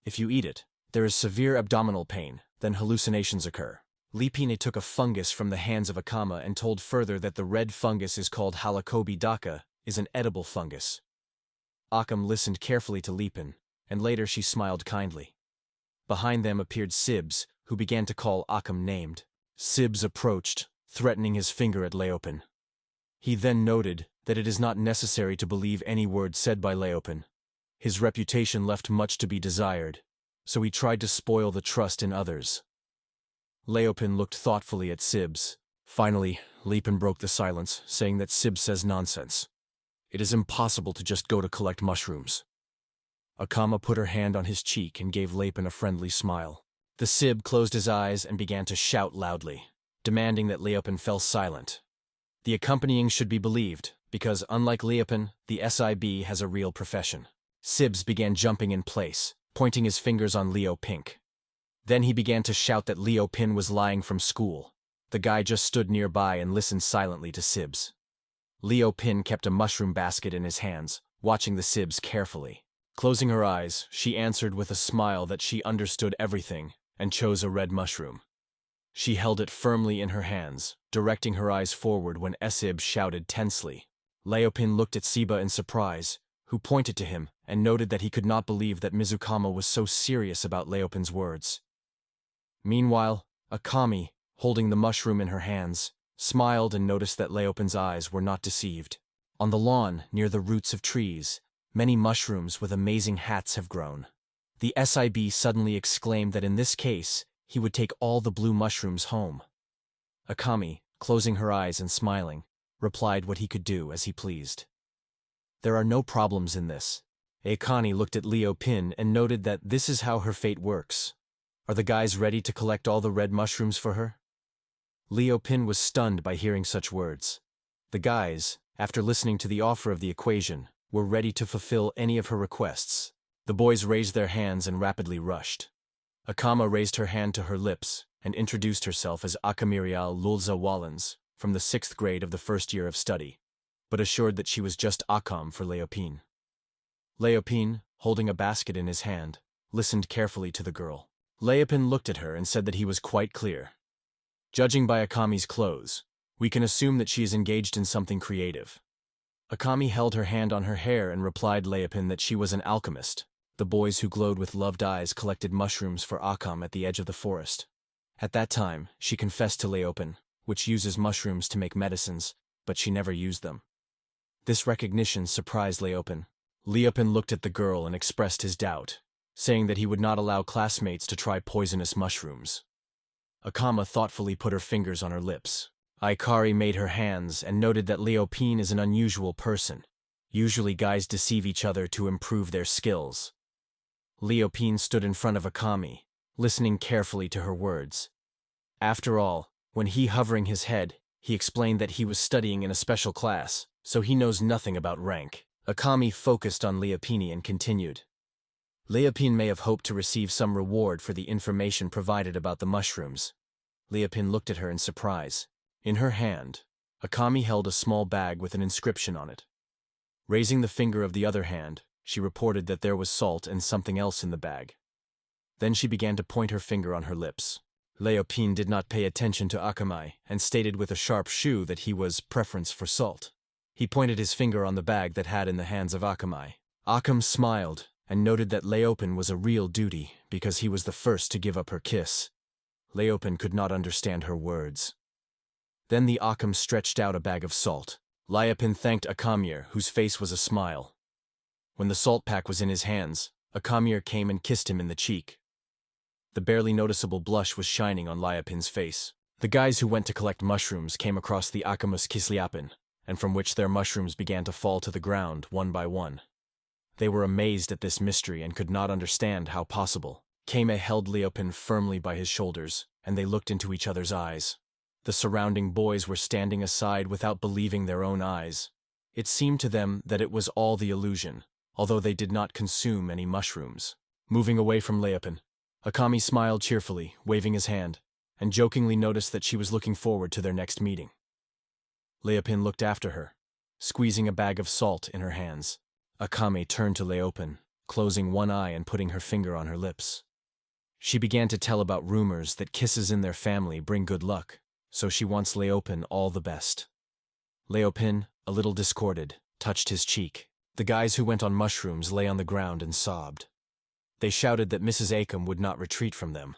If you eat it, there is severe abdominal pain, then hallucinations occur. Leopin took a fungus from the hands of Akama and told further that the red fungus is called halakobi daka, is an edible fungus. Akam listened carefully to Leopin, and later she smiled kindly. Behind them appeared Sibs, who began to call Akam named. Sibs approached, threatening his finger at Leopin. He then noted that it is not necessary to believe any word said by Leopin. His reputation left much to be desired, so he tried to spoil the trust in others. Leopin looked thoughtfully at Sibs. Finally, Leopin broke the silence, saying that Sibs says nonsense. It is impossible to just go to collect mushrooms. Akama put her hand on his cheek and gave Leopin a friendly smile. The Sib closed his eyes and began to shout loudly, demanding that Leopin fell silent. The accompanying should be believed, because unlike Leopin, the SIB has a real profession. Sibs began jumping in place, pointing his fingers on Leo Pink. Then he began to shout that Leopin was lying from school. The guy just stood nearby and listened silently to Sibs. Leopin kept a mushroom basket in his hands, watching the Sibs carefully. Closing her eyes, she answered with a smile that she understood everything and chose a red mushroom. She held it firmly in her hands, directing her eyes forward when Sib shouted tensely. Leopin looked at Siba in surprise, who pointed to him and noted that he could not believe that Mizukama was so serious about Leopin's words. Meanwhile, Akami, holding the mushroom in her hands, smiled and noticed that Leopin's eyes were not deceived. On the lawn, near the roots of trees, many mushrooms with amazing hats have grown. The SIB suddenly exclaimed that in this case, he would take all the blue mushrooms home. Akami, closing her eyes and smiling, replied what he could do as he pleased. There are no problems in this. Akani looked at Leo Pin and noted that this is how her fate works. Are the guys ready to collect all the red mushrooms for her? Leo Pin was stunned by hearing such words. The guys, after listening to the offer of the equation, were ready to fulfill any of her requests. The boys raised their hands and rapidly rushed. Akama raised her hand to her lips and introduced herself as Akamirial Lulza Wallens, from the 6th grade of the first year of study, but assured that she was just Akam for Leopin. Leopin, holding a basket in his hand, listened carefully to the girl. Leopin looked at her and said that he was quite clear. Judging by Akami's clothes, we can assume that she is engaged in something creative. Akami held her hand on her hair and replied Leopin that she was an alchemist. The boys who glowed with loved eyes collected mushrooms for Akam at the edge of the forest. At that time, she confessed to Leopin, which uses mushrooms to make medicines, but she never used them. This recognition surprised Leopin. Leopin looked at the girl and expressed his doubt, saying that he would not allow classmates to try poisonous mushrooms. Akama thoughtfully put her fingers on her lips. Aikari made her hands and noted that Leopin is an unusual person. Usually guys deceive each other to improve their skills. Leopin stood in front of Akami, listening carefully to her words. After all, when he hovering his head, he explained that he was studying in a special class, so he knows nothing about rank. Akami focused on Leopini and continued. Leopin may have hoped to receive some reward for the information provided about the mushrooms. Leopin looked at her in surprise. In her hand, Akami held a small bag with an inscription on it. Raising the finger of the other hand, she reported that there was salt and something else in the bag. Then she began to point her finger on her lips. Leopin did not pay attention to Akamai and stated with a sharp shoe that he was preference for salt. He pointed his finger on the bag that had in the hands of Akamai. Akam smiled and noted that Leopin was a real duty because he was the first to give up her kiss. Leopin could not understand her words. Then the Akam stretched out a bag of salt. Leopin thanked Akamir, whose face was a smile. When the salt pack was in his hands, Akamir came and kissed him in the cheek. The barely noticeable blush was shining on Leopin's face. The guys who went to collect mushrooms came across the Akamus Kisliapin, and from which their mushrooms began to fall to the ground one by one. They were amazed at this mystery and could not understand how possible. Kame held Leopin firmly by his shoulders, and they looked into each other's eyes. The surrounding boys were standing aside without believing their own eyes. It seemed to them that it was all the illusion, although they did not consume any mushrooms. Moving away from Leopin, Akami smiled cheerfully, waving his hand, and jokingly noticed that she was looking forward to their next meeting. Leopin looked after her, squeezing a bag of salt in her hands. Akame turned to Leopin, closing one eye and putting her finger on her lips. She began to tell about rumors that kisses in their family bring good luck, so she wants Leopin all the best. Leopin, a little discorded, touched his cheek. The guys who went on mushrooms lay on the ground and sobbed. They shouted that Mrs. Acom would not retreat from them.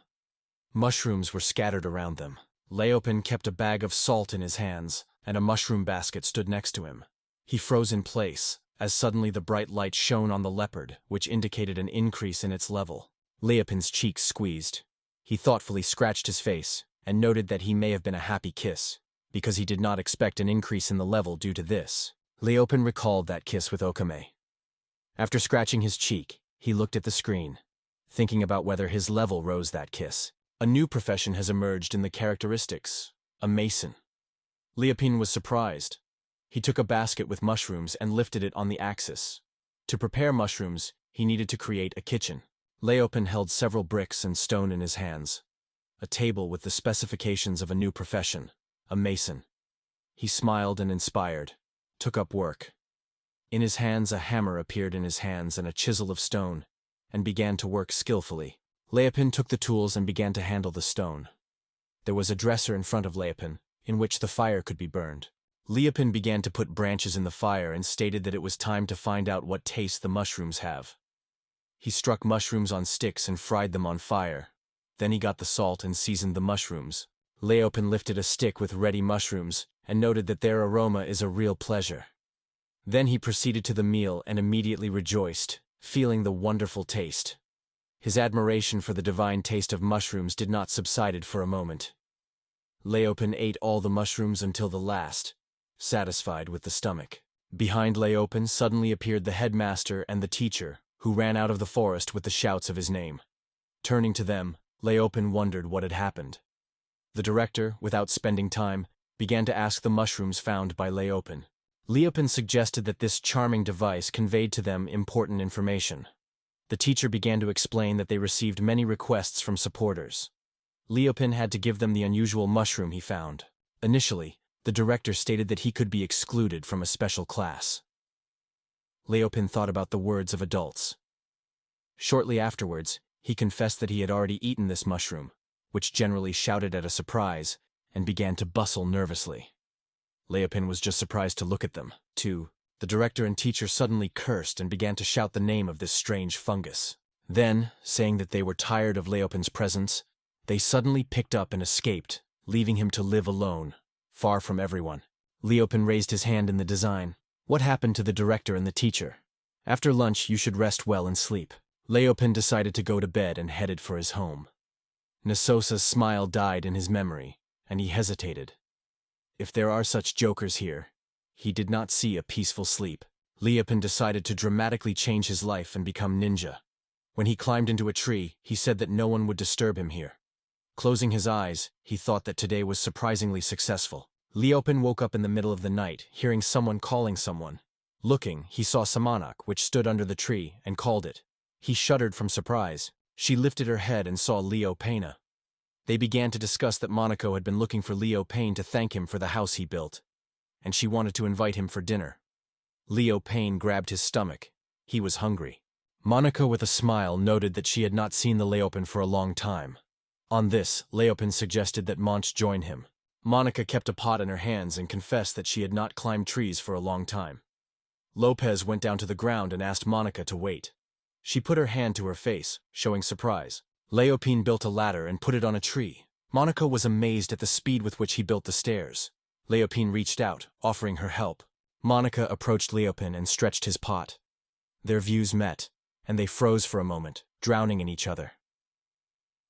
Mushrooms were scattered around them. Leopin kept a bag of salt in his hands, and a mushroom basket stood next to him. He froze in place, as suddenly the bright light shone on the leopard, which indicated an increase in its level. Leopin's cheeks squeezed. He thoughtfully scratched his face, and noted that he may have been a happy kiss, because he did not expect an increase in the level due to this. Leopin recalled that kiss with Okame. After scratching his cheek, he looked at the screen, thinking about whether his level rose that kiss. A new profession has emerged in the characteristics, a mason. Leopin was surprised. He took a basket with mushrooms and lifted it on the axis. To prepare mushrooms, he needed to create a kitchen. Leopin held several bricks and stone in his hands. A table with the specifications of a new profession, a mason. He smiled and inspired, took up work. In his hands a hammer appeared in his hands and a chisel of stone, and began to work skillfully. Leopin took the tools and began to handle the stone. There was a dresser in front of Leopin, in which the fire could be burned. Leopin began to put branches in the fire and stated that it was time to find out what taste the mushrooms have. He struck mushrooms on sticks and fried them on fire. Then he got the salt and seasoned the mushrooms. Leopin lifted a stick with ready mushrooms and noted that their aroma is a real pleasure. Then he proceeded to the meal and immediately rejoiced, feeling the wonderful taste. His admiration for the divine taste of mushrooms did not subside for a moment. Leopen ate all the mushrooms until the last, satisfied with the stomach. Behind Leopen suddenly appeared the headmaster and the teacher, who ran out of the forest with the shouts of his name. Turning to them, Leopen wondered what had happened. The director, without spending time, began to ask the mushrooms found by Leopen. Leopen suggested that this charming device conveyed to them important information. The teacher began to explain that they received many requests from supporters. Leopen had to give them the unusual mushroom he found. Initially, the director stated that he could be excluded from a special class. Leopen thought about the words of adults. Shortly afterwards, he confessed that he had already eaten this mushroom, which generally shouted at a surprise, and began to bustle nervously. Leopen was just surprised to look at them, too. The director and teacher suddenly cursed and began to shout the name of this strange fungus. Then, saying that they were tired of Leopen's presence, they suddenly picked up and escaped, leaving him to live alone, far from everyone. Leopen raised his hand in the design. What happened to the director and the teacher? After lunch, you should rest well and sleep. Leopen decided to go to bed and headed for his home. Nasosa's smile died in his memory, and he hesitated. If there are such jokers here, he did not see a peaceful sleep. Leopen decided to dramatically change his life and become ninja. When he climbed into a tree, he said that no one would disturb him here. Closing his eyes, he thought that today was surprisingly successful. Leopen woke up in the middle of the night, hearing someone calling someone. Looking, he saw Samanak, which stood under the tree, and called it. He shuddered from surprise. She lifted her head and saw Leopen. They began to discuss that Monaco had been looking for Leopen to thank him for the house he built, and she wanted to invite him for dinner. Leopen grabbed his stomach. He was hungry. Monaco, with a smile, noted that she had not seen the Leopen for a long time. On this, Leopen suggested that Monch join him. Monica kept a pot in her hands and confessed that she had not climbed trees for a long time. Lopez went down to the ground and asked Monica to wait. She put her hand to her face, showing surprise. Leopen built a ladder and put it on a tree. Monica was amazed at the speed with which he built the stairs. Leopen reached out, offering her help. Monica approached Leopen and stretched his pot. Their views met, and they froze for a moment, drowning in each other.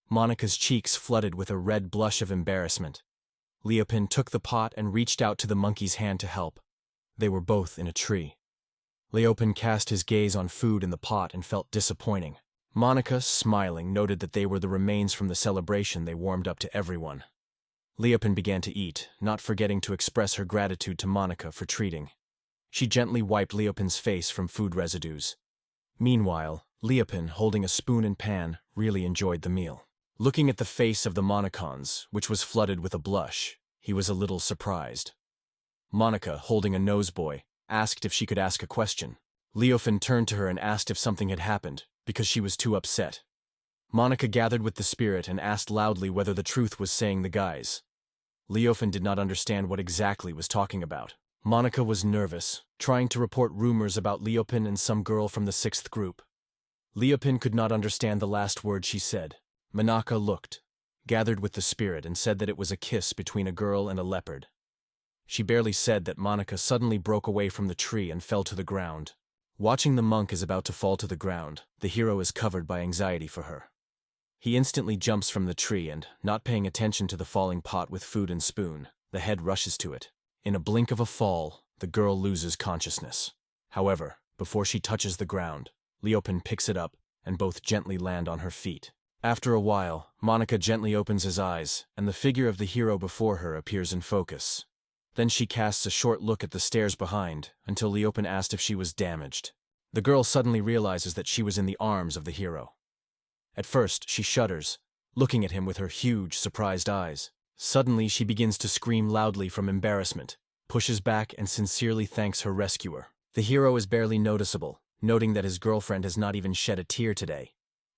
Monica's cheeks flooded with a red blush of embarrassment. Leopen took the pot and reached out to the monkey's hand to help. They were both in a tree. Leopen cast his gaze on food in the pot and felt disappointing. Monica, smiling, noted that they were the remains from the celebration they warmed up to everyone. Leopen began to eat, not forgetting to express her gratitude to Monica for treating. She gently wiped Leopen's face from food residues. Meanwhile, Leopen, holding a spoon and pan, really enjoyed the meal. Looking at the face of the Monicons, which was flooded with a blush, he was a little surprised. Monica, holding a noseboy, asked if she could ask a question. Leopen turned to her and asked if something had happened, because she was too upset. Monica gathered with the spirit and asked loudly whether the truth was saying the guys. Leopen did not understand what exactly was talking about. Monica was nervous, trying to report rumors about Leopen and some girl from the 6th group. Leopen could not understand the last word she said. Monica looked, gathered with the spirit, and said that it was a kiss between a girl and a leopard. She barely said that Monica suddenly broke away from the tree and fell to the ground. Watching the monk is about to fall to the ground, the hero is covered by anxiety for her. He instantly jumps from the tree and, not paying attention to the falling pot with food and spoon, the head rushes to it. In a blink of a fall, the girl loses consciousness. However, before she touches the ground, Leopen picks it up, and both gently land on her feet. After a while, Monica gently opens his eyes, and the figure of the hero before her appears in focus. Then she casts a short look at the stairs behind, until Leopen asked if she was damaged. The girl suddenly realizes that she was in the arms of the hero. At first, she shudders, looking at him with her huge, surprised eyes. Suddenly, she begins to scream loudly from embarrassment, pushes back, and sincerely thanks her rescuer. The hero is barely noticeable, noting that his girlfriend has not even shed a tear today.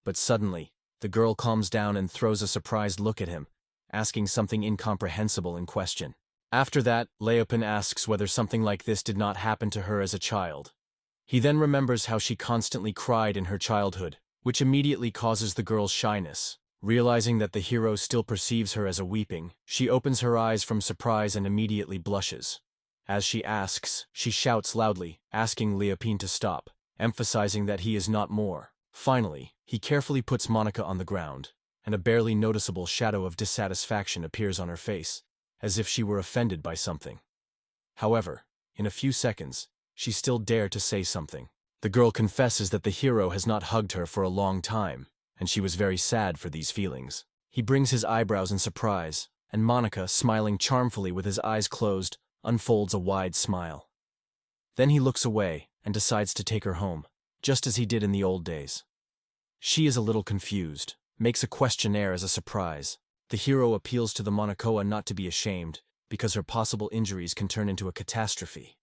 But suddenly, the girl calms down and throws a surprised look at him, asking something incomprehensible in question. After that, Leopen asks whether something like this did not happen to her as a child. He then remembers how she constantly cried in her childhood, which immediately causes the girl's shyness. Realizing that the hero still perceives her as a weeping, she opens her eyes from surprise and immediately blushes. As she asks, she shouts loudly, asking Leopine to stop, emphasizing that he is not more. Finally, he carefully puts Monica on the ground, and a barely noticeable shadow of dissatisfaction appears on her face, as if she were offended by something. However, in a few seconds, she still dared to say something. The girl confesses that the hero has not hugged her for a long time, and she was very sad for these feelings. He brings his eyebrows in surprise, and Monica, smiling charmfully with his eyes closed, unfolds a wide smile. Then he looks away and decides to take her home, just as he did in the old days. She is a little confused, makes a questionnaire as a surprise. The hero appeals to the Monacoa not to be ashamed, because her possible injuries can turn into a catastrophe.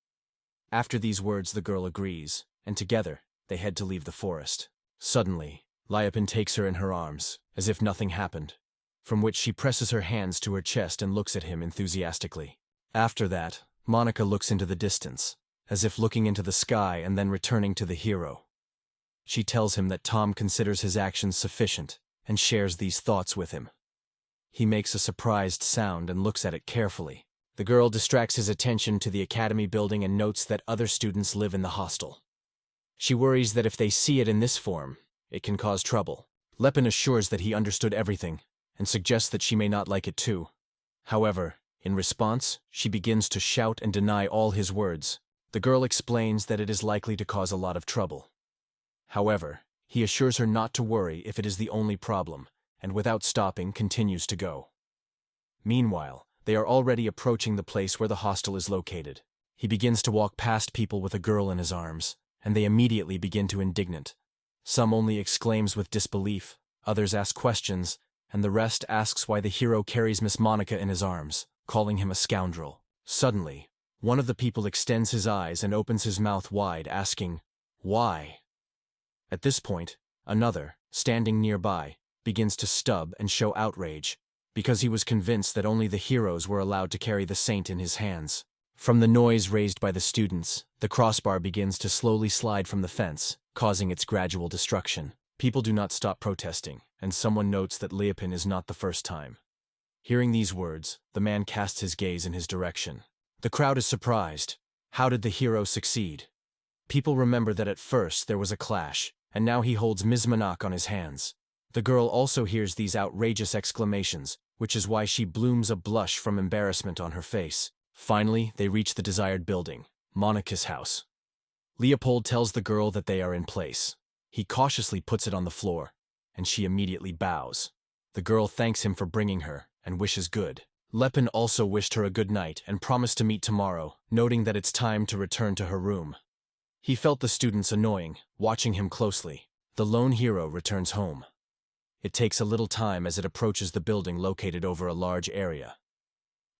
After these words, the girl agrees, and together, they head to leave the forest. Suddenly, Leopine takes her in her arms, as if nothing happened, from which she presses her hands to her chest and looks at him enthusiastically. After that, Monica looks into the distance, as if looking into the sky and then returning to the hero. She tells him that Tom considers his actions sufficient and shares these thoughts with him. He makes a surprised sound and looks at it carefully. The girl distracts his attention to the academy building and notes that other students live in the hostel. She worries that if they see it in this form, it can cause trouble. Leopine assures that he understood everything and suggests that she may not like it too. However, in response, she begins to shout and deny all his words. The girl explains that it is likely to cause a lot of trouble. However, he assures her not to worry if it is the only problem, and without stopping continues to go. Meanwhile, they are already approaching the place where the hostel is located. He begins to walk past people with a girl in his arms, and they immediately begin to indignate. Some only exclaims with disbelief, others ask questions, and the rest asks why the hero carries Miss Monica in his arms, calling him a scoundrel. Suddenly, one of the people extends his eyes and opens his mouth wide, asking, "Why?" At this point, another, standing nearby, begins to stub and show outrage, because he was convinced that only the heroes were allowed to carry the saint in his hands. From the noise raised by the students, the crossbar begins to slowly slide from the fence, causing its gradual destruction. People do not stop protesting, and someone notes that Leopine is not the first time. Hearing these words, the man casts his gaze in his direction. The crowd is surprised. How did the hero succeed? People remember that at first there was a clash, and now he holds Ms. Monac on his hands. The girl also hears these outrageous exclamations, which is why she blooms a blush from embarrassment on her face. Finally, they reach the desired building, Monica's house. Leopold tells the girl that they are in place. He cautiously puts it on the floor, and she immediately bows. The girl thanks him for bringing her, and wishes good. Leopine also wished her a good night and promised to meet tomorrow, noting that it's time to return to her room. He felt the students annoying, watching him closely. The lone hero returns home. It takes a little time as it approaches the building located over a large area.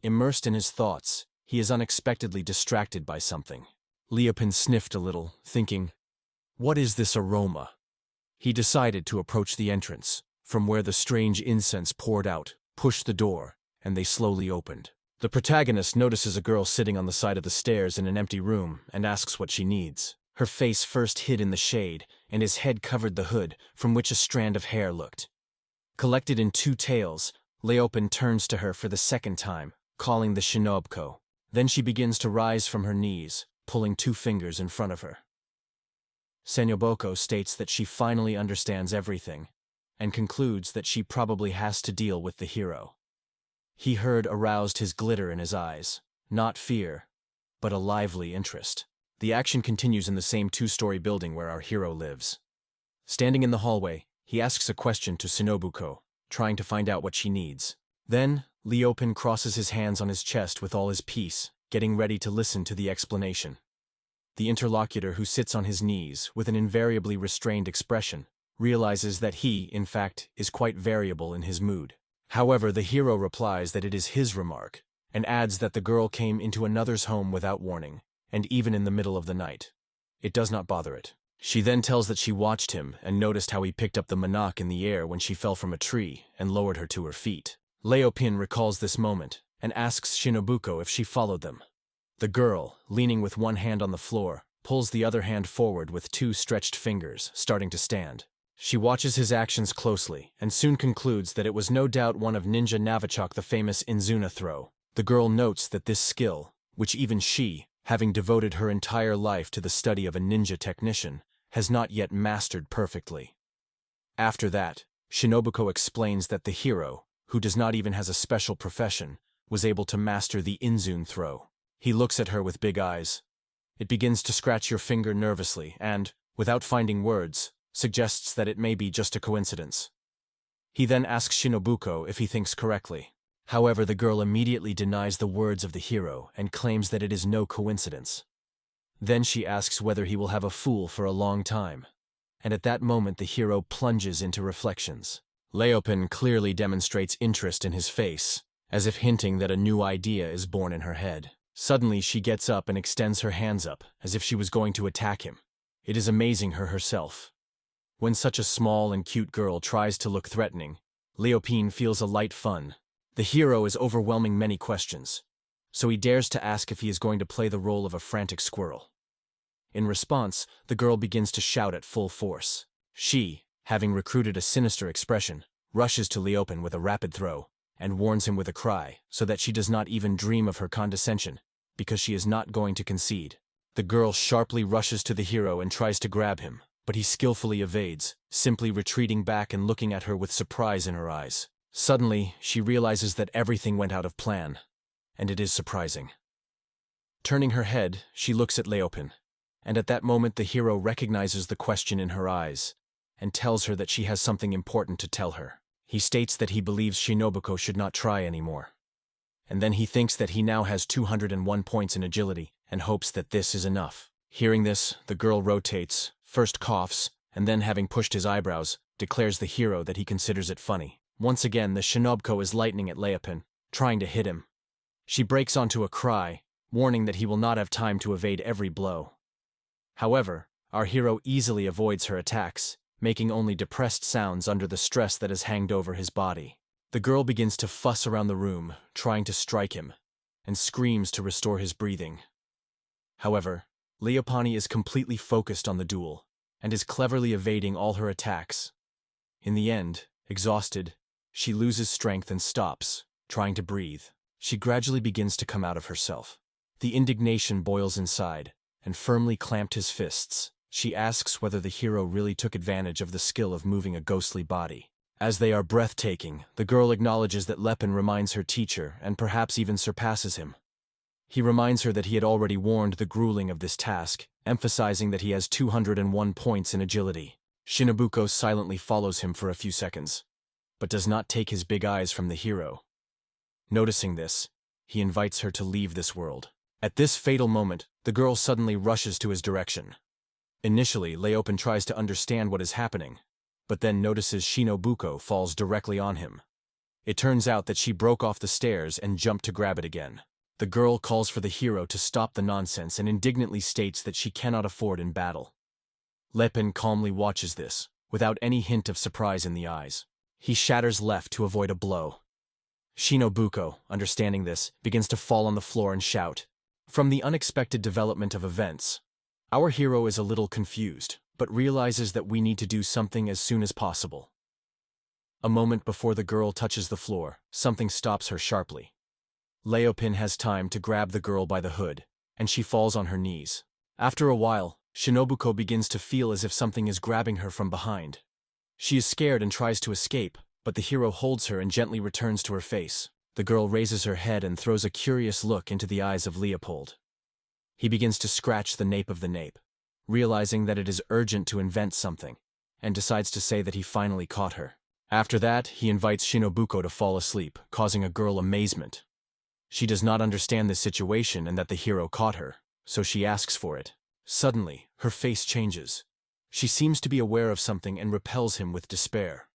Immersed in his thoughts, he is unexpectedly distracted by something. Leopin sniffed a little, thinking, "What is this aroma?" He decided to approach the entrance, from where the strange incense poured out, pushed the door, and they slowly opened. The protagonist notices a girl sitting on the side of the stairs in an empty room and asks what she needs. Her face first hid in the shade, and his head covered the hood, from which a strand of hair looked. Collected in two tails, Leopin turns to her for the second time, calling the Shinobko. Then she begins to rise from her knees, pulling two fingers in front of her. Senyoboko states that she finally understands everything, and concludes that she probably has to deal with the hero. He heard aroused his glitter in his eyes, not fear, but a lively interest. The action continues in the same two-story building where our hero lives. Standing in the hallway, he asks a question to Shinobuko, trying to find out what she needs. Then, Leopin crosses his hands on his chest with all his peace, getting ready to listen to the explanation. The interlocutor, who sits on his knees with an invariably restrained expression, realizes that he, in fact, is quite variable in his mood. However, the hero replies that it is his remark, and adds that the girl came into another's home without warning, and even in the middle of the night. It does not bother it. She then tells that she watched him and noticed how he picked up the Monac in the air when she fell from a tree and lowered her to her feet. Leopin recalls this moment and asks Shinobuko if she followed them. The girl, leaning with one hand on the floor, pulls the other hand forward with two stretched fingers, starting to stand. She watches his actions closely and soon concludes that it was no doubt one of Ninja Novichok, the famous Inzuna throw. The girl notes that this skill, which even she, having devoted her entire life to the study of a ninja technician, has not yet mastered perfectly. After that, Shinobuko explains that the hero, who does not even has a special profession, was able to master the Inzune throw. He looks at her with big eyes. It begins to scratch your finger nervously and, without finding words, suggests that it may be just a coincidence. He then asks Shinobuko if he thinks correctly. However, the girl immediately denies the words of the hero and claims that it is no coincidence. Then she asks whether he will have a fool for a long time. And at that moment the hero plunges into reflections. Leopen clearly demonstrates interest in his face, as if hinting that a new idea is born in her head. Suddenly she gets up and extends her hands up, as if she was going to attack him. It is amazing her herself. When such a small and cute girl tries to look threatening, Leopen feels a light fun. The hero is overwhelming many questions, so he dares to ask if he is going to play the role of a frantic squirrel. In response, the girl begins to shout at full force. She, having recruited a sinister expression, rushes to Leopen with a rapid throw, and warns him with a cry, so that she does not even dream of her condescension, because she is not going to concede. The girl sharply rushes to the hero and tries to grab him, but he skillfully evades, simply retreating back and looking at her with surprise in her eyes. Suddenly, she realizes that everything went out of plan, and it is surprising. Turning her head, she looks at Leopen, and at that moment the hero recognizes the question in her eyes, and tells her that she has something important to tell her. He states that he believes Shinobuko should not try anymore. And then he thinks that he now has 201 points in agility, and hopes that this is enough. Hearing this, the girl rotates, first coughs, and then having pushed his eyebrows, declares the hero that he considers it funny. Once again, the Shinobuko is lightning at Leopen, trying to hit him. She breaks onto a cry, warning that he will not have time to evade every blow. However, our hero easily avoids her attacks, making only depressed sounds under the stress that has hanged over his body. The girl begins to fuss around the room, trying to strike him, and screams to restore his breathing. However, Leopen is completely focused on the duel, and is cleverly evading all her attacks. In the end, exhausted, she loses strength and stops, trying to breathe. She gradually begins to come out of herself. The indignation boils inside, and firmly clamped his fists. She asks whether the hero really took advantage of the skill of moving a ghostly body. As they are breathtaking, the girl acknowledges that Leopen reminds her teacher and perhaps even surpasses him. He reminds her that he had already warned the grueling of this task, emphasizing that he has 201 points in agility. Shinobuko silently follows him for a few seconds, but does not take his big eyes from the hero. Noticing this, he invites her to leave this world. At this fatal moment, the girl suddenly rushes to his direction. Initially, Leopen tries to understand what is happening, but then notices Shinobuko falls directly on him. It turns out that she broke off the stairs and jumped to grab it again. The girl calls for the hero to stop the nonsense and indignantly states that she cannot afford in battle. Leopen calmly watches this, without any hint of surprise in the eyes. He shatters left to avoid a blow. Shinobuko, understanding this, begins to fall on the floor and shout. From the unexpected development of events, our hero is a little confused, but realizes that we need to do something as soon as possible. A moment before the girl touches the floor, something stops her sharply. Leopen has time to grab the girl by the hood, and she falls on her knees. After a while, Shinobuko begins to feel as if something is grabbing her from behind. She is scared and tries to escape, but the hero holds her and gently returns to her face. The girl raises her head and throws a curious look into the eyes of Leopold. He begins to scratch the nape of the nape, realizing that it is urgent to invent something, and decides to say that he finally caught her. After that, he invites Shinobuko to fall asleep, causing a girl amazement. She does not understand this situation and that the hero caught her, so she asks for it. Suddenly, her face changes. She seems to be aware of something and repels him with despair.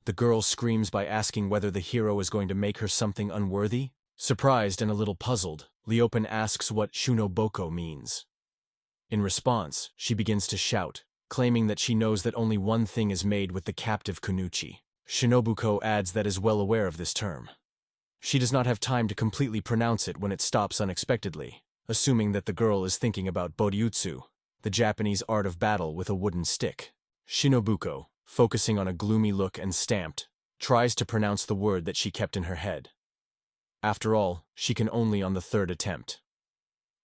The girl screams by asking whether the hero is going to make her something unworthy. Surprised and a little puzzled, Leopen asks what Shunoboko means. In response, she begins to shout, claiming that she knows that only one thing is made with the captive Kunuchi. Shinobuko adds that is well aware of this term. She does not have time to completely pronounce it when it stops unexpectedly, assuming that the girl is thinking about Boryutsu, the Japanese art of battle with a wooden stick. Shinobuko, focusing on a gloomy look and stamped, tries to pronounce the word that she kept in her head. After all, she can only on the third attempt.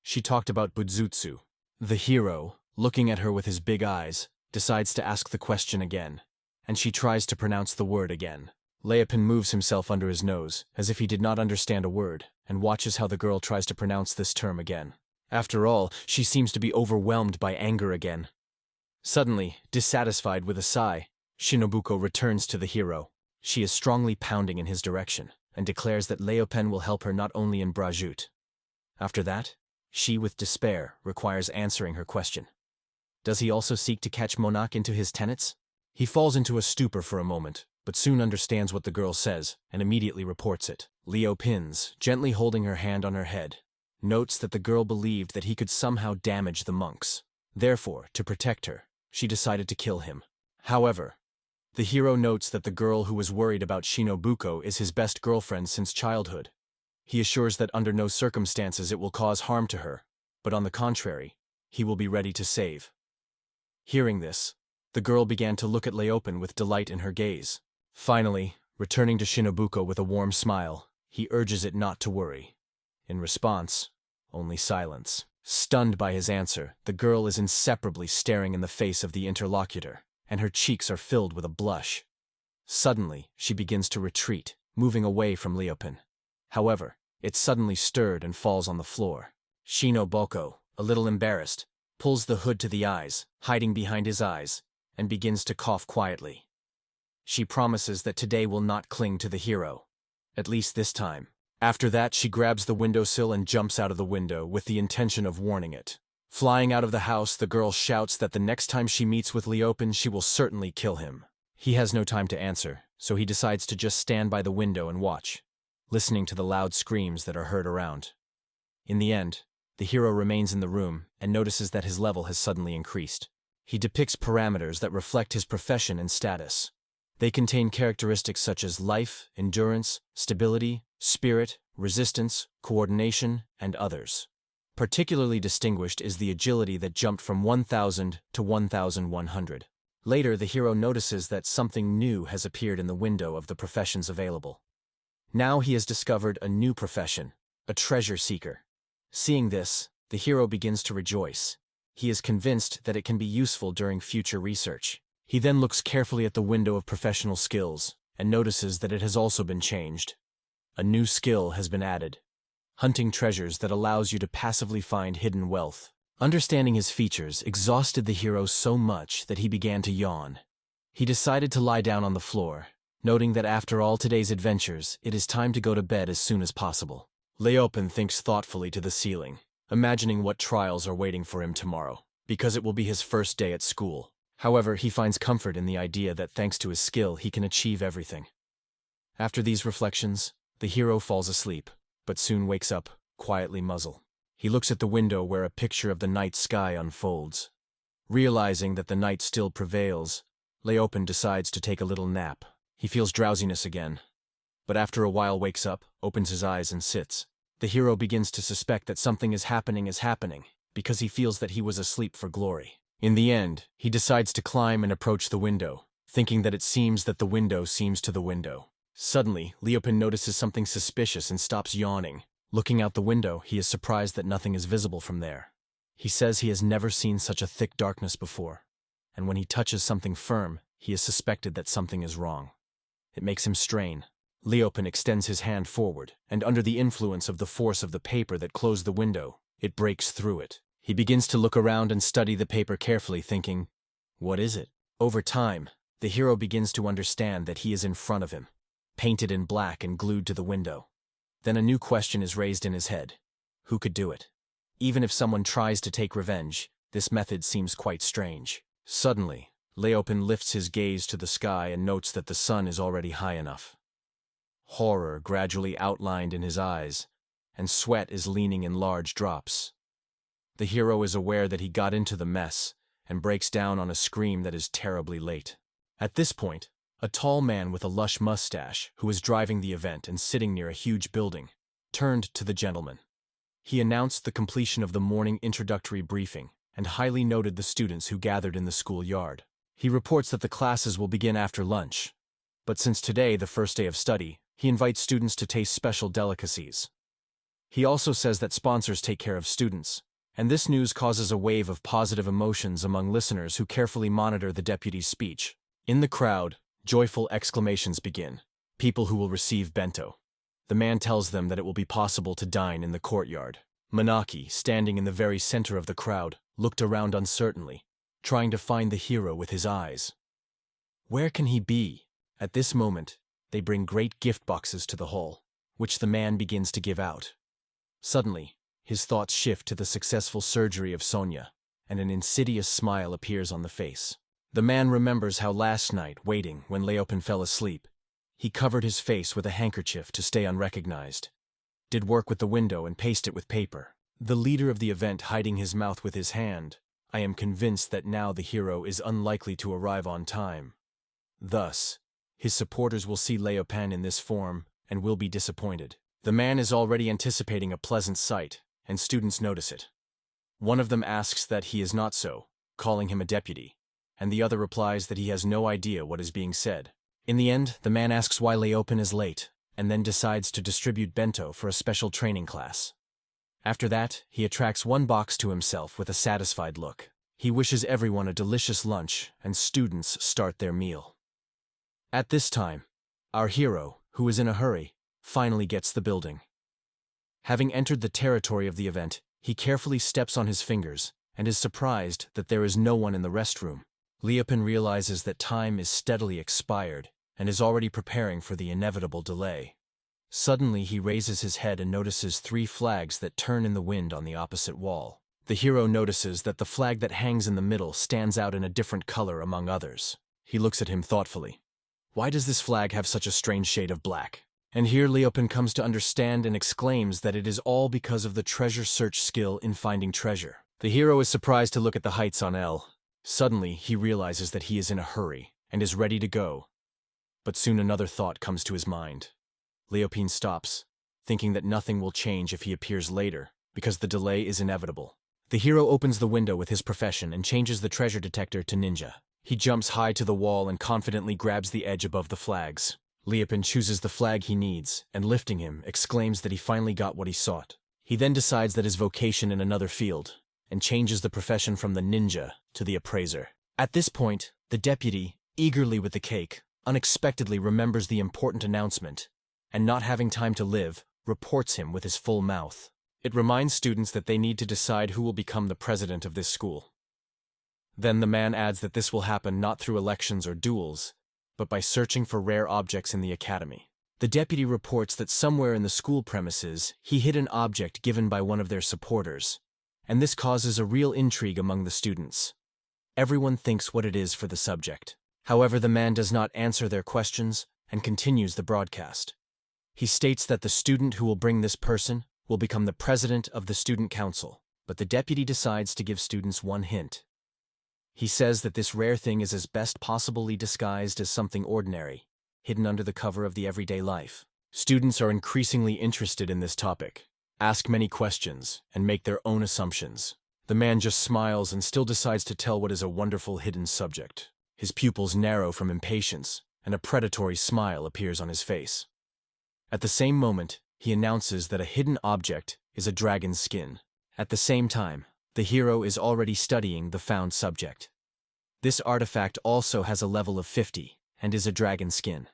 She talked about Budzutsu. The hero, looking at her with his big eyes, decides to ask the question again, and she tries to pronounce the word again. Leopin moves himself under his nose, as if he did not understand a word, and watches how the girl tries to pronounce this term again. After all, she seems to be overwhelmed by anger again. Suddenly, dissatisfied with a sigh, Shinobuko returns to the hero. She is strongly pounding in his direction, and declares that Leopin will help her not only in Brajut. After that, she, with despair, requires answering her question. Does he also seek to catch Monak into his tenets? He falls into a stupor for a moment, but soon understands what the girl says, and immediately reports it. Leopin's, gently holding her hand on her head, notes that the girl believed that he could somehow damage the monks. Therefore, to protect her, she decided to kill him. However, the hero notes that the girl who was worried about Shinobuko is his best girlfriend since childhood. He assures that under no circumstances it will cause harm to her, but on the contrary, he will be ready to save. Hearing this, the girl began to look at Leopin with delight in her gaze. Finally, returning to Shinobuko with a warm smile, he urges it not to worry. In response, only silence. Stunned by his answer, the girl is inseparably staring in the face of the interlocutor, and her cheeks are filled with a blush. Suddenly, she begins to retreat, moving away from Leopin. However, it suddenly stirred and falls on the floor. Shinoboko, a little embarrassed, pulls the hood to the eyes, hiding behind his eyes, and begins to cough quietly. She promises that today will not cling to the hero, at least this time. After that, she grabs the windowsill and jumps out of the window with the intention of warning it. Flying out of the house, the girl shouts that the next time she meets with Leopin, she will certainly kill him. He has no time to answer, so he decides to just stand by the window and watch, listening to the loud screams that are heard around. In the end, the hero remains in the room and notices that his level has suddenly increased. He depicts parameters that reflect his profession and status. They contain characteristics such as life, endurance, stability, spirit, resistance, coordination, and others. Particularly distinguished is the agility that jumped from 1,000 to 1,100. Later, the hero notices that something new has appeared in the window of the professions available. Now he has discovered a new profession, a treasure seeker. Seeing this, the hero begins to rejoice. He is convinced that it can be useful during future research. He then looks carefully at the window of professional skills and notices that it has also been changed. A new skill has been added: hunting treasures that allows you to passively find hidden wealth. Understanding his features exhausted the hero so much that he began to yawn. He decided to lie down on the floor, noting that after all today's adventures, it is time to go to bed as soon as possible. Leopin thinks thoughtfully to the ceiling, imagining what trials are waiting for him tomorrow, because it will be his first day at school. However, he finds comfort in the idea that thanks to his skill, he can achieve everything. After these reflections, the hero falls asleep, but soon wakes up, quietly muzzled. He looks at the window where a picture of the night sky unfolds. Realizing that the night still prevails, Leopin decides to take a little nap. He feels drowsiness again, but after a while wakes up, opens his eyes and sits. The hero begins to suspect that something is happening, because he feels that he was asleep for glory. In the end, he decides to climb and approach the window, thinking that it seems that the window seems to the window. Suddenly, Leopin notices something suspicious and stops yawning. Looking out the window, he is surprised that nothing is visible from there. He says he has never seen such a thick darkness before, and when he touches something firm, he is suspected that something is wrong. It makes him strain. Leopin extends his hand forward, and under the influence of the force of the paper that closed the window, it breaks through it. He begins to look around and study the paper carefully, thinking, what is it? Over time, the hero begins to understand that he is in front of him, painted in black and glued to the window. Then a new question is raised in his head. Who could do it? Even if someone tries to take revenge, this method seems quite strange. Suddenly, Leopin lifts his gaze to the sky and notes that the sun is already high enough. Horror gradually outlined in his eyes, and sweat is leaning in large drops. The hero is aware that he got into the mess and breaks down on a scream that is terribly late. At this point, a tall man with a lush mustache, who was driving the event and sitting near a huge building, turned to the gentleman. He announced the completion of the morning introductory briefing and highly noted the students who gathered in the schoolyard. He reports that the classes will begin after lunch, but since today, the first day of study, he invites students to taste special delicacies. He also says that sponsors take care of students, and this news causes a wave of positive emotions among listeners who carefully monitor the deputy's speech. In the crowd, joyful exclamations begin. People who will receive bento. The man tells them that it will be possible to dine in the courtyard. Manaki, standing in the very center of the crowd, looked around uncertainly, trying to find the hero with his eyes. Where can he be? At this moment, they bring great gift boxes to the hall, which the man begins to give out. Suddenly, his thoughts shift to the successful surgery of Sonia, and an insidious smile appears on the face. The man remembers how last night, waiting when Leopold fell asleep, he covered his face with a handkerchief to stay unrecognized, did work with the window and paste it with paper. The leader of the event hiding his mouth with his hand, I am convinced that now the hero is unlikely to arrive on time. Thus, his supporters will see Leopold in this form and will be disappointed. The man is already anticipating a pleasant sight, and students notice it. One of them asks that he is not so, calling him a deputy, and the other replies that he has no idea what is being said. In the end, the man asks why Leopold is late, and then decides to distribute bento for a special training class. After that, he attracts one box to himself with a satisfied look. He wishes everyone a delicious lunch, and students start their meal. At this time, our hero, who is in a hurry, finally gets the building. Having entered the territory of the event, he carefully steps on his fingers and is surprised that there is no one in the restroom. Leopold realizes that time is steadily expired and is already preparing for the inevitable delay. Suddenly he raises his head and notices 3 flags that turn in the wind on the opposite wall. The hero notices that the flag that hangs in the middle stands out in a different color among others. He looks at him thoughtfully. Why does this flag have such a strange shade of black? And here Leopold comes to understand and exclaims that it is all because of the treasure search skill in finding treasure. The hero is surprised to look at the heights on L. Suddenly, he realizes that he is in a hurry and is ready to go. But soon another thought comes to his mind. Leopold stops, thinking that nothing will change if he appears later, because the delay is inevitable. The hero opens the window with his profession and changes the treasure detector to ninja. He jumps high to the wall and confidently grabs the edge above the flags. Leopold chooses the flag he needs, and lifting him, exclaims that he finally got what he sought. He then decides that his vocation in another field, and changes the profession from the ninja to the appraiser. At this point, the deputy, eagerly with the cake, unexpectedly remembers the important announcement, and not having time to live, reports him with his full mouth. It reminds students that they need to decide who will become the president of this school. Then the man adds that this will happen not through elections or duels, but by searching for rare objects in the academy. The deputy reports that somewhere in the school premises, he hid an object given by one of their supporters, and this causes a real intrigue among the students. Everyone thinks what it is for the subject. However, the man does not answer their questions and continues the broadcast. He states that the student who will bring this person will become the president of the student council, but the deputy decides to give students one hint. He says that this rare thing is as best possibly disguised as something ordinary, hidden under the cover of the everyday life. Students are increasingly interested in this topic, ask many questions, and make their own assumptions. The man just smiles and still decides to tell what is a wonderful hidden subject. His pupils narrow from impatience, and a predatory smile appears on his face. At the same moment, he announces that a hidden object is a dragon's skin. At the same time, the hero is already studying the found subject. This artifact also has a level of 50 and is a dragon skin.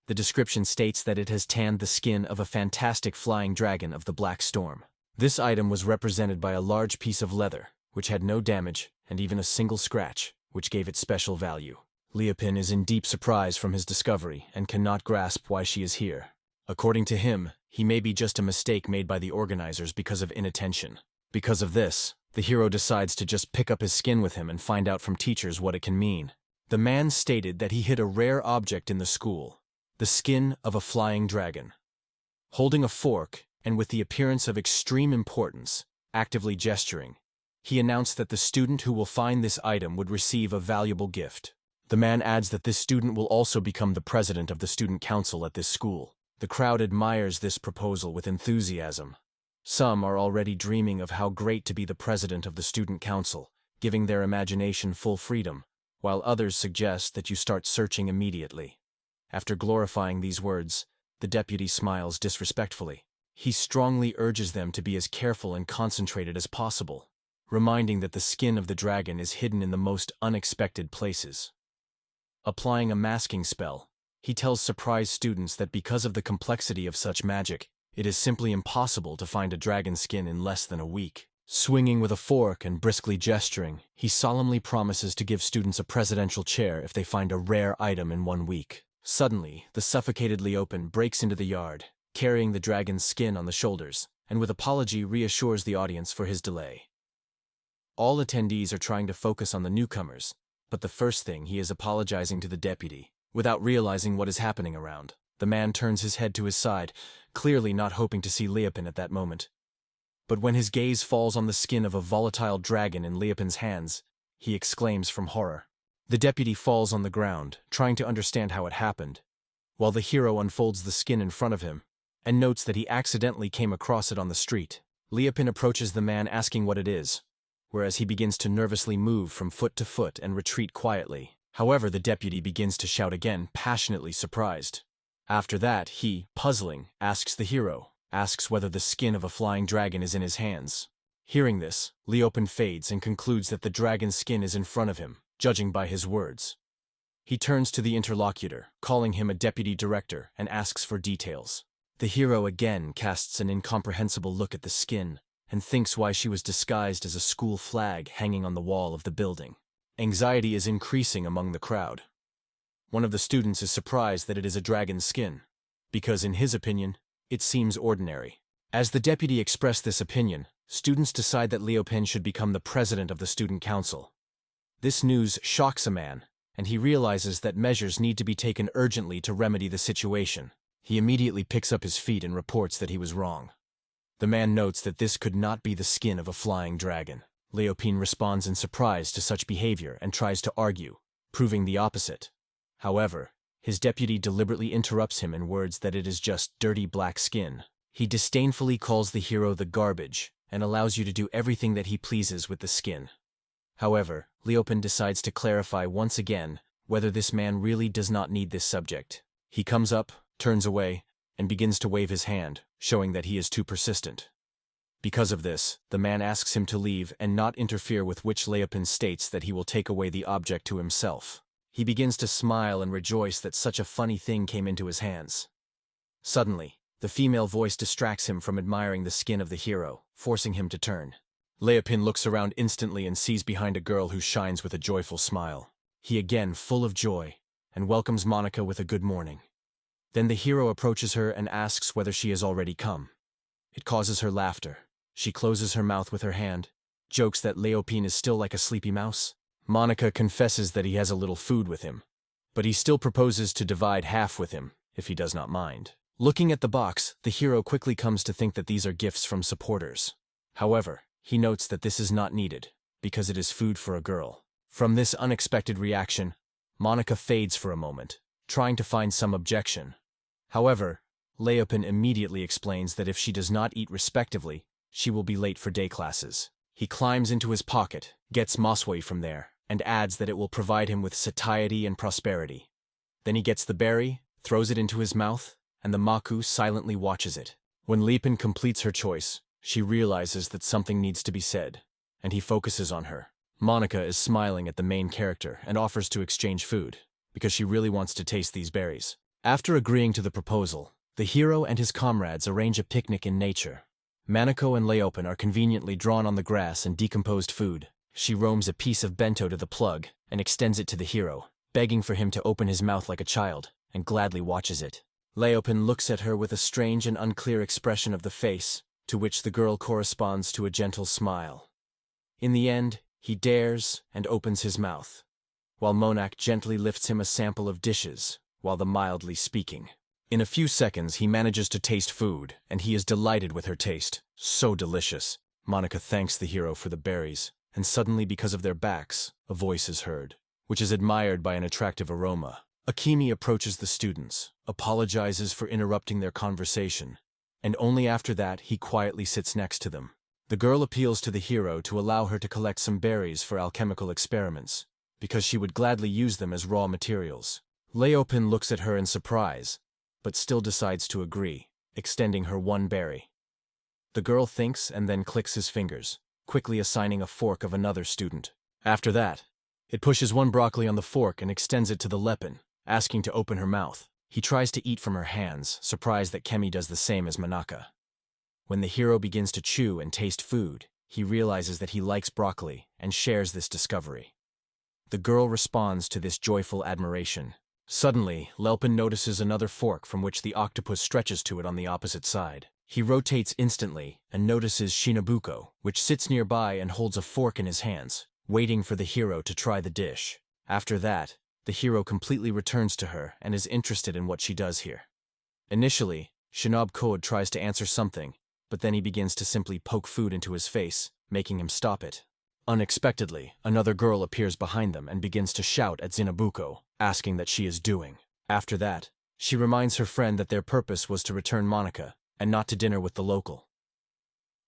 The description states that it has tanned the skin of a fantastic flying dragon of the Black Storm. This item was represented by a large piece of leather, which had no damage and even a single scratch, which gave it special value. Leopold is in deep surprise from his discovery and cannot grasp why she is here. According to him, he may be just a mistake made by the organizers because of inattention. Because of this, the hero decides to just pick up his skin with him and find out from teachers what it can mean. The man stated that he hid a rare object in the school, the skin of a flying dragon. Holding a fork, and with the appearance of extreme importance, actively gesturing, he announced that the student who will find this item would receive a valuable gift. The man adds that this student will also become the president of the student council at this school. The crowd admires this proposal with enthusiasm. Some are already dreaming of how great to be the president of the student council, giving their imagination full freedom, while others suggest that you start searching immediately. After glorifying these words, the deputy smiles disrespectfully. He strongly urges them to be as careful and concentrated as possible, reminding that the skin of the dragon is hidden in the most unexpected places. Applying a masking spell, he tells surprised students that because of the complexity of such magic, it is simply impossible to find a dragon skin in less than a week. Swinging with a fork and briskly gesturing, he solemnly promises to give students a presidential chair if they find a rare item in 1 week. Suddenly, the suffocated Leopen breaks into the yard, carrying the dragon's skin on the shoulders, and with apology reassures the audience for his delay. All attendees are trying to focus on the newcomers, but the first thing he is apologizing to the deputy. Without realizing what is happening around, the man turns his head to his side, clearly not hoping to see Leopen at that moment. But when his gaze falls on the skin of a volatile dragon in Leopen's hands, he exclaims from horror. The deputy falls on the ground, trying to understand how it happened, while the hero unfolds the skin in front of him, and notes that he accidentally came across it on the street. Leopen approaches the man asking what it is, whereas he begins to nervously move from foot to foot and retreat quietly. However, the deputy begins to shout again, passionately surprised. After that, he, puzzling, asks whether the skin of a flying dragon is in his hands. Hearing this, Leopen fades and concludes that the dragon's skin is in front of him, judging by his words. He turns to the interlocutor, calling him a deputy director, and asks for details. The hero again casts an incomprehensible look at the skin, and thinks why she was disguised as a school flag hanging on the wall of the building. Anxiety is increasing among the crowd. One of the students is surprised that it is a dragon's skin, because in his opinion, it seems ordinary. As the deputy expressed this opinion, students decide that Leopen should become the president of the student council. This news shocks a man, and he realizes that measures need to be taken urgently to remedy the situation. He immediately picks up his feet and reports that he was wrong. The man notes that this could not be the skin of a flying dragon. Leopen responds in surprise to such behavior and tries to argue, proving the opposite. However, his deputy deliberately interrupts him in words that it is just dirty black skin. He disdainfully calls the hero the garbage and allows you to do everything that he pleases with the skin. However, Leopen decides to clarify once again whether this man really does not need this subject. He comes up, turns away, and begins to wave his hand, showing that he is too persistent. Because of this, the man asks him to leave and not interfere, with which Leopen states that he will take away the object to himself. He begins to smile and rejoice that such a funny thing came into his hands. Suddenly, the female voice distracts him from admiring the skin of the hero, forcing him to turn. Leopen looks around instantly and sees behind a girl who shines with a joyful smile. He again, full of joy, and welcomes Monica with a good morning. Then the hero approaches her and asks whether she has already come. It causes her laughter. She closes her mouth with her hand, jokes that Leopen is still like a sleepy mouse. Monica confesses that he has a little food with him, but he still proposes to divide half with him, if he does not mind. Looking at the box, the hero quickly comes to think that these are gifts from supporters. However, he notes that this is not needed, because it is food for a girl. From this unexpected reaction, Monica fades for a moment, trying to find some objection. However, Leopen immediately explains that if she does not eat respectively, she will be late for day classes. He climbs into his pocket, gets Mosway from there, and adds that it will provide him with satiety and prosperity. Then he gets the berry, throws it into his mouth, and the Maku silently watches it. When Leopen completes her choice, she realizes that something needs to be said, and he focuses on her. Monica is smiling at the main character and offers to exchange food, because she really wants to taste these berries. After agreeing to the proposal, the hero and his comrades arrange a picnic in nature. Manako and Leopen are conveniently drawn on the grass and decomposed food. She roams a piece of bento to the plug and extends it to the hero, begging for him to open his mouth like a child, and gladly watches it. Leopen looks at her with a strange and unclear expression of the face, to which the girl corresponds to a gentle smile. In the end, he dares and opens his mouth, while Monak gently lifts him a sample of dishes, while the mildly speaking. In a few seconds, he manages to taste food, and he is delighted with her taste. So delicious. Monica thanks the hero for the berries, and suddenly, because of their backs, a voice is heard, which is admired by an attractive aroma. Akemi approaches the students, apologizes for interrupting their conversation, and only after that he quietly sits next to them. The girl appeals to the hero to allow her to collect some berries for alchemical experiments, because she would gladly use them as raw materials. Leopen looks at her in surprise, but still decides to agree. extending her one berry. The girl thinks and then clicks his fingers, quickly assigning a fork of another student. After that, it pushes one broccoli on the fork and extends it to the Lepin, asking to open her mouth. He tries to eat from her hands, surprised that Kemi does the same as Manaka. When the hero begins to chew and taste food, he realizes that he likes broccoli and shares this discovery. The girl responds to this joyful admiration. Suddenly, Lelpin notices another fork from which the octopus stretches to it on the opposite side. He rotates instantly and notices Shinobuko, which sits nearby and holds a fork in his hands, waiting for the hero to try the dish. After that, the hero completely returns to her and is interested in what she does here. Initially, Shinob Code tries to answer something, but then he begins to simply poke food into his face, making him stop it. Unexpectedly, another girl appears behind them and begins to shout at Zinabuko, asking what she is doing. After that, she reminds her friend that their purpose was to return Monica, and not to dinner with the local.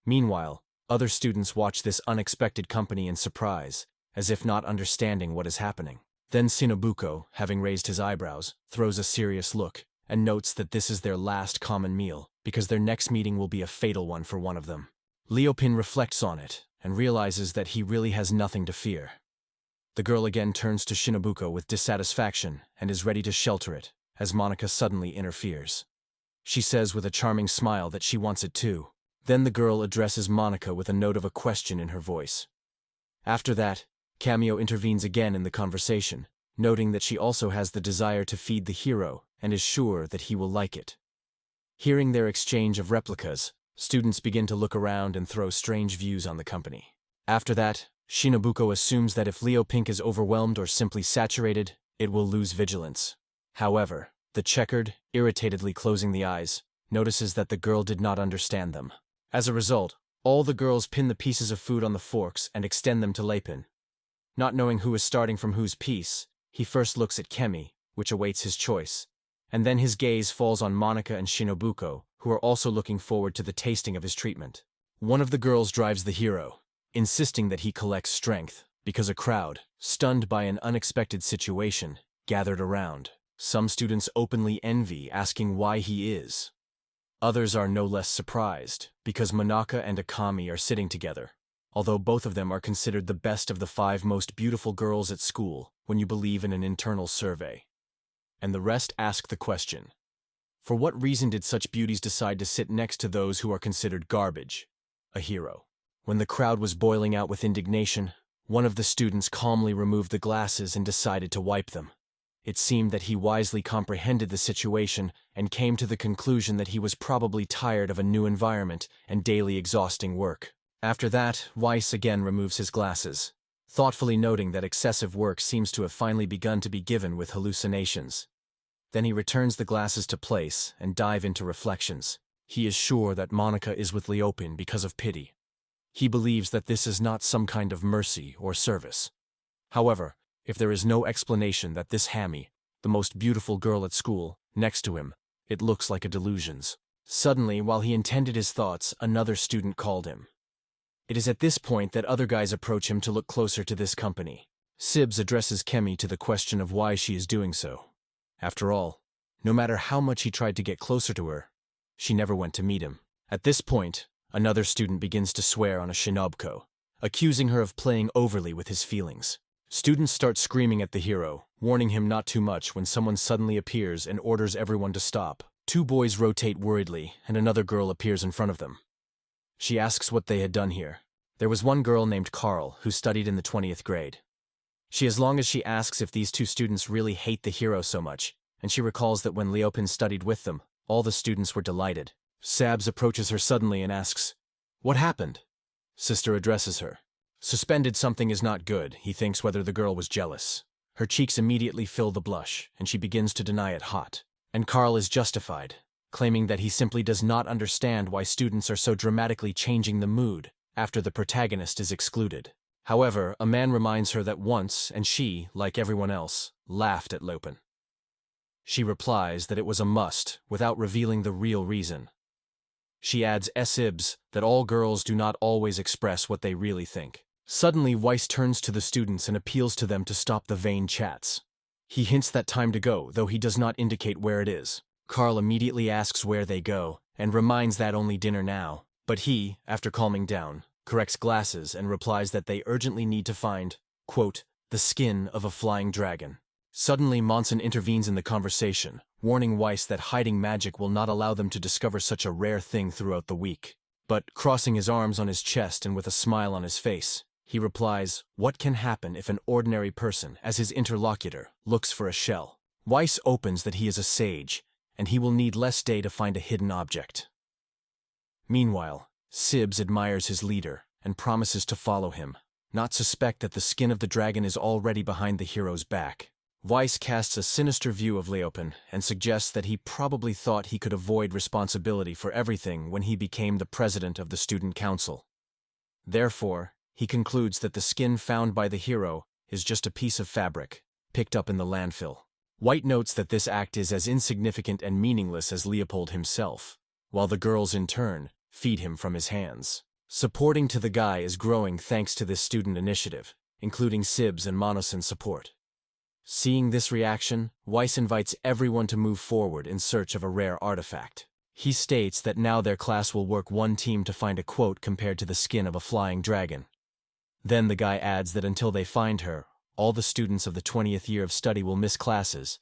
Meanwhile, other students watch this unexpected company in surprise, as if not understanding what is happening. Then Shinobuko, having raised his eyebrows, throws a serious look, and notes that this is their last common meal, because their next meeting will be a fatal one for one of them. Leopin reflects on it, and realizes that he really has nothing to fear. The girl again turns to Shinobuko with dissatisfaction and is ready to shelter it, as Monica suddenly interferes. She says with a charming smile that she wants it too. Then the girl addresses Monica with a note of a question in her voice. After that, Cameo intervenes again in the conversation, noting that she also has the desire to feed the hero and is sure that he will like it. Hearing their exchange of replicas, students begin to look around and throw strange views on the company. After that, Shinobuko assumes that if Leopink is overwhelmed or simply saturated, it will lose vigilance. However, the checkered, irritatedly closing the eyes, notices that the girl did not understand them. As a result, all the girls pin the pieces of food on the forks and extend them to Leopin. Not knowing who is starting from whose piece, he first looks at Kemi, which awaits his choice, and then his gaze falls on Monica and Shinobuko, who are also looking forward to the tasting of his treatment. One of the girls drives the hero, insisting that he collects strength, because a crowd, stunned by an unexpected situation, gathered around. Some students openly envy, asking why he is. Others are no less surprised, because Manaka and Akami are sitting together, although both of them are considered the best of the 5 most beautiful girls at school when you believe in an internal survey. And the rest ask the question, for what reason did such beauties decide to sit next to those who are considered garbage? A hero. When the crowd was boiling out with indignation, one of the students calmly removed the glasses and decided to wipe them. It seemed that he wisely comprehended the situation and came to the conclusion that he was probably tired of a new environment and daily exhausting work. After that, Weiss again removes his glasses, thoughtfully noting that excessive work seems to have finally begun to be given with hallucinations. Then he returns the glasses to place and dive into reflections. He is sure that Monica is with Leopin because of pity. He believes that this is not some kind of mercy or service. However, if there is no explanation that this Hammy, the most beautiful girl at school, next to him, it looks like a delusion. Suddenly, while he intended his thoughts, another student called him. It is at this point that other guys approach him to look closer to this company. Sibs addresses Kemi to the question of why she is doing so. After all, no matter how much he tried to get closer to her, she never went to meet him. At this point, another student begins to swear on a Shinobko, accusing her of playing overly with his feelings. Students start screaming at the hero, warning him not too much when someone suddenly appears and orders everyone to stop. 2 boys rotate worriedly, and another girl appears in front of them. She asks what they had done here. There was one girl named Carl who studied in the 20th grade. As long as she asks if these 2 students really hate the hero so much, and she recalls that when Leopin studied with them, all the students were delighted. Sabs approaches her suddenly and asks, "What happened?" Sister addresses her. Suspended something is not good, he thinks whether the girl was jealous. Her cheeks immediately fill the blush, and she begins to deny it hot. And Carl is justified, claiming that he simply does not understand why students are so dramatically changing the mood after the protagonist is excluded. However, a man reminds her that once, and she, like everyone else, laughed at Leopin. She replies that it was a must, without revealing the real reason. She adds Sibs that all girls do not always express what they really think. Suddenly, Weiss turns to the students and appeals to them to stop the vain chats. He hints that time to go, though he does not indicate where it is. Carl immediately asks where they go, and reminds that only dinner now. But he, after calming down, corrects glasses and replies that they urgently need to find, quote, the skin of a flying dragon. Suddenly, Monson intervenes in the conversation, warning Weiss that hiding magic will not allow them to discover such a rare thing throughout the week. But, crossing his arms on his chest and with a smile on his face, he replies, what can happen if an ordinary person, as his interlocutor, looks for a shell? Weiss opens that he is a sage, and he will need less day to find a hidden object. Meanwhile, Sibbs admires his leader and promises to follow him, not suspect that the skin of the dragon is already behind the hero's back. Weiss casts a sinister view of Leopold and suggests that he probably thought he could avoid responsibility for everything when he became the president of the student council. Therefore, he concludes that the skin found by the hero is just a piece of fabric, picked up in the landfill. White notes that this act is as insignificant and meaningless as Leopold himself, while the girls in turn feed him from his hands. Supporting to the guy is growing thanks to this student initiative, including Sibbs and Monoson's support. Seeing this reaction, Weiss invites everyone to move forward in search of a rare artifact. He states that now their class will work one team to find a quote compared to the skin of a flying dragon. Then the guy adds that until they find her, all the students of the 20th year of study will miss classes,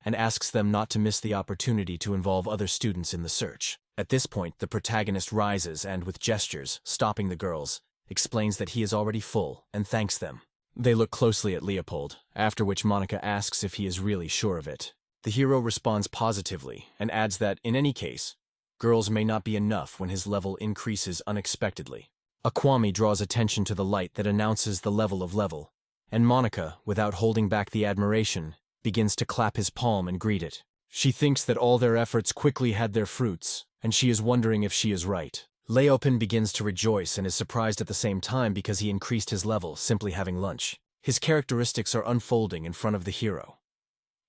and asks them not to miss the opportunity to involve other students in the search. At this point, the protagonist rises and, with gestures, stopping the girls, explains that he is already full and thanks them. They look closely at Leopold, after which Monica asks if he is really sure of it. The hero responds positively and adds that, in any case, girls may not be enough when his level increases unexpectedly. Akwami draws attention to the light that announces the level, and Monica, without holding back the admiration, begins to clap his palm and greet it. She thinks that all their efforts quickly had their fruits, and she is wondering if she is right. Leopold begins to rejoice and is surprised at the same time because he increased his level simply having lunch. His characteristics are unfolding in front of the hero.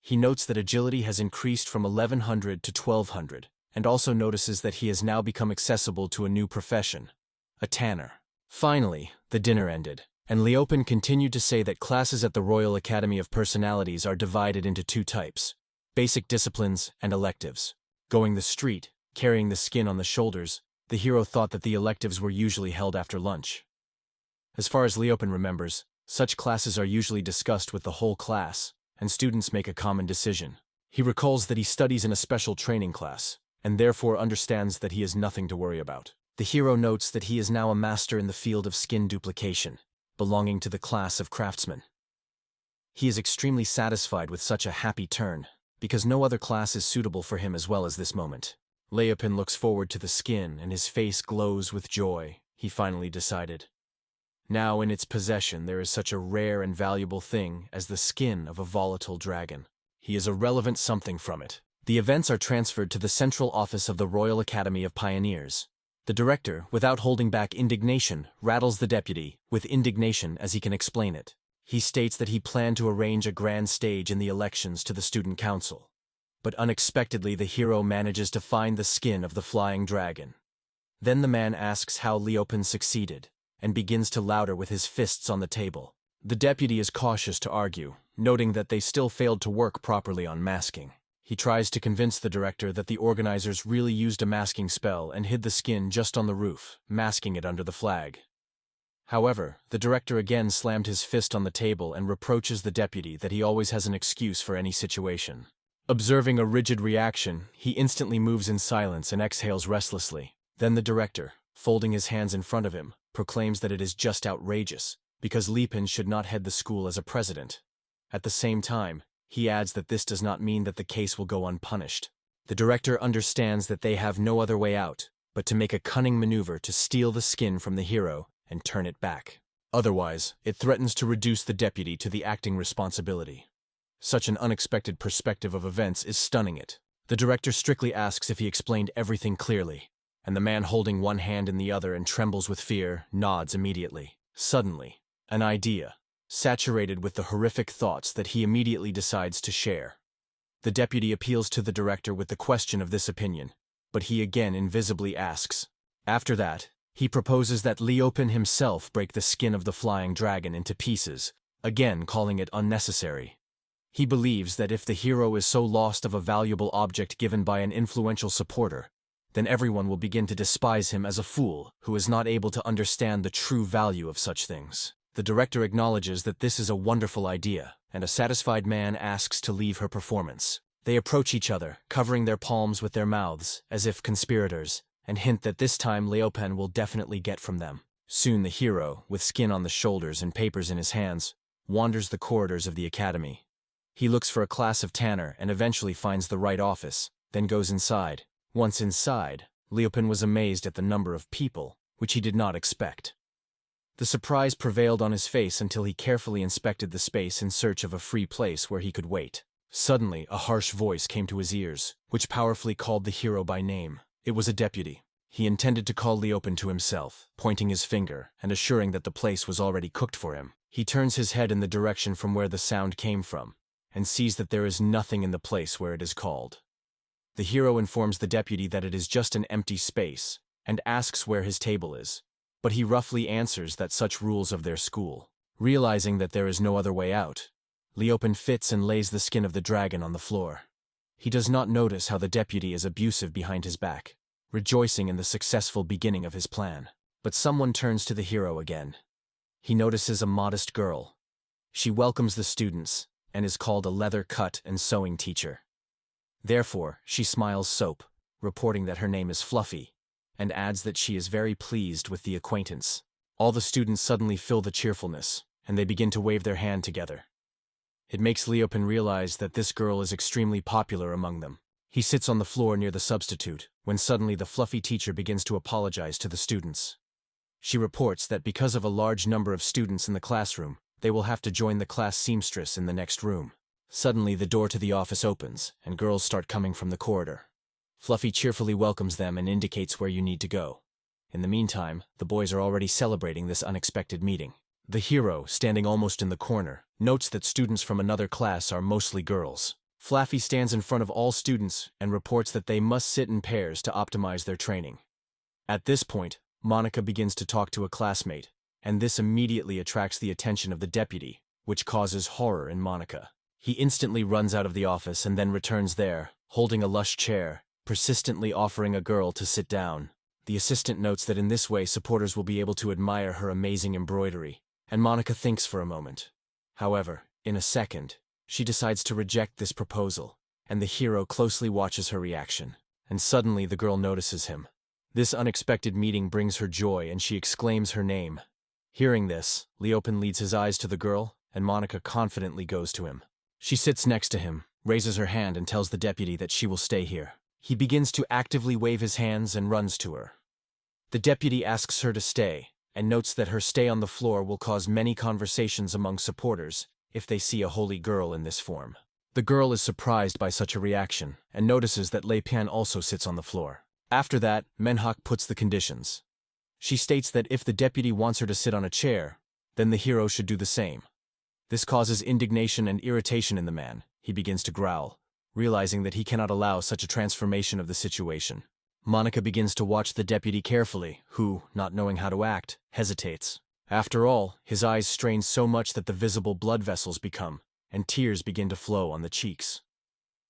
He notes that agility has increased from 1100 to 1200, and also notices that he has now become accessible to a new profession, a tanner. Finally, the dinner ended, and Leopold continued to say that classes at the Royal Academy of Personalities are divided into two types: basic disciplines and electives. Going the street, carrying the skin on the shoulders, the hero thought that the electives were usually held after lunch. As far as Leopold remembers, such classes are usually discussed with the whole class, and students make a common decision. He recalls that he studies in a special training class, and therefore understands that he has nothing to worry about. The hero notes that he is now a master in the field of skin duplication, belonging to the class of craftsmen. He is extremely satisfied with such a happy turn, because no other class is suitable for him as well as this moment. Leopold looks forward to the skin and his face glows with joy, he finally decided. Now in its possession there is such a rare and valuable thing as the skin of a volatile dragon. He is a relevant something from it. The events are transferred to the central office of the Royal Academy of Pioneers. The director, without holding back indignation, rattles the deputy, with indignation as he can explain it. He states that he planned to arrange a grand stage in the elections to the student council. But unexpectedly the hero manages to find the skin of the flying dragon. Then the man asks how Leopold succeeded, and begins to louder with his fists on the table. The deputy is cautious to argue, noting that they still failed to work properly on masking. He tries to convince the director that the organizers really used a masking spell and hid the skin just on the roof, masking it under the flag. However, the director again slammed his fist on the table and reproaches the deputy that he always has an excuse for any situation. Observing a rigid reaction, he instantly moves in silence and exhales restlessly. Then the director, folding his hands in front of him, proclaims that it is just outrageous, because Leopold should not head the school as a president. At the same time, he adds that this does not mean that the case will go unpunished. The director understands that they have no other way out, but to make a cunning maneuver to steal the skin from the hero and turn it back. Otherwise, it threatens to reduce the deputy to the acting responsibility. Such an unexpected perspective of events is stunning it. The director strictly asks if he explained everything clearly, and the man holding one hand in the other and trembles with fear nods immediately. Suddenly, an idea, saturated with the horrific thoughts that he immediately decides to share. The deputy appeals to the director with the question of this opinion, but he again invisibly asks. After that, he proposes that Leopold himself break the skin of the flying dragon into pieces, again calling it unnecessary. He believes that if the hero is so lost of a valuable object given by an influential supporter, then everyone will begin to despise him as a fool who is not able to understand the true value of such things. The director acknowledges that this is a wonderful idea, and a satisfied man asks to leave her performance. They approach each other, covering their palms with their mouths, as if conspirators, and hint that this time Leopen will definitely get from them. Soon the hero, with skin on the shoulders and papers in his hands, wanders the corridors of the academy. He looks for a class of Tanner and eventually finds the right office, then goes inside. Once inside, Leopen was amazed at the number of people, which he did not expect. The surprise prevailed on his face until he carefully inspected the space in search of a free place where he could wait. Suddenly, a harsh voice came to his ears, which powerfully called the hero by name. It was a deputy. He intended to call Leopen to himself, pointing his finger and assuring that the place was already cooked for him. He turns his head in the direction from where the sound came from, and sees that there is nothing in the place where it is called. The hero informs the deputy that it is just an empty space, and asks where his table is, but he roughly answers that such rules of their school. Realizing that there is no other way out, Leopen fits and lays the skin of the dragon on the floor. He does not notice how the deputy is abusive behind his back, rejoicing in the successful beginning of his plan. But someone turns to the hero again. He notices a modest girl. She welcomes the students and is called a leather cut and sewing teacher. Therefore, she smiles soap, reporting that her name is Fluffy, and adds that she is very pleased with the acquaintance. All the students suddenly feel the cheerfulness, and they begin to wave their hand together. It makes Leopen realize that this girl is extremely popular among them. He sits on the floor near the substitute, when suddenly the fluffy teacher begins to apologize to the students. She reports that because of a large number of students in the classroom, they will have to join the class seamstress in the next room. Suddenly, the door to the office opens, and girls start coming from the corridor. Fluffy cheerfully welcomes them and indicates where you need to go. In the meantime, the boys are already celebrating this unexpected meeting. The hero, standing almost in the corner, notes that students from another class are mostly girls. Fluffy stands in front of all students and reports that they must sit in pairs to optimize their training. At this point, Monica begins to talk to a classmate, and this immediately attracts the attention of the deputy, which causes horror in Monica. He instantly runs out of the office and then returns there, holding a lush chair, persistently offering a girl to sit down. The assistant notes that in this way supporters will be able to admire her amazing embroidery, and Monica thinks for a moment. However, in a second, she decides to reject this proposal, and the hero closely watches her reaction. And suddenly the girl notices him. This unexpected meeting brings her joy and she exclaims her name. Hearing this, Leopen leads his eyes to the girl, and Monica confidently goes to him. She sits next to him, raises her hand and tells the deputy that she will stay here. He begins to actively wave his hands and runs to her. The deputy asks her to stay, and notes that her stay on the floor will cause many conversations among supporters if they see a holy girl in this form. The girl is surprised by such a reaction, and notices that Leopen also sits on the floor. After that, Menhak puts the conditions. She states that if the deputy wants her to sit on a chair, then the hero should do the same. This causes indignation and irritation in the man. He begins to growl, realizing that he cannot allow such a transformation of the situation. Monica begins to watch the deputy carefully, who, not knowing how to act, hesitates. After all, his eyes strain so much that the visible blood vessels become, and tears begin to flow on the cheeks.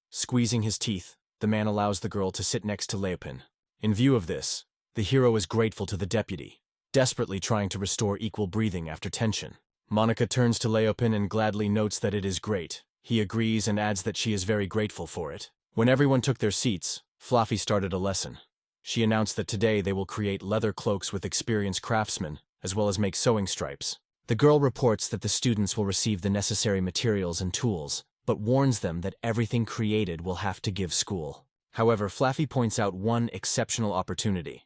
Squeezing his teeth, the man allows the girl to sit next to Leopen. In view of this, the hero is grateful to the deputy, desperately trying to restore equal breathing after tension. Monica turns to Leopen and gladly notes that it is great. He agrees and adds that she is very grateful for it. When everyone took their seats, Fluffy started a lesson. She announced that today they will create leather cloaks with experienced craftsmen, as well as make sewing stripes. The girl reports that the students will receive the necessary materials and tools, but warns them that everything created will have to give school. However, Fluffy points out one exceptional opportunity.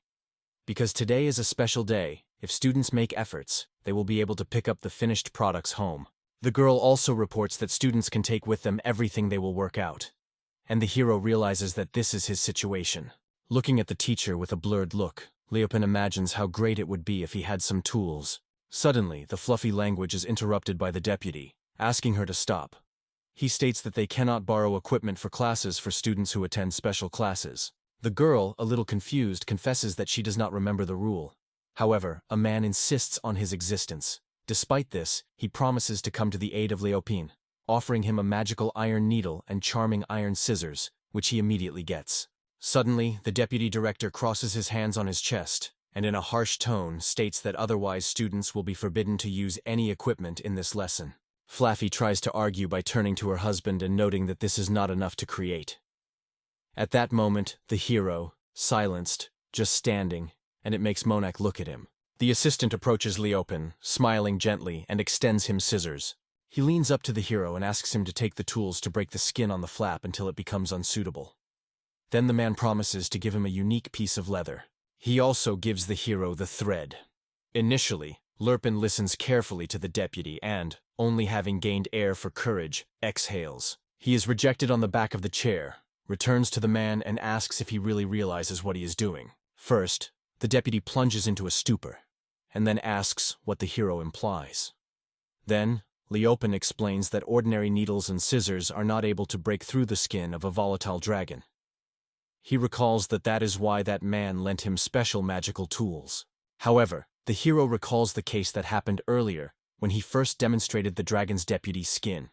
Because today is a special day, if students make efforts, they will be able to pick up the finished products home. The girl also reports that students can take with them everything they will work out. And the hero realizes that this is his situation. Looking at the teacher with a blurred look, Leopen imagines how great it would be if he had some tools. Suddenly, the fluffy language is interrupted by the deputy, asking her to stop. He states that they cannot borrow equipment for classes for students who attend special classes. The girl, a little confused, confesses that she does not remember the rule. However, a man insists on his existence. Despite this, he promises to come to the aid of Leopen, offering him a magical iron needle and charming iron scissors, which he immediately gets. Suddenly, the deputy director crosses his hands on his chest, and in a harsh tone states that otherwise students will be forbidden to use any equipment in this lesson. Flaffy tries to argue by turning to her husband and noting that this is not enough to create. At that moment, the hero, silenced, just standing, and it makes Monak look at him. The assistant approaches Leopen, smiling gently, and extends him scissors. He leans up to the hero and asks him to take the tools to break the skin on the flap until it becomes unsuitable. Then the man promises to give him a unique piece of leather. He also gives the hero the thread. Initially, Lurpin listens carefully to the deputy and, only having gained air for courage, exhales. He is rejected on the back of the chair, returns to the man and asks if he really realizes what he is doing. First, the deputy plunges into a stupor, and then asks what the hero implies. Then, Leopen explains that ordinary needles and scissors are not able to break through the skin of a volatile dragon. He recalls that is why that man lent him special magical tools. However, the hero recalls the case that happened earlier when he first demonstrated the dragon's deputy's skin.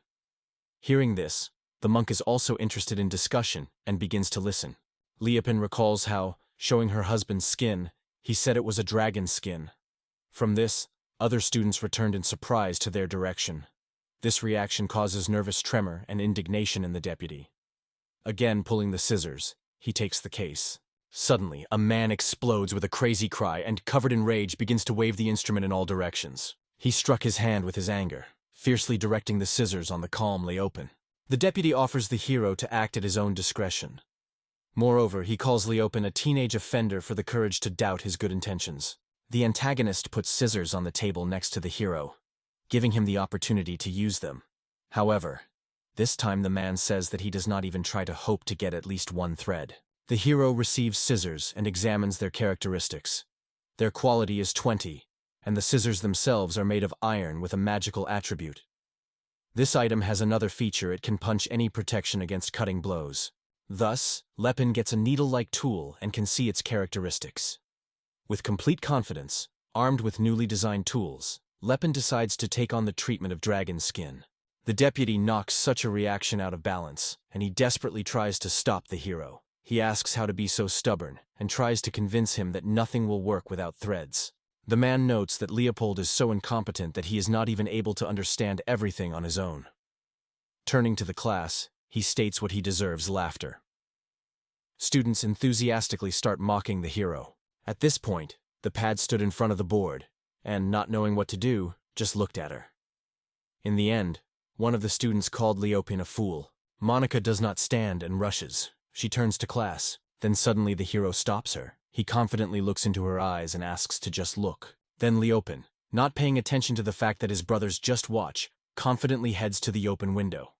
Hearing this, the monk is also interested in discussion and begins to listen. Leopen recalls how, showing her husband's skin, he said it was a dragon's skin. From this, other students returned in surprise to their direction. This reaction causes nervous tremor and indignation in the deputy. Again pulling the scissors, he takes the case. Suddenly, a man explodes with a crazy cry and, covered in rage, begins to wave the instrument in all directions. He struck his hand with his anger, fiercely directing the scissors on the calm Leopen. The deputy offers the hero to act at his own discretion. Moreover, he calls Leopen a teenage offender for the courage to doubt his good intentions. The antagonist puts scissors on the table next to the hero, giving him the opportunity to use them. However, this time the man says that he does not even try to hope to get at least one thread. The hero receives scissors and examines their characteristics. Their quality is 20, and the scissors themselves are made of iron with a magical attribute. This item has another feature: it can punch any protection against cutting blows. Thus, Lepin gets a needle-like tool and can see its characteristics. With complete confidence, armed with newly designed tools, Lepin decides to take on the treatment of dragon skin. The deputy knocks such a reaction out of balance, and he desperately tries to stop the hero. He asks how to be so stubborn, and tries to convince him that nothing will work without threads. The man notes that Leopold is so incompetent that he is not even able to understand everything on his own. Turning to the class, he states what he deserves: laughter. Students enthusiastically start mocking the hero. At this point, the pad stood in front of the board, and, not knowing what to do, just looked at her. In the end, one of the students called Leopen a fool. Monica does not stand and rushes. She turns to class. Then suddenly the hero stops her. He confidently looks into her eyes and asks to just look. Then Leopen, not paying attention to the fact that his brothers just watch, confidently heads to the open window.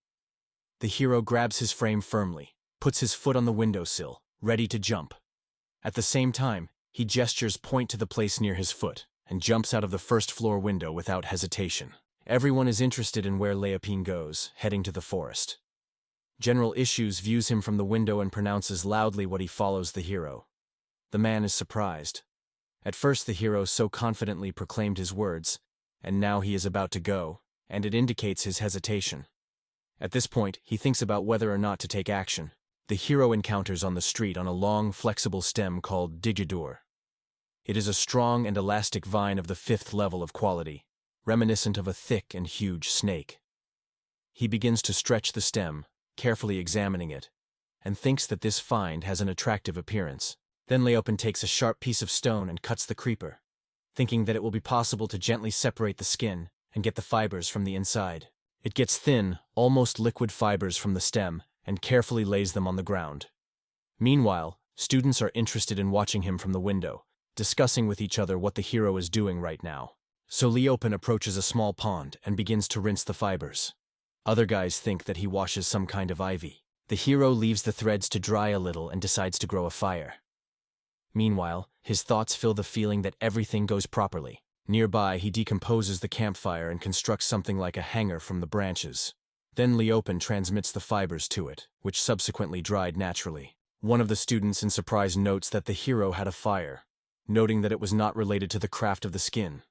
The hero grabs his frame firmly, puts his foot on the windowsill, ready to jump. At the same time, he gestures point to the place near his foot, and jumps out of the first-floor window without hesitation. Everyone is interested in where Leopen goes, heading to the forest. General Issues views him from the window and pronounces loudly what he follows the hero. The man is surprised. At first the hero so confidently proclaimed his words, and now he is about to go, and it indicates his hesitation. At this point, he thinks about whether or not to take action. The hero encounters on the street on a long, flexible stem called Digidur. It is a strong and elastic vine of the 5th level of quality, reminiscent of a thick and huge snake. He begins to stretch the stem, carefully examining it, and thinks that this find has an attractive appearance. Then Leopen takes a sharp piece of stone and cuts the creeper, thinking that it will be possible to gently separate the skin and get the fibers from the inside. It gets thin, almost liquid fibers from the stem and carefully lays them on the ground. Meanwhile, students are interested in watching him from the window, discussing with each other what the hero is doing right now. So Leopen approaches a small pond and begins to rinse the fibers. Other guys think that he washes some kind of ivy. The hero leaves the threads to dry a little and decides to grow a fire. Meanwhile, his thoughts fill the feeling that everything goes properly. Nearby, he decomposes the campfire and constructs something like a hanger from the branches. Then Leopen transmits the fibers to it, which subsequently dried naturally. One of the students in surprise notes that the hero had a fire, noting that it was not related to the craft of the skin.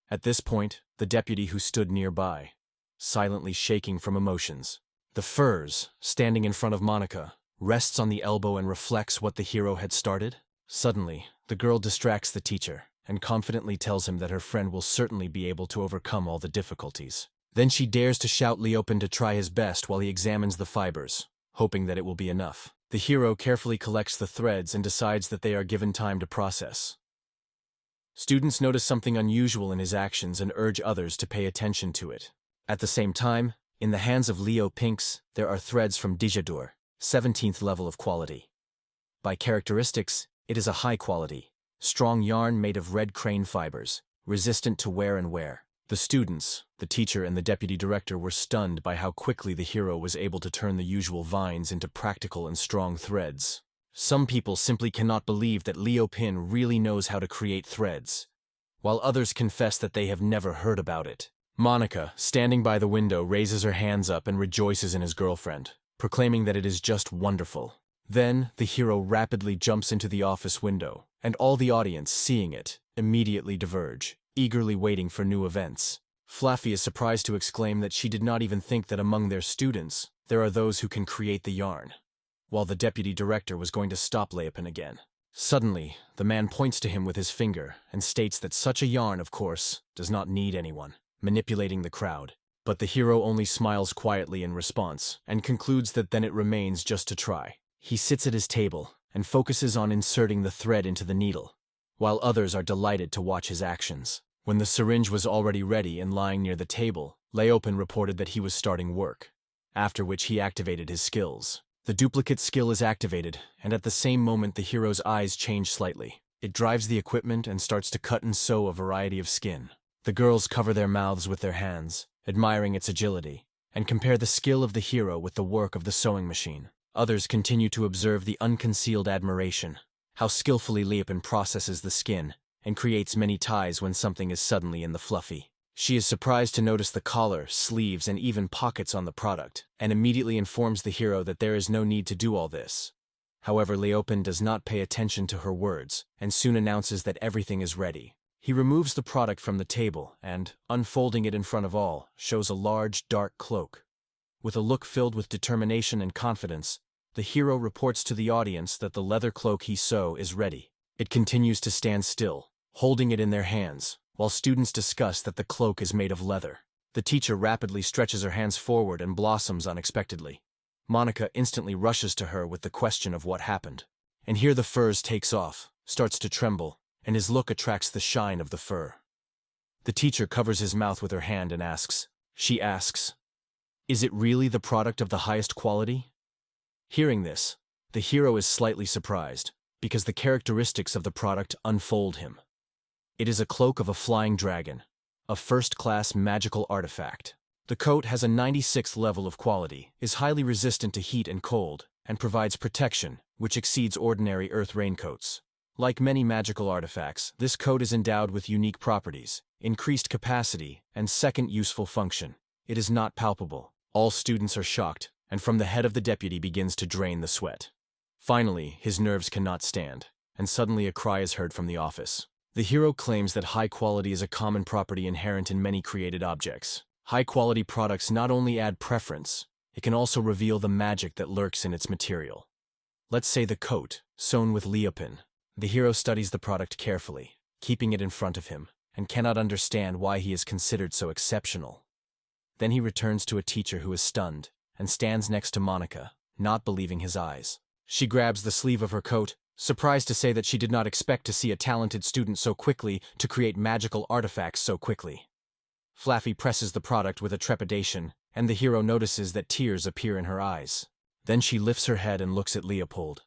At this point, the deputy who stood nearby, silently shaking from emotions. The furs, standing in front of Monica, rests on the elbow and reflects what the hero had started. Suddenly, the girl distracts the teacher and confidently tells him that her friend will certainly be able to overcome all the difficulties. Then she dares to shout Leopen to try his best while he examines the fibers, hoping that it will be enough. The hero carefully collects the threads and decides that they are given time to process. Students notice something unusual in his actions and urge others to pay attention to it. At the same time, in the hands of Leo Pinks, there are threads from Dijadur, 17th level of quality. By characteristics, it is a high-quality, strong yarn made of red crane fibers, resistant to wear and wear. The students, the teacher and the deputy director were stunned by how quickly the hero was able to turn the usual vines into practical and strong threads. Some people simply cannot believe that Leo Pin really knows how to create threads, while others confess that they have never heard about it. Monica, standing by the window, raises her hands up and rejoices in his girlfriend, proclaiming that it is just wonderful. Then, the hero rapidly jumps into the office window, and all the audience, seeing it, immediately diverge, eagerly waiting for new events. Fluffy is surprised to exclaim that she did not even think that among their students, there are those who can create the yarn, while the deputy director was going to stop Leopen again. Suddenly, the man points to him with his finger and states that such a yarn, of course, does not need anyone, manipulating the crowd. But the hero only smiles quietly in response and concludes that then it remains just to try. He sits at his table and focuses on inserting the thread into the needle, while others are delighted to watch his actions. When the syringe was already ready and lying near the table, Leopen reported that he was starting work, after which he activated his skills. The duplicate skill is activated, and at the same moment the hero's eyes change slightly. It drives the equipment and starts to cut and sew a variety of skin. The girls cover their mouths with their hands, admiring its agility, and compare the skill of the hero with the work of the sewing machine. Others continue to observe the unconcealed admiration, how skillfully Leopen processes the skin and creates many ties when something is suddenly in the fluffy. She is surprised to notice the collar, sleeves, and even pockets on the product, and immediately informs the hero that there is no need to do all this. However, Leopen does not pay attention to her words, and soon announces that everything is ready. He removes the product from the table and, unfolding it in front of all, shows a large, dark cloak. With a look filled with determination and confidence, the hero reports to the audience that the leather cloak he sew is ready. It continues to stand still, holding it in their hands, while students discuss that the cloak is made of leather. The teacher rapidly stretches her hands forward and blossoms unexpectedly. Monica instantly rushes to her with the question of what happened. And here the furs takes off, starts to tremble, and his look attracts the shine of the fur. The teacher covers his mouth with her hand and asks, "Is it really the product of the highest quality?" Hearing this, the hero is slightly surprised, because the characteristics of the product unfold him. It is a cloak of a flying dragon, a first-class magical artifact. The coat has a 96th level of quality, is highly resistant to heat and cold, and provides protection, which exceeds ordinary earth raincoats. Like many magical artifacts, this coat is endowed with unique properties, increased capacity, and second useful function. It is not palpable. All students are shocked, and from the head of the deputy begins to drain the sweat. Finally, his nerves cannot stand, and suddenly a cry is heard from the office. The hero claims that high quality is a common property inherent in many created objects. High-quality products not only add preference, it can also reveal the magic that lurks in its material. Let's say the coat, sewn with Leopen. The hero studies the product carefully, keeping it in front of him, and cannot understand why he is considered so exceptional. Then he returns to a teacher who is stunned, and stands next to Monica, not believing his eyes. She grabs the sleeve of her coat, surprised to say that she did not expect to see a talented student so quickly to create magical artifacts so quickly. Fluffy presses the product with a trepidation, and the hero notices that tears appear in her eyes. Then she lifts her head and looks at Leopold.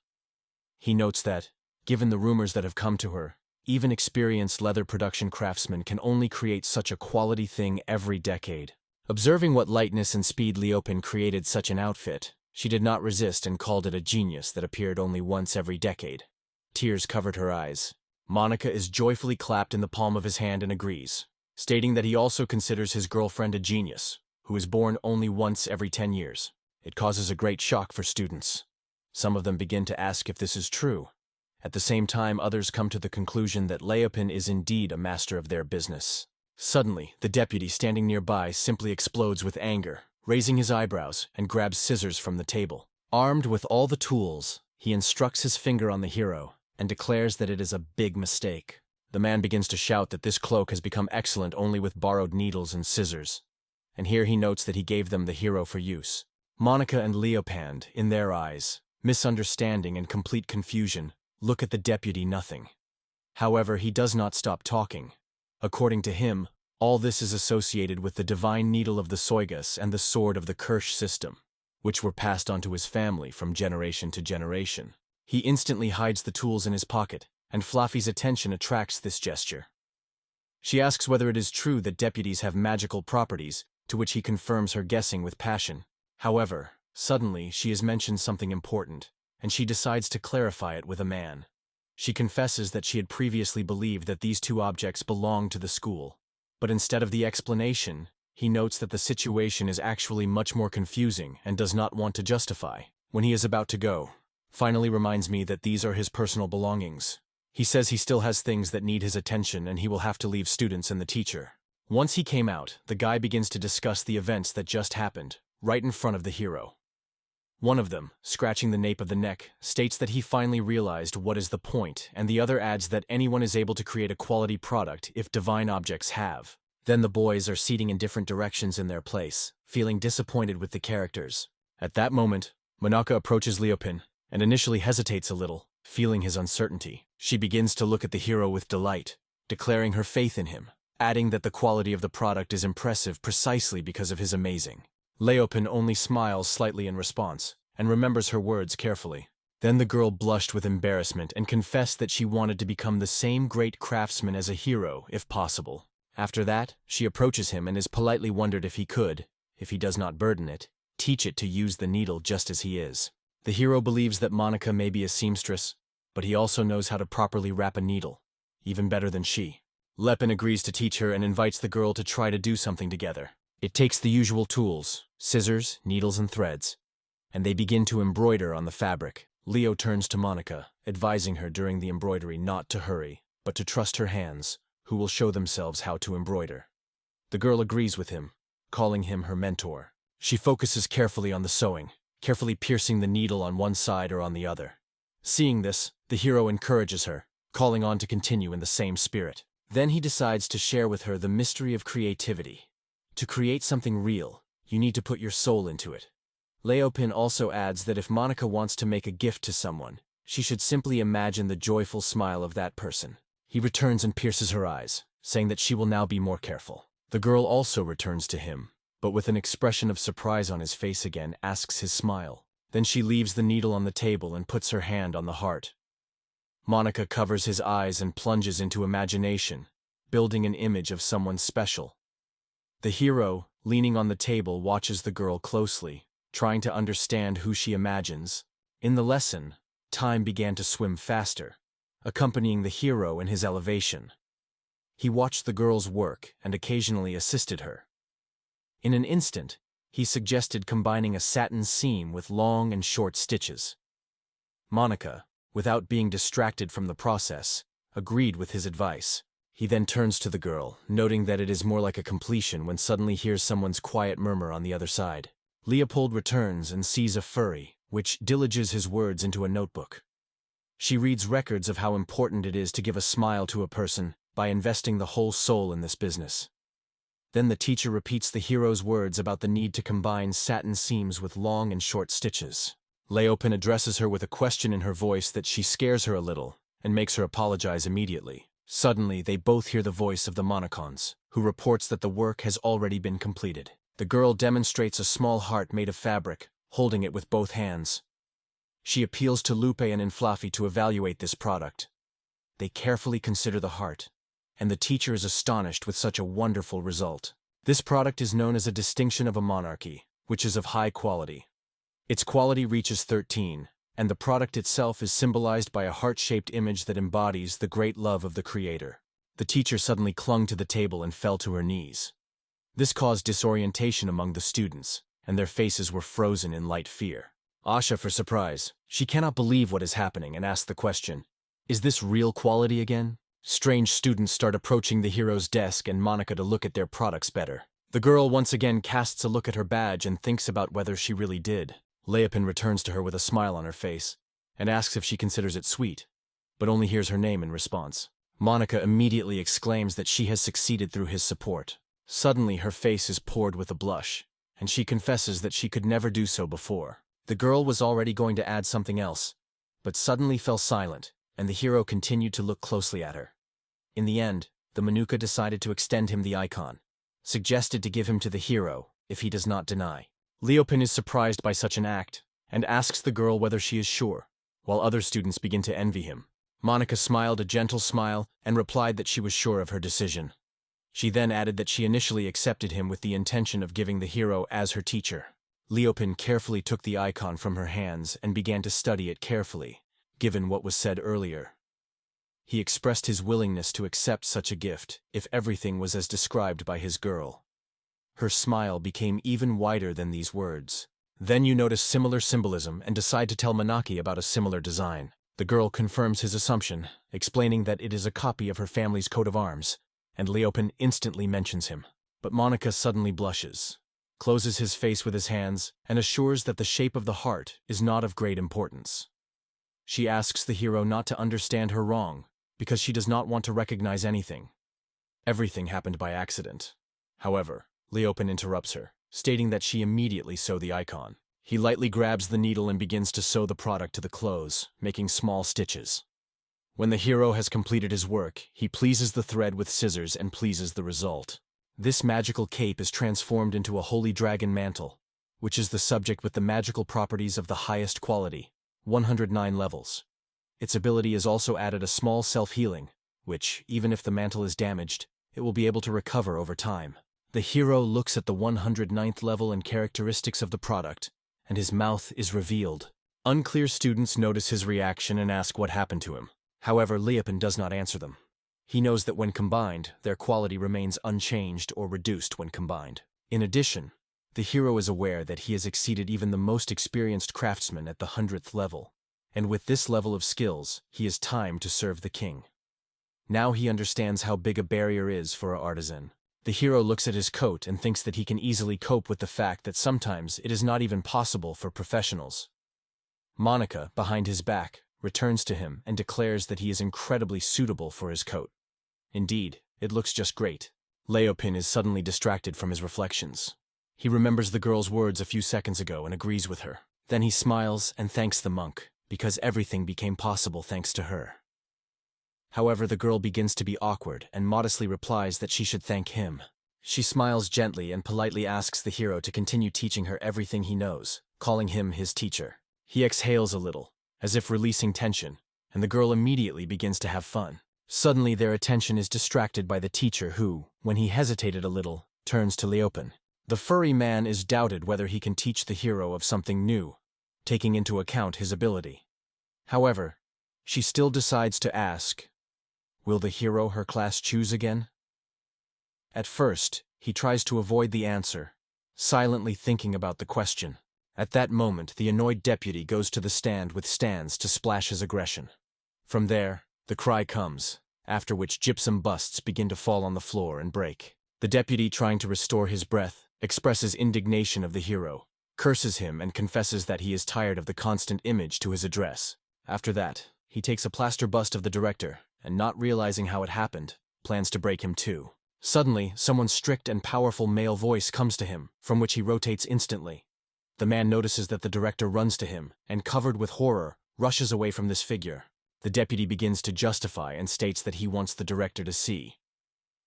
He notes that, given the rumors that have come to her, even experienced leather production craftsmen can only create such a quality thing every decade. Observing what lightness and speed Leopen created such an outfit, she did not resist and called it a genius that appeared only once every decade. Tears covered her eyes. Monica is joyfully clapped in the palm of his hand and agrees, stating that he also considers his girlfriend a genius, who is born only once every 10 years. It causes a great shock for students. Some of them begin to ask if this is true. At the same time, others come to the conclusion that Leopen is indeed a master of their business. Suddenly, the deputy standing nearby simply explodes with anger, raising his eyebrows and grabs scissors from the table. Armed with all the tools, he instructs his finger on the hero and declares that it is a big mistake. The man begins to shout that this cloak has become excellent only with borrowed needles and scissors. And here he notes that he gave them the hero for use. Monica and Leopold, in their eyes, misunderstanding and complete confusion, look at the deputy nothing. However, he does not stop talking. According to him, all this is associated with the divine needle of the Soigas and the sword of the Kirsch system, which were passed on to his family from generation to generation. He instantly hides the tools in his pocket, and Fluffy's attention attracts this gesture. She asks whether it is true that deputies have magical properties, to which he confirms her guessing with passion. However, suddenly she has mentioned something important, and she decides to clarify it with a man. She confesses that she had previously believed that these two objects belonged to the school, but instead of the explanation, he notes that the situation is actually much more confusing and does not want to justify. When he is about to go, finally reminds me that these are his personal belongings. He says he still has things that need his attention and he will have to leave students and the teacher. Once he came out, the guy begins to discuss the events that just happened, right in front of the hero. One of them, scratching the nape of the neck, states that he finally realized what is the point, and the other adds that anyone is able to create a quality product if divine objects have. Then the boys are seating in different directions in their place, feeling disappointed with the characters. At that moment, Monica approaches Leopold, and initially hesitates a little, feeling his uncertainty. She begins to look at the hero with delight, declaring her faith in him, adding that the quality of the product is impressive precisely because of his amazing. Leopold only smiles slightly in response, and remembers her words carefully. Then the girl blushed with embarrassment and confessed that she wanted to become the same great craftsman as a hero, if possible. After that, she approaches him and is politely wondered if he could, if he does not burden it, teach it to use the needle just as he is. The hero believes that Monica may be a seamstress, but he also knows how to properly wrap a needle, even better than she. Lepin agrees to teach her and invites the girl to try to do something together. It takes the usual tools, scissors, needles, and threads, and they begin to embroider on the fabric. Leo turns to Monica, advising her during the embroidery not to hurry, but to trust her hands, who will show themselves how to embroider. The girl agrees with him, calling him her mentor. She focuses carefully on the sewing, carefully piercing the needle on one side or on the other. Seeing this, the hero encourages her, calling on to continue in the same spirit. Then he decides to share with her the mystery of creativity. To create something real, you need to put your soul into it. Leopold also adds that if Monica wants to make a gift to someone, she should simply imagine the joyful smile of that person. He returns and pierces her eyes, saying that she will now be more careful. The girl also returns to him, but with an expression of surprise on his face again, asks his smile. Then she leaves the needle on the table and puts her hand on the heart. Monica covers his eyes and plunges into imagination, building an image of someone special. The hero, leaning on the table, watches the girl closely, trying to understand who she imagines. In the lesson, time began to swim faster, accompanying the hero in his elevation. He watched the girl's work and occasionally assisted her. In an instant, he suggested combining a satin seam with long and short stitches. Monica, without being distracted from the process, agreed with his advice. He then turns to the girl, noting that it is more like a completion when suddenly hears someone's quiet murmur on the other side. Leopold returns and sees a furry, which diligently his words into a notebook. She reads records of how important it is to give a smile to a person by investing the whole soul in this business. Then the teacher repeats the hero's words about the need to combine satin seams with long and short stitches. Leopold addresses her with a question in her voice that she scares her a little and makes her apologize immediately. Suddenly, they both hear the voice of the Monacons, who reports that the work has already been completed. The girl demonstrates a small heart made of fabric, holding it with both hands. She appeals to Lupe and Inflafi to evaluate this product. They carefully consider the heart, and the teacher is astonished with such a wonderful result. This product is known as a distinction of a monarchy, which is of high quality. Its quality reaches 13, and the product itself is symbolized by a heart-shaped image that embodies the great love of the Creator. The teacher suddenly clung to the table and fell to her knees. This caused disorientation among the students, and their faces were frozen in light fear. Asha for surprise. She cannot believe what is happening and asks the question, "Is this real quality again?" Strange students start approaching the hero's desk and Monica to look at their products better. The girl once again casts a look at her badge and thinks about whether she really did. Leopin returns to her with a smile on her face and asks if she considers it sweet, but only hears her name in response. Monica immediately exclaims that she has succeeded through his support. Suddenly, her face is poured with a blush, and she confesses that she could never do so before. The girl was already going to add something else, but suddenly fell silent, and the hero continued to look closely at her. In the end, the Manuka decided to extend him the icon, suggested to give him to the hero if he does not deny. Leopin is surprised by such an act, and asks the girl whether she is sure, while other students begin to envy him. Monica smiled a gentle smile and replied that she was sure of her decision. She then added that she initially accepted him with the intention of giving the hero as her teacher. Leopin carefully took the icon from her hands and began to study it carefully, given what was said earlier. He expressed his willingness to accept such a gift if everything was as described by his girl. Her smile became even wider than these words. Then you notice similar symbolism and decide to tell Manaki about a similar design. The girl confirms his assumption, explaining that it is a copy of her family's coat of arms, and Leopin instantly mentions him. But Monica suddenly blushes, closes his face with his hands, and assures that the shape of the heart is not of great importance. She asks the hero not to understand her wrong, because she does not want to recognize anything. Everything happened by accident. However, Leopin interrupts her, stating that she immediately sew the icon. He lightly grabs the needle and begins to sew the product to the clothes, making small stitches. When the hero has completed his work, he pleases the thread with scissors and pleases the result. This magical cape is transformed into a holy dragon mantle, which is the subject with the magical properties of the highest quality, 109 levels. Its ability is also added a small self-healing, which, even if the mantle is damaged, it will be able to recover over time. The hero looks at the 109th level and characteristics of the product, and his mouth is revealed. Unclear students notice his reaction and ask what happened to him. However, Leopin does not answer them. He knows that when combined, their quality remains unchanged or reduced when combined. In addition, the hero is aware that he has exceeded even the most experienced craftsman at the 100th level, and with this level of skills, he is timed to serve the king. Now he understands how big a barrier is for an artisan. The hero looks at his coat and thinks that he can easily cope with the fact that sometimes it is not even possible for professionals. Monica, behind his back, returns to him and declares that he is incredibly suitable for his coat. Indeed, it looks just great. Leopin is suddenly distracted from his reflections. He remembers the girl's words a few seconds ago and agrees with her. Then he smiles and thanks the monk, because everything became possible thanks to her. However, the girl begins to be awkward and modestly replies that she should thank him. She smiles gently and politely asks the hero to continue teaching her everything he knows, calling him his teacher. He exhales a little, as if releasing tension, and the girl immediately begins to have fun. Suddenly their attention is distracted by the teacher who, when he hesitated a little, turns to Leopin. The furry man is doubted whether he can teach the hero of something new, taking into account his ability. However, she still decides to ask, will the hero her class choose again? At first, he tries to avoid the answer, silently thinking about the question. At that moment, the annoyed deputy goes to the stand with stands to splash his aggression. From there, the cry comes, after which gypsum busts begin to fall on the floor and break. The deputy, trying to restore his breath, expresses indignation of the hero, curses him and confesses that he is tired of the constant image to his address. After that, he takes a plaster bust of the director, and not realizing how it happened, plans to break him too. Suddenly, someone's strict and powerful male voice comes to him, from which he rotates instantly. The man notices that the director runs to him, and covered with horror, rushes away from this figure. The deputy begins to justify and states that he wants the director to see.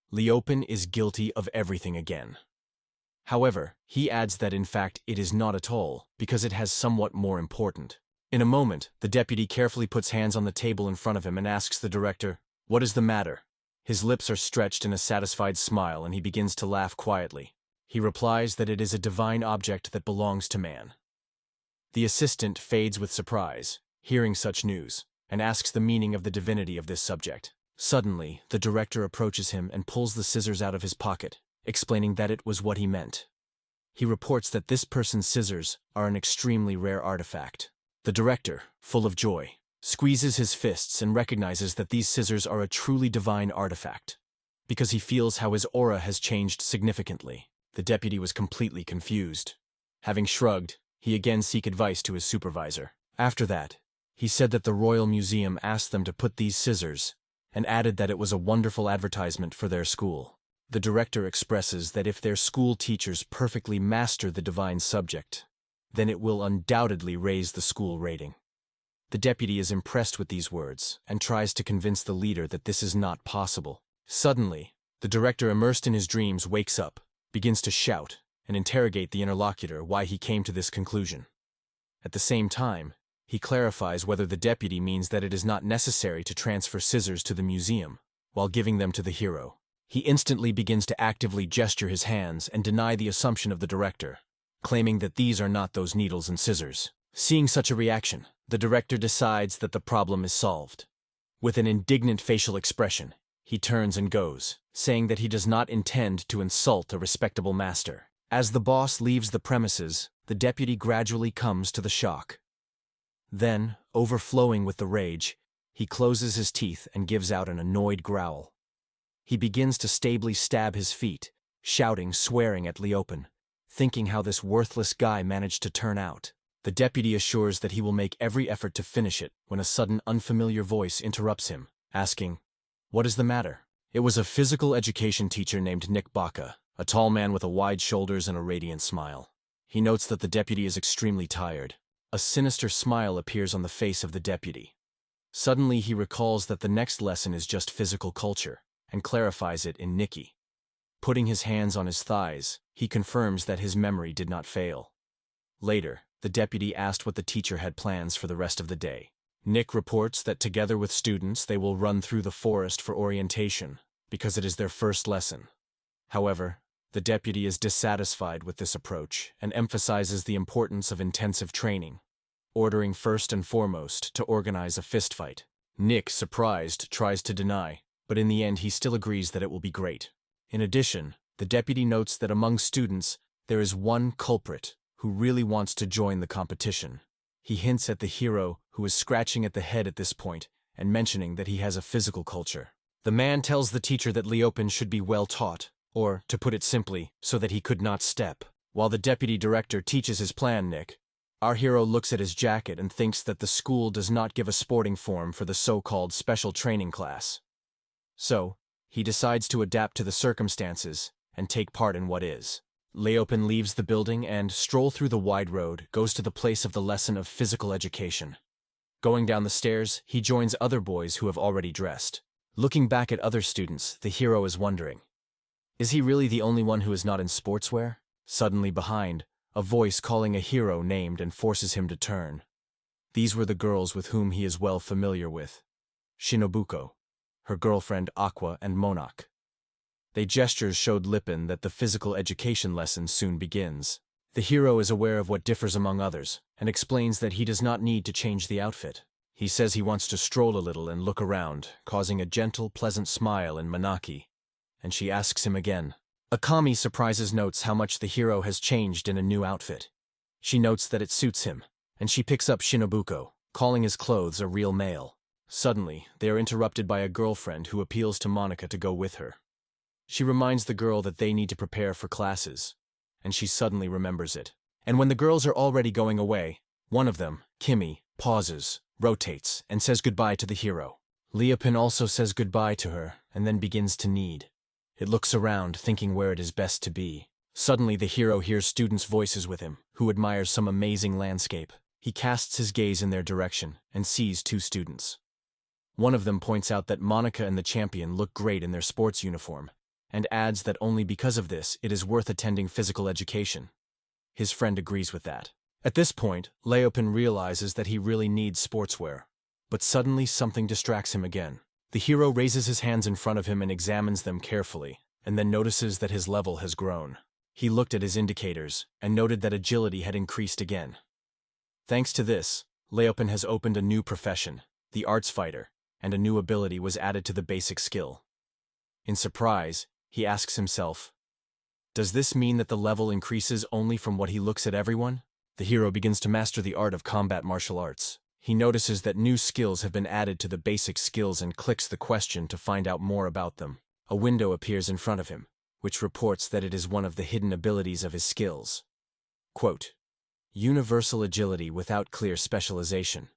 Leopin is guilty of everything again. However, he adds that in fact it is not at all, because it has somewhat more important. In a moment, the deputy carefully puts hands on the table in front of him and asks the director, "What is the matter?" His lips are stretched in a satisfied smile and he begins to laugh quietly. He replies that it is a divine object that belongs to man. The assistant fades with surprise, hearing such news, and asks the meaning of the divinity of this subject. Suddenly, the director approaches him and pulls the scissors out of his pocket, explaining that it was what he meant. He reports that this person's scissors are an extremely rare artifact. The director, full of joy, squeezes his fists and recognizes that these scissors are a truly divine artifact, because he feels how his aura has changed significantly. The deputy was completely confused. Having shrugged, He again seek advice to his supervisor. After that, he said that the Royal Museum asked them to put these scissors, and added that it was a wonderful advertisement for their school. The director expresses that if their school teachers perfectly master the divine subject, then it will undoubtedly raise the school rating. The deputy is impressed with these words and tries to convince the leader that this is not possible. Suddenly, the director, immersed in his dreams, wakes up, begins to shout, and interrogate the interlocutor why he came to this conclusion. At the same time, he clarifies whether the deputy means that it is not necessary to transfer scissors to the museum while giving them to the hero. He instantly begins to actively gesture his hands and deny the assumption of the director, claiming that these are not those needles and scissors. Seeing such a reaction, the director decides that the problem is solved. With an indignant facial expression, he turns and goes, saying that he does not intend to insult a respectable master. As the boss leaves the premises, the deputy gradually comes to the shock. Then, overflowing with the rage, he closes his teeth and gives out an annoyed growl. He begins to stably stab his feet, shouting, swearing at Leopen, thinking how this worthless guy managed to turn out. The deputy assures that he will make every effort to finish it when a sudden unfamiliar voice interrupts him, asking, "What is the matter?" It was a physical education teacher named Nick Baca, a tall man with wide shoulders and a radiant smile. He notes that the deputy is extremely tired. A sinister smile appears on the face of the deputy. Suddenly he recalls that the next lesson is just physical culture, and clarifies it in Nicky. Putting his hands on his thighs, he confirms that his memory did not fail. Later, the deputy asked what the teacher had plans for the rest of the day. Nick reports that together with students they will run through the forest for orientation, because it is their first lesson. However, the deputy is dissatisfied with this approach and emphasizes the importance of intensive training, ordering first and foremost to organize a fistfight. Nick, surprised, tries to deny, but in the end he still agrees that it will be great. In addition, the deputy notes that among students there is one culprit who really wants to join the competition. He hints at the hero, who is scratching at the head at this point and mentioning that he has a physical culture. The man tells the teacher that Leopen should be well taught, or, to put it simply, so that he could not step. While the deputy director teaches his plan Nick, our hero looks at his jacket and thinks that the school does not give a sporting form for the so-called special training class. So, he decides to adapt to the circumstances and take part in what is. Leopen leaves the building and, stroll through the wide road, goes to the place of the lesson of physical education. Going down the stairs, he joins other boys who have already dressed. Looking back at other students, the hero is wondering, is he really the only one who is not in sportswear? Suddenly behind, a voice calling a hero named and forces him to turn. These were the girls with whom he is well familiar with. Shinobuko, her girlfriend Aqua, and Monarch. Their gestures showed Lippin that the physical education lesson soon begins. The hero is aware of what differs among others, and explains that he does not need to change the outfit. He says he wants to stroll a little and look around, causing a gentle, pleasant smile in Manaki, and she asks him again. Akami surprises notes how much the hero has changed in a new outfit. She notes that it suits him, and she picks up Shinobuko, calling his clothes a real male. Suddenly, they are interrupted by a girlfriend who appeals to Monica to go with her. She reminds the girl that they need to prepare for classes, and she suddenly remembers it. And when the girls are already going away, one of them, Kimmy, pauses, rotates, and says goodbye to the hero. Leopen also says goodbye to her, and then begins to knead. It looks around, thinking where it is best to be. Suddenly the hero hears students' voices with him, who admires some amazing landscape. He casts his gaze in their direction, and sees two students. One of them points out that Monica and the champion look great in their sports uniform, and adds that only because of this it is worth attending physical education. His friend agrees with that. At this point, Leopen realizes that he really needs sportswear. But suddenly something distracts him again. The hero raises his hands in front of him and examines them carefully, and then notices that his level has grown. He looked at his indicators, and noted that agility had increased again. Thanks to this, Leopen has opened a new profession, the arts fighter, and a new ability was added to the basic skill. In surprise, he asks himself, does this mean that the level increases only from what he looks at everyone? The hero begins to master the art of combat martial arts. He notices that new skills have been added to the basic skills and clicks the question to find out more about them. A window appears in front of him, which reports that it is one of the hidden abilities of his skills. Quote, Universal agility without clear specialization.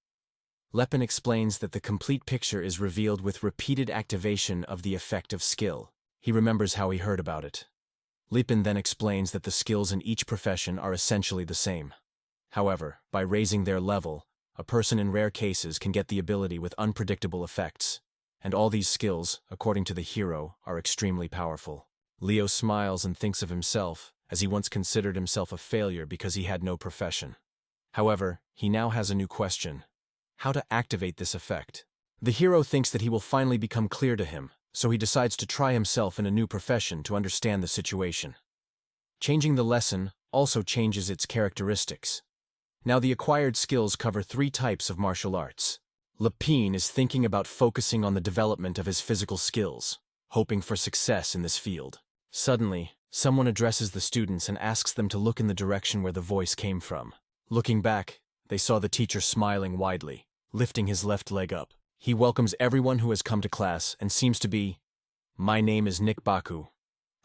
Lepin explains that the complete picture is revealed with repeated activation of the effect of skill. He remembers how he heard about it. Lepin then explains that the skills in each profession are essentially the same. However, by raising their level, a person in rare cases can get the ability with unpredictable effects. And all these skills, according to the hero, are extremely powerful. Leo smiles and thinks of himself, as he once considered himself a failure because he had no profession. However, he now has a new question: how to activate this effect? The hero thinks that he will finally become clear to him, so he decides to try himself in a new profession to understand the situation. Changing the lesson also changes its characteristics. Now the acquired skills cover 3 types of martial arts. Lepin is thinking about focusing on the development of his physical skills, hoping for success in this field. Suddenly, someone addresses the students and asks them to look in the direction where the voice came from. Looking back, they saw the teacher smiling widely, lifting his left leg up. He welcomes everyone who has come to class and seems to be, "My name is Nick Baku.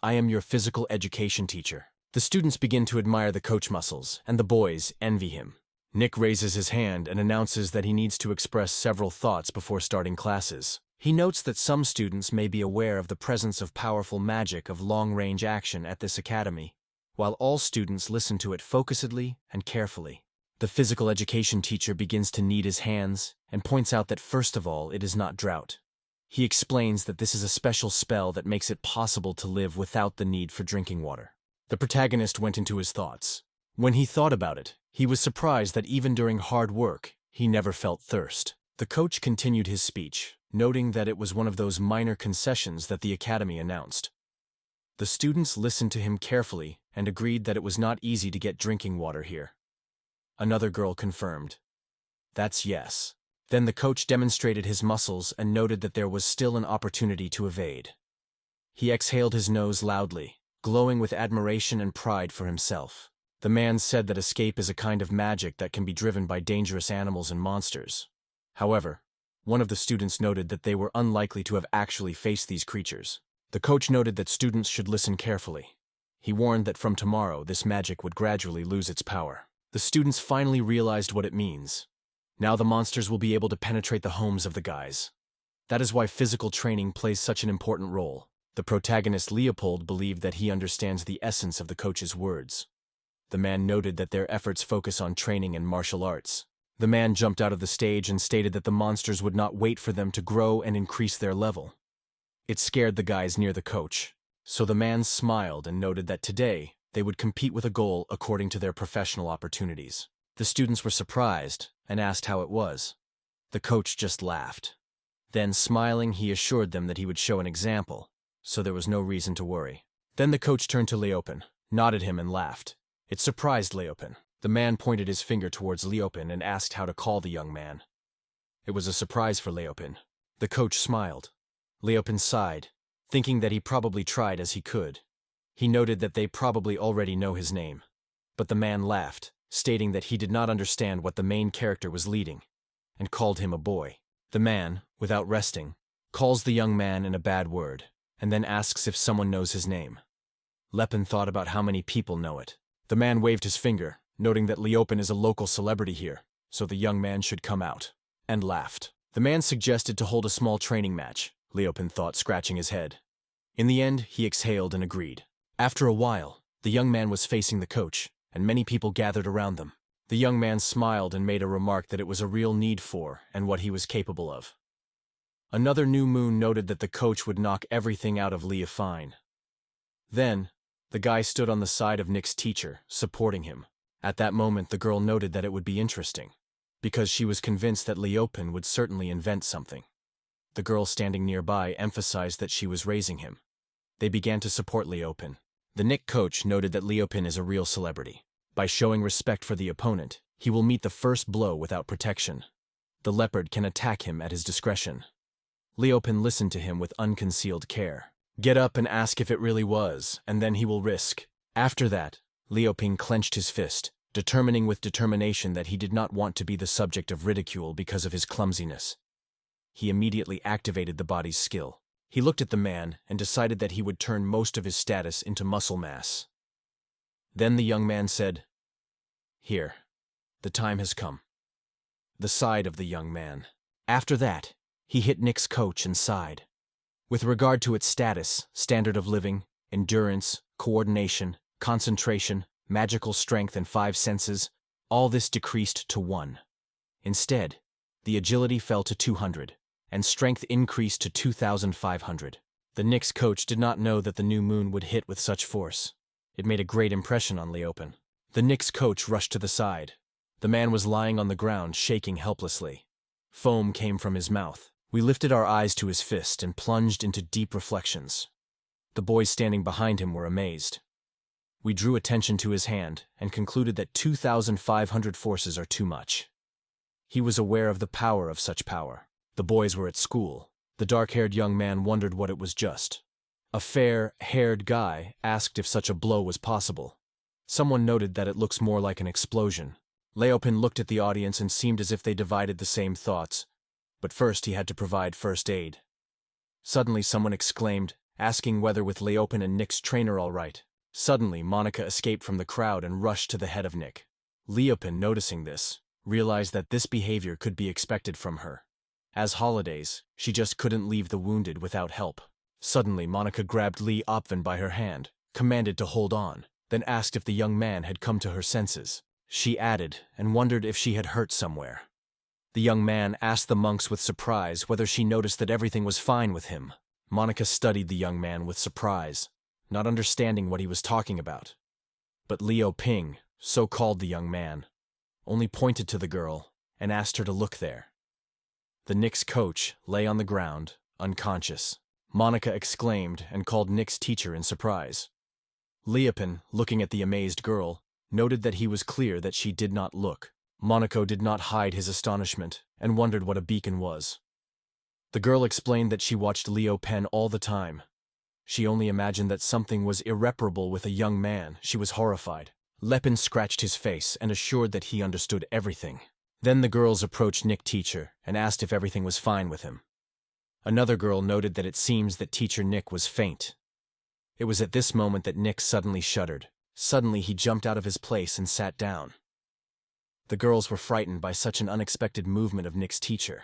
I am your physical education teacher." The students begin to admire the coach muscles, and the boys envy him. Nick raises his hand and announces that he needs to express several thoughts before starting classes. He notes that some students may be aware of the presence of powerful magic of long-range action at this academy, while all students listen to it focusedly and carefully. The physical education teacher begins to knead his hands and points out that first of all it is not drought. He explains that this is a special spell that makes it possible to live without the need for drinking water. The protagonist went into his thoughts. When he thought about it, he was surprised that even during hard work, he never felt thirst. The coach continued his speech, noting that it was one of those minor concessions that the academy announced. The students listened to him carefully and agreed that it was not easy to get drinking water here. Another girl confirmed, "That's yes." Then the coach demonstrated his muscles and noted that there was still an opportunity to evade. He exhaled his nose loudly, glowing with admiration and pride for himself. The man said that escape is a kind of magic that can be driven by dangerous animals and monsters. However, one of the students noted that they were unlikely to have actually faced these creatures. The coach noted that students should listen carefully. He warned that from tomorrow this magic would gradually lose its power. The students finally realized what it means. Now the monsters will be able to penetrate the homes of the guys. That is why physical training plays such an important role. The protagonist Leopold believed that he understands the essence of the coach's words. The man noted that their efforts focus on training and martial arts. The man jumped out of the stage and stated that the monsters would not wait for them to grow and increase their level. It scared the guys near the coach, so the man smiled and noted that today they would compete with a goal according to their professional opportunities. The students were surprised and asked how it was. The coach just laughed. Then, smiling, he assured them that he would show an example, so there was no reason to worry. Then the coach turned to Leopin, nodded him and laughed. It surprised Leopin. The man pointed his finger towards Leopin and asked how to call the young man. It was a surprise for Leopin. The coach smiled. Leopin sighed, thinking that he probably tried as he could. He noted that they probably already know his name. But the man laughed, stating that he did not understand what the main character was leading, and called him a boy. The man, without resting, calls the young man in a bad word, and then asks if someone knows his name. Lepin thought about how many people know it. The man waved his finger, noting that Leopin is a local celebrity here, so the young man should come out, and laughed. The man suggested to hold a small training match, Leopin thought, scratching his head. In the end, he exhaled and agreed. After a while, the young man was facing the coach, and many people gathered around them. The young man smiled and made a remark that it was a real need for and what he was capable of. Another new moon noted that the coach would knock everything out of Leofine. Then, the guy stood on the side of Nick's teacher, supporting him. At that moment the girl noted that it would be interesting, because she was convinced that Leopin would certainly invent something. The girl standing nearby emphasized that she was raising him. They began to support Leopin. The Nick coach noted that Leopin is a real celebrity. By showing respect for the opponent, he will meet the first blow without protection. The leopard can attack him at his discretion. Leopin listened to him with unconcealed care. Get up and ask if it really was, and then he will risk. After that, Leopin clenched his fist, determining with determination that he did not want to be the subject of ridicule because of his clumsiness. He immediately activated the body's skill. He looked at the man and decided that he would turn most of his status into muscle mass. Then the young man said, Here. The time has come. The side of the young man. After that, he hit Nick's coach and sighed. With regard to its status, standard of living, endurance, coordination, concentration, magical strength, and 5 senses, all this decreased to 1. Instead, the agility fell to 200, and strength increased to 2,500. The Knicks coach did not know that the new moon would hit with such force. It made a great impression on Leopen. The Knicks coach rushed to the side. The man was lying on the ground, shaking helplessly. Foam came from his mouth. We lifted our eyes to his fist and plunged into deep reflections. The boys standing behind him were amazed. We drew attention to his hand and concluded that 2,500 forces are too much. He was aware of the power of such power. The boys were at school. The dark-haired young man wondered what it was just. A fair-haired guy asked if such a blow was possible. Someone noted that it looks more like an explosion. Leopen looked at the audience and seemed as if they divided the same thoughts, but first he had to provide first aid. Suddenly someone exclaimed, asking whether with Leopen and Nick's trainer all right. Suddenly Monica escaped from the crowd and rushed to the head of Nick. Leopen, noticing this, realized that this behavior could be expected from her. As holidays, she just couldn't leave the wounded without help. Suddenly Monica grabbed Lee Opven by her hand, commanded to hold on, then asked if the young man had come to her senses. She added and wondered if she had hurt somewhere. The young man asked the monks with surprise whether she noticed that everything was fine with him. Monica studied the young man with surprise, not understanding what he was talking about. But Liu Ping, so called the young man, only pointed to the girl and asked her to look there. The Knicks coach lay on the ground, unconscious. Monica exclaimed and called Nick's teacher in surprise. Leopen, looking at the amazed girl, noted that he was clear that she did not look. Monaco did not hide his astonishment and wondered what a beacon was. The girl explained that she watched Leopen all the time. She only imagined that something was irreparable with a young man. She was horrified. Leopen scratched his face and assured that he understood everything. Then the girls approached Nick teacher and asked if everything was fine with him. Another girl noted that it seems that teacher Nick was faint. It was at this moment that Nick suddenly shuddered. Suddenly he jumped out of his place and sat down. The girls were frightened by such an unexpected movement of Nick's teacher.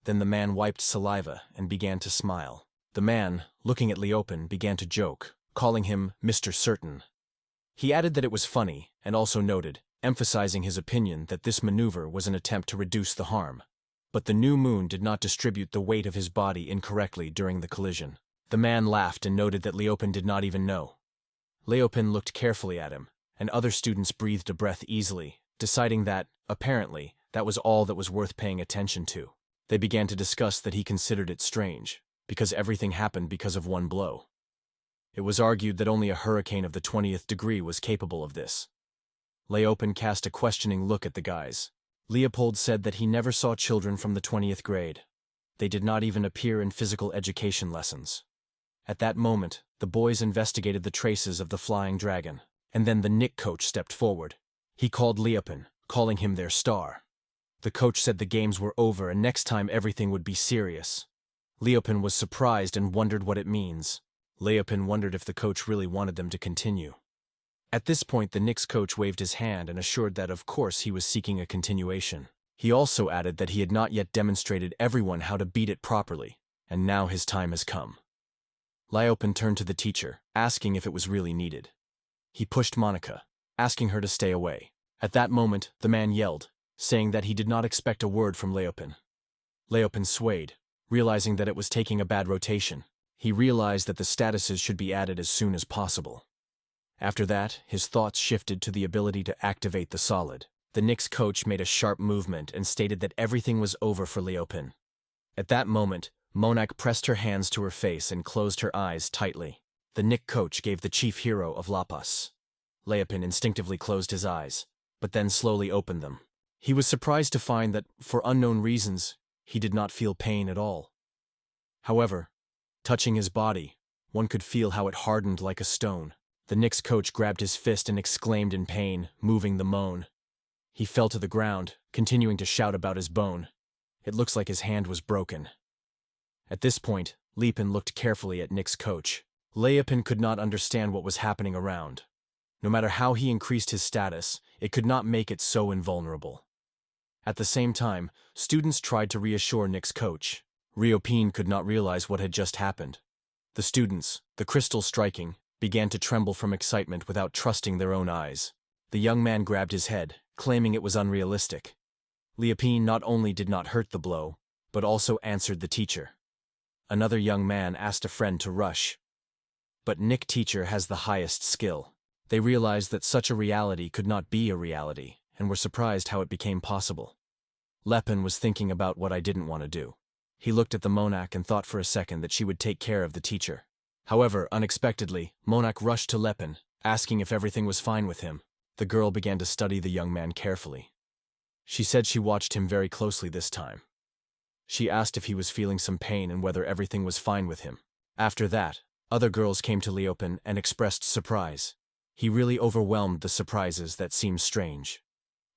Then the man wiped saliva and began to smile. The man, looking at Leopen, began to joke, calling him Mr. Certain. He added that it was funny and also noted, emphasizing his opinion that this maneuver was an attempt to reduce the harm. But the new moon did not distribute the weight of his body incorrectly during the collision. The man laughed and noted that Leopen did not even know. Leopen looked carefully at him, and other students breathed a breath easily, deciding that, apparently, that was all that was worth paying attention to. They began to discuss that he considered it strange, because everything happened because of one blow. It was argued that only a hurricane of the 20th degree was capable of this. Leopen cast a questioning look at the guys. Leopold said that he never saw children from the 20th grade. They did not even appear in physical education lessons. At that moment, the boys investigated the traces of the flying dragon, and then the Nick coach stepped forward. He called Leopen, calling him their star. The coach said the games were over and next time everything would be serious. Leopen was surprised and wondered what it means. Leopen wondered if the coach really wanted them to continue. At this point, the Knicks coach waved his hand and assured that of course he was seeking a continuation. He also added that he had not yet demonstrated everyone how to beat it properly, and now his time has come. Leopen turned to the teacher, asking if it was really needed. He pushed Monica, asking her to stay away. At that moment, the man yelled, saying that he did not expect a word from Leopen. Leopen swayed, realizing that it was taking a bad rotation. He realized that the statuses should be added as soon as possible. After that, his thoughts shifted to the ability to activate the solid. The Knicks coach made a sharp movement and stated that everything was over for Leopen. At that moment, Monak pressed her hands to her face and closed her eyes tightly. The Nick coach gave the chief hero of Lapas. Leopen instinctively closed his eyes, but then slowly opened them. He was surprised to find that, for unknown reasons, he did not feel pain at all. However, touching his body, one could feel how it hardened like a stone. The Knicks coach grabbed his fist and exclaimed in pain, moving the moan. He fell to the ground, continuing to shout about his bone. It looks like his hand was broken. At this point, Leopen looked carefully at Nick's coach. Leopen could not understand what was happening around. No matter how he increased his status, it could not make it so invulnerable. At the same time, students tried to reassure Nick's coach. Riopine could not realize what had just happened. The students, the crystal striking, began to tremble from excitement without trusting their own eyes. The young man grabbed his head, claiming it was unrealistic. Riopine not only did not hurt the blow, but also answered the teacher. Another young man asked a friend to rush. But Nick teacher has the highest skill. They realized that such a reality could not be a reality, and were surprised how it became possible. Lepin was thinking about what I didn't want to do. He looked at the monarch and thought for a second that she would take care of the teacher. However, unexpectedly, Monarch rushed to Lepin, asking if everything was fine with him. The girl began to study the young man carefully. She said she watched him very closely this time. She asked if he was feeling some pain and whether everything was fine with him. After that, other girls came to Leopin and expressed surprise. He really overwhelmed the surprises that seemed strange.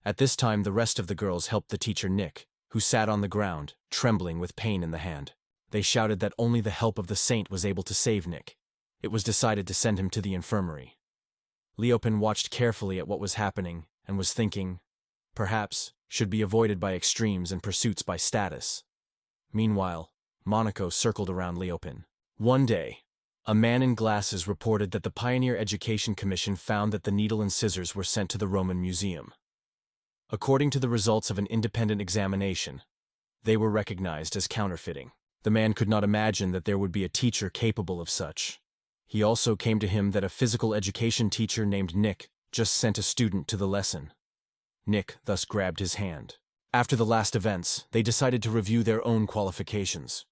At this time, the rest of the girls helped the teacher Nick, who sat on the ground, trembling with pain in the hand. They shouted that only the help of the saint was able to save Nick. It was decided to send him to the infirmary. Leopin watched carefully at what was happening and was thinking, perhaps, should be avoided by extremes and pursuits by status. Meanwhile, Monaco circled around Leopin. One day, a man in glasses reported that the Pioneer Education Commission found that the needle and scissors were sent to the Roman Museum. According to the results of an independent examination, they were recognized as counterfeiting. The man could not imagine that there would be a teacher capable of such. He also came to him that a physical education teacher named Nick just sent a student to the lesson. Nick thus grabbed his hand. After the last events, they decided to review their own qualifications.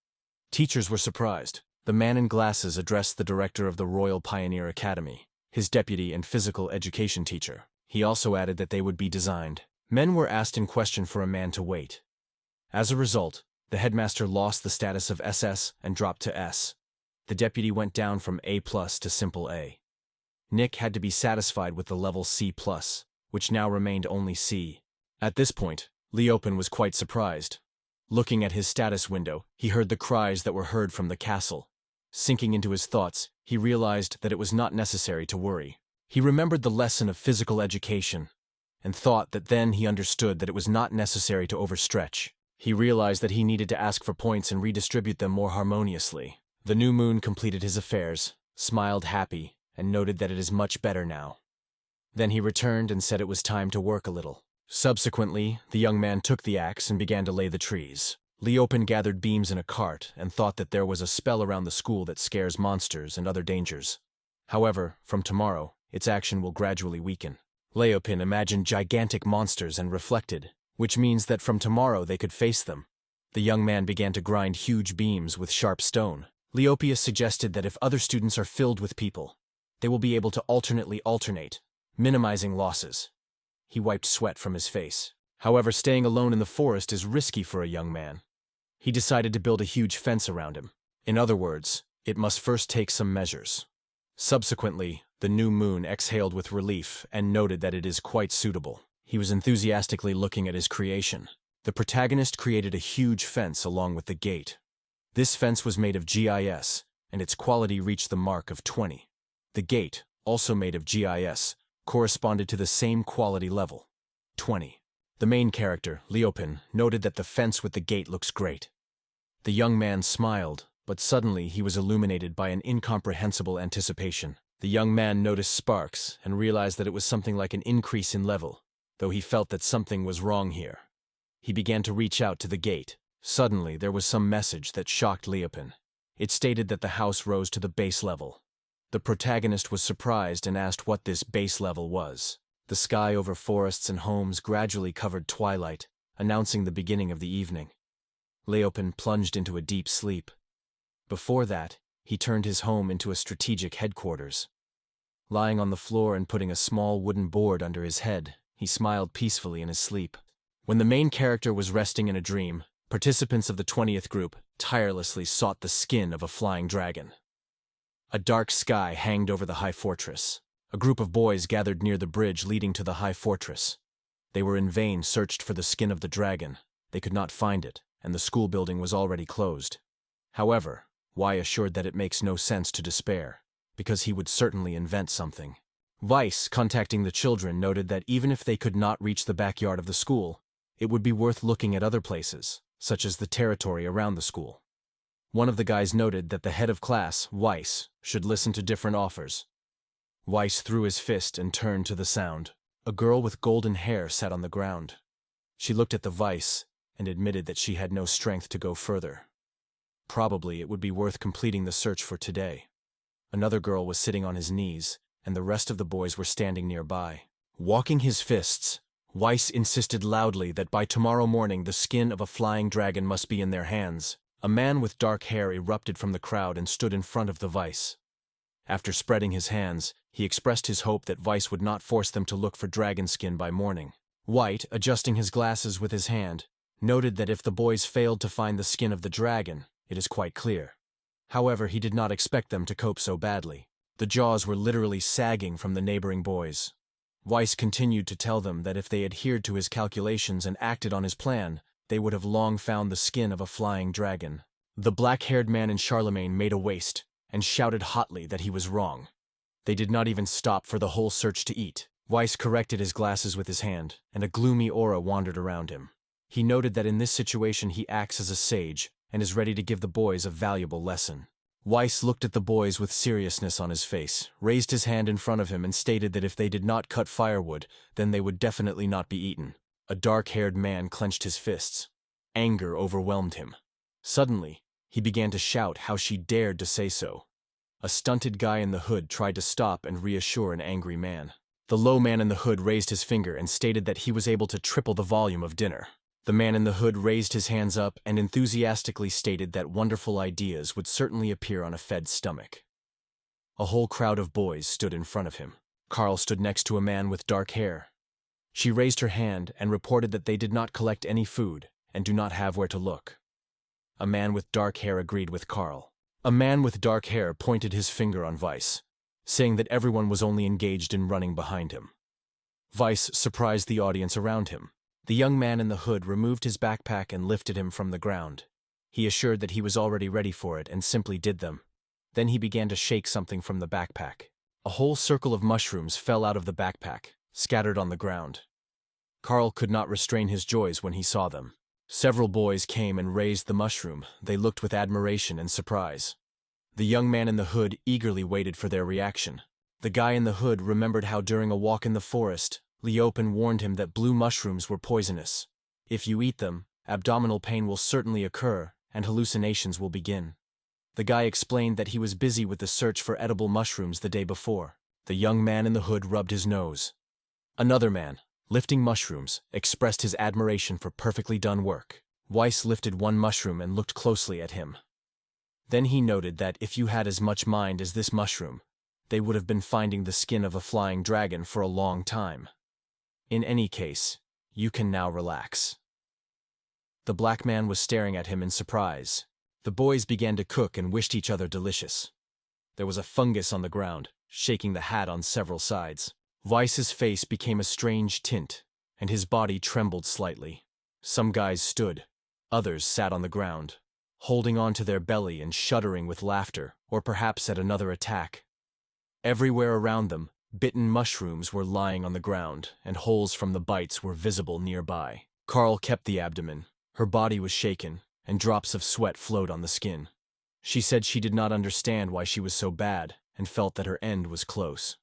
Teachers were surprised. The man in glasses addressed the director of the Royal Pioneer Academy, his deputy and physical education teacher. He also added that they would be designed. Men were asked in question for a man to wait. As a result, the headmaster lost the status of SS and dropped to S. The deputy went down from A+ to simple A. Nick had to be satisfied with the level C+, which now remained only C. At this point, Leopin was quite surprised. Looking at his status window, he heard the cries that were heard from the castle. Sinking into his thoughts, he realized that it was not necessary to worry. He remembered the lesson of physical education, and thought that then he understood that it was not necessary to overstretch. He realized that he needed to ask for points and redistribute them more harmoniously. The new moon completed his affairs, smiled happy, and noted that it is much better now. Then he returned and said it was time to work a little. Subsequently, the young man took the axe and began to lay the trees. Leopin gathered beams in a cart and thought that there was a spell around the school that scares monsters and other dangers. However, from tomorrow, its action will gradually weaken. Leopin imagined gigantic monsters and reflected, which means that from tomorrow they could face them. The young man began to grind huge beams with sharp stone. Leopius suggested that if other students are filled with people, they will be able to alternate, minimizing losses. He wiped sweat from his face. However, staying alone in the forest is risky for a young man. He decided to build a huge fence around him. In other words, it must first take some measures. Subsequently, the new moon exhaled with relief and noted that it is quite suitable. He was enthusiastically looking at his creation. The protagonist created a huge fence along with the gate. This fence was made of GIS, and its quality reached the mark of 20. The gate, also made of GIS, corresponded to the same quality level, 20. The main character, Leopin, noted that the fence with the gate looks great. The young man smiled, but suddenly he was illuminated by an incomprehensible anticipation. The young man noticed sparks and realized that it was something like an increase in level, though he felt that something was wrong here. He began to reach out to the gate. Suddenly, there was some message that shocked Leopin. It stated that the house rose to the base level. The protagonist was surprised and asked what this base level was. The sky over forests and homes gradually covered twilight, announcing the beginning of the evening. Leopin plunged into a deep sleep. Before that, he turned his home into a strategic headquarters. Lying on the floor and putting a small wooden board under his head, he smiled peacefully in his sleep. When the main character was resting in a dream, participants of the 20th group tirelessly sought the skin of a flying dragon. A dark sky hanged over the high fortress. A group of boys gathered near the bridge leading to the high fortress. They were in vain searched for the skin of the dragon. They could not find it, and the school building was already closed. However, Y assured that it makes no sense to despair, because he would certainly invent something. Weiss, contacting the children, noted that even if they could not reach the backyard of the school, it would be worth looking at other places, such as the territory around the school. One of the guys noted that the head of class, Weiss, should listen to different offers. Weiss threw his fist and turned to the sound. A girl with golden hair sat on the ground. She looked at the Weiss and admitted that she had no strength to go further. Probably it would be worth completing the search for today. Another girl was sitting on his knees, and the rest of the boys were standing nearby. Walking his fists, Weiss insisted loudly that by tomorrow morning the skin of a flying dragon must be in their hands. A man with dark hair erupted from the crowd and stood in front of the Weiss. After spreading his hands, he expressed his hope that Weiss would not force them to look for dragon skin by morning. White, adjusting his glasses with his hand, noted that if the boys failed to find the skin of the dragon, it is quite clear. However, he did not expect them to cope so badly. The jaws were literally sagging from the neighboring boys. Weiss continued to tell them that if they adhered to his calculations and acted on his plan, they would have long found the skin of a flying dragon. The black-haired man in Charlemagne made a waste and shouted hotly that he was wrong. They did not even stop for the whole search to eat. Weiss corrected his glasses with his hand, and a gloomy aura wandered around him. He noted that in this situation he acts as a sage and is ready to give the boys a valuable lesson. Weiss looked at the boys with seriousness on his face, raised his hand in front of him and stated that if they did not cut firewood, then they would definitely not be eaten. A dark-haired man clenched his fists. Anger overwhelmed him. Suddenly, he began to shout how she dared to say so. A stunted guy in the hood tried to stop and reassure an angry man. The low man in the hood raised his finger and stated that he was able to triple the volume of dinner. The man in the hood raised his hands up and enthusiastically stated that wonderful ideas would certainly appear on a fed stomach. A whole crowd of boys stood in front of him. Carl stood next to a man with dark hair. She raised her hand and reported that they did not collect any food and do not have where to look. A man with dark hair agreed with Carl. A man with dark hair pointed his finger on Weiss, saying that everyone was only engaged in running behind him. Weiss surprised the audience around him. The young man in the hood removed his backpack and lifted him from the ground. He assured that he was already ready for it and simply did them. Then he began to shake something from the backpack. A whole circle of mushrooms fell out of the backpack, scattered on the ground. Carl could not restrain his joys when he saw them. Several boys came and raised the mushroom. They looked with admiration and surprise. The young man in the hood eagerly waited for their reaction. The guy in the hood remembered how during a walk in the forest, Leopen warned him that blue mushrooms were poisonous. If you eat them, abdominal pain will certainly occur and hallucinations will begin. The guy explained that he was busy with the search for edible mushrooms the day before. The young man in the hood rubbed his nose. Another man, lifting mushrooms, expressed his admiration for perfectly done work. Weiss lifted one mushroom and looked closely at him. Then he noted that if you had as much mind as this mushroom, they would have been finding the skin of a flying dragon for a long time. In any case, you can now relax. The black man was staring at him in surprise. The boys began to cook and wished each other delicious. There was a fungus on the ground, shaking the hat on several sides. Weiss's face became a strange tint, and his body trembled slightly. Some guys stood, others sat on the ground, holding on to their belly and shuddering with laughter, or perhaps at another attack. Everywhere around them, bitten mushrooms were lying on the ground, and holes from the bites were visible nearby. Carl kept the abdomen. Her body was shaken, and drops of sweat flowed on the skin. She said she did not understand why she was so bad, and felt that her end was close.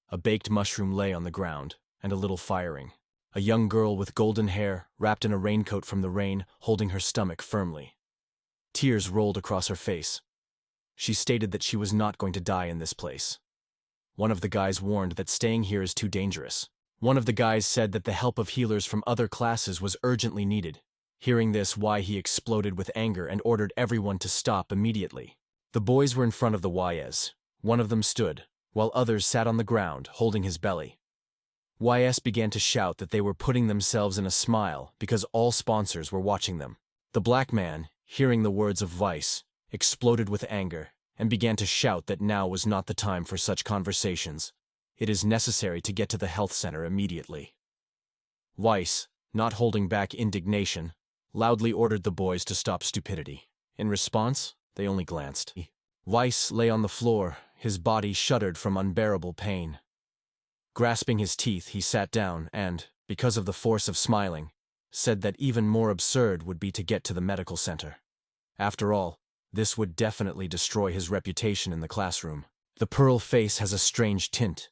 A baked mushroom lay on the ground, and a little firing. A young girl with golden hair, wrapped in a raincoat from the rain, holding her stomach firmly. Tears rolled across her face. She stated that she was not going to die in this place. One of the guys warned that staying here is too dangerous. One of the guys said that the help of healers from other classes was urgently needed. Hearing this, he exploded with anger and ordered everyone to stop immediately. The boys were in front of the YS. One of them stood, while others sat on the ground, holding his belly. YS began to shout that they were putting themselves in a smile because all sponsors were watching them. The black man, hearing the words of Weiss, exploded with anger and began to shout that now was not the time for such conversations. It is necessary to get to the health center immediately. Weiss, not holding back indignation, loudly ordered the boys to stop stupidity. In response, they only glanced. Weiss lay on the floor, his body shuddered from unbearable pain. Grasping his teeth, he sat down and, because of the force of smiling, said that even more absurd would be to get to the medical center. After all, this would definitely destroy his reputation in the classroom. The pearl face has a strange tint.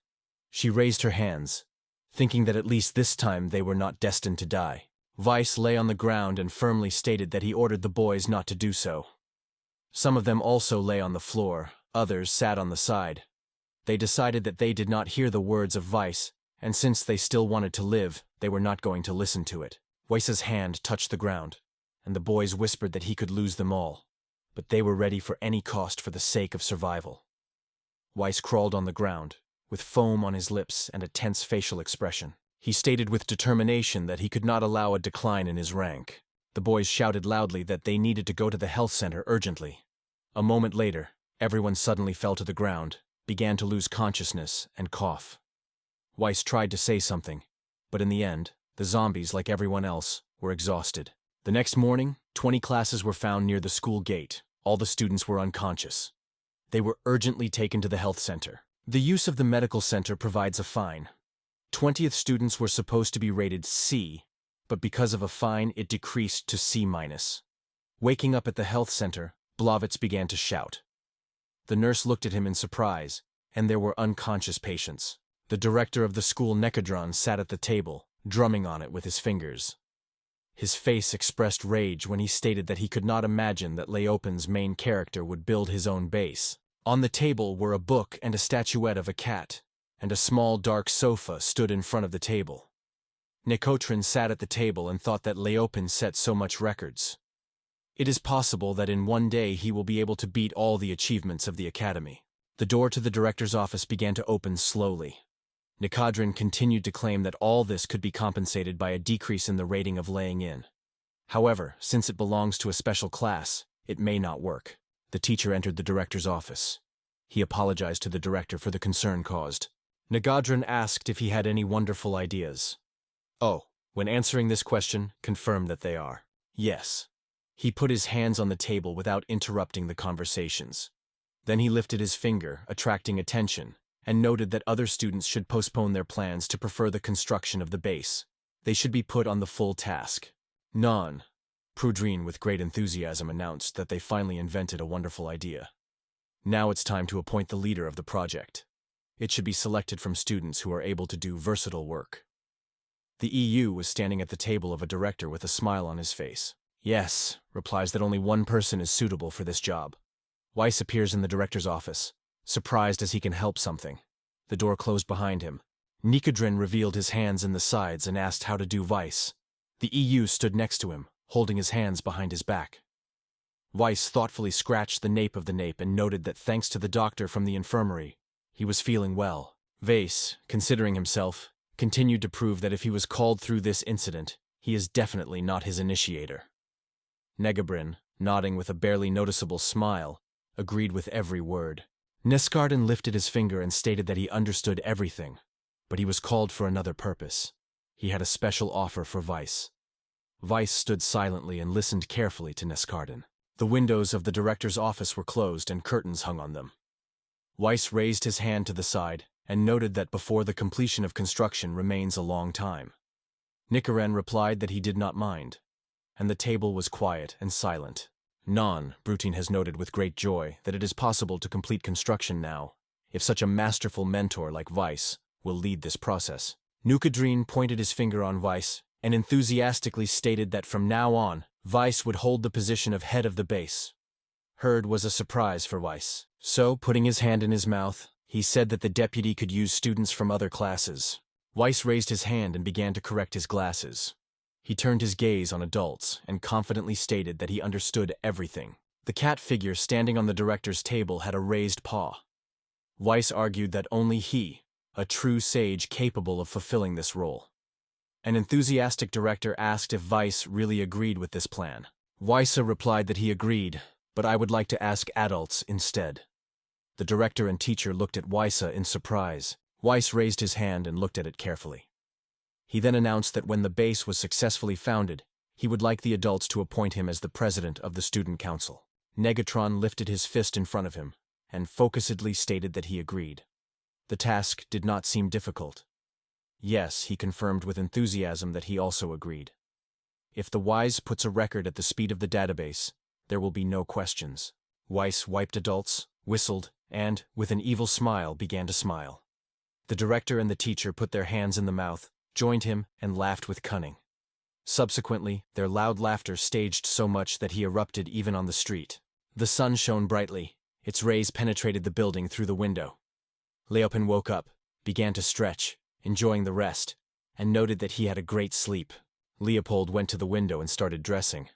She raised her hands, thinking that at least this time they were not destined to die. Weiss lay on the ground and firmly stated that he ordered the boys not to do so. Some of them also lay on the floor, others sat on the side. They decided that they did not hear the words of Weiss, and since they still wanted to live, they were not going to listen to it. Weiss's hand touched the ground, and the boys whispered that he could lose them all, but they were ready for any cost for the sake of survival. Weiss crawled on the ground, with foam on his lips and a tense facial expression. He stated with determination that he could not allow a decline in his rank. The boys shouted loudly that they needed to go to the health center urgently. A moment later, everyone suddenly fell to the ground, began to lose consciousness, and cough. Weiss tried to say something, but in the end, the zombies, like everyone else, were exhausted. The next morning, 20 classes were found near the school gate. All the students were unconscious. They were urgently taken to the health center. The use of the medical center provides a fine. 20th students were supposed to be rated C, but because of a fine, it decreased to C-. Waking up at the health center, Blavitz began to shout. The nurse looked at him in surprise, and there were unconscious patients. The director of the school, Nekadron, sat at the table, drumming on it with his fingers. His face expressed rage when he stated that he could not imagine that Leopin's main character would build his own base. On the table were a book and a statuette of a cat, and a small dark sofa stood in front of the table. Nekotrin sat at the table and thought that Leopin set so much records. It is possible that in one day he will be able to beat all the achievements of the academy. The door to the director's office began to open slowly. Nekadrin continued to claim that all this could be compensated by a decrease in the rating of laying in. However, since it belongs to a special class, it may not work. The teacher entered the director's office. He apologized to the director for the concern caused. Nekadrin asked if he had any wonderful ideas. Oh, when answering this question, confirmed that they are. Yes. He put his hands on the table without interrupting the conversations. Then he lifted his finger, attracting attention, and noted that other students should postpone their plans to prefer the construction of the base. They should be put on the full task. Non. Prudrine with great enthusiasm announced that they finally invented a wonderful idea. Now it's time to appoint the leader of the project. It should be selected from students who are able to do versatile work. The EU was standing at the table of a director with a smile on his face. Yes, replies that only one person is suitable for this job. Weiss appears in the director's office, surprised as he can help something. The door closed behind him. Nekadrin revealed his hands in the sides and asked how to do Weiss. The EU stood next to him, holding his hands behind his back. Weiss thoughtfully scratched the nape of the nape and noted that thanks to the doctor from the infirmary, he was feeling well. Weiss, considering himself, continued to prove that if he was called through this incident, he is definitely not his initiator. Negabrin, nodding with a barely noticeable smile, agreed with every word. Neskardin lifted his finger and stated that he understood everything, but he was called for another purpose. He had a special offer for Weiss. Weiss stood silently and listened carefully to Neskardin. The windows of the director's office were closed and curtains hung on them. Weiss raised his hand to the side and noted that before the completion of construction remains a long time. Nikaren replied that he did not mind, and the table was quiet and silent. Non, Brutine has noted with great joy that it is possible to complete construction now, if such a masterful mentor like Weiss will lead this process. Nukadrine pointed his finger on Weiss and enthusiastically stated that from now on, Weiss would hold the position of head of the base. Herd was a surprise for Weiss. So, putting his hand in his mouth, he said that the deputy could use students from other classes. Weiss raised his hand and began to correct his glasses. He turned his gaze on adults and confidently stated that he understood everything. The cat figure standing on the director's table had a raised paw. Weiss argued that only he, a true sage capable of fulfilling this role. An enthusiastic director asked if Weiss really agreed with this plan. Weiss replied that he agreed, but I would like to ask adults instead. The director and teacher looked at Weiss in surprise. Weiss raised his hand and looked at it carefully. He then announced that when the base was successfully founded, he would like the adults to appoint him as the president of the student council. Negatron lifted his fist in front of him, and focusedly stated that he agreed. The task did not seem difficult. Yes, he confirmed with enthusiasm that he also agreed. If the Wise puts a record at the speed of the database, there will be no questions. Weiss wiped adults, whistled, and, with an evil smile, began to smile. The director and the teacher put their hands in the mouth, joined him, and laughed with cunning. Subsequently, their loud laughter staged so much that he erupted even on the street. The sun shone brightly. Its rays penetrated the building through the window. Leopold woke up, began to stretch, enjoying the rest, and noted that he had a great sleep. Leopold went to the window and started dressing.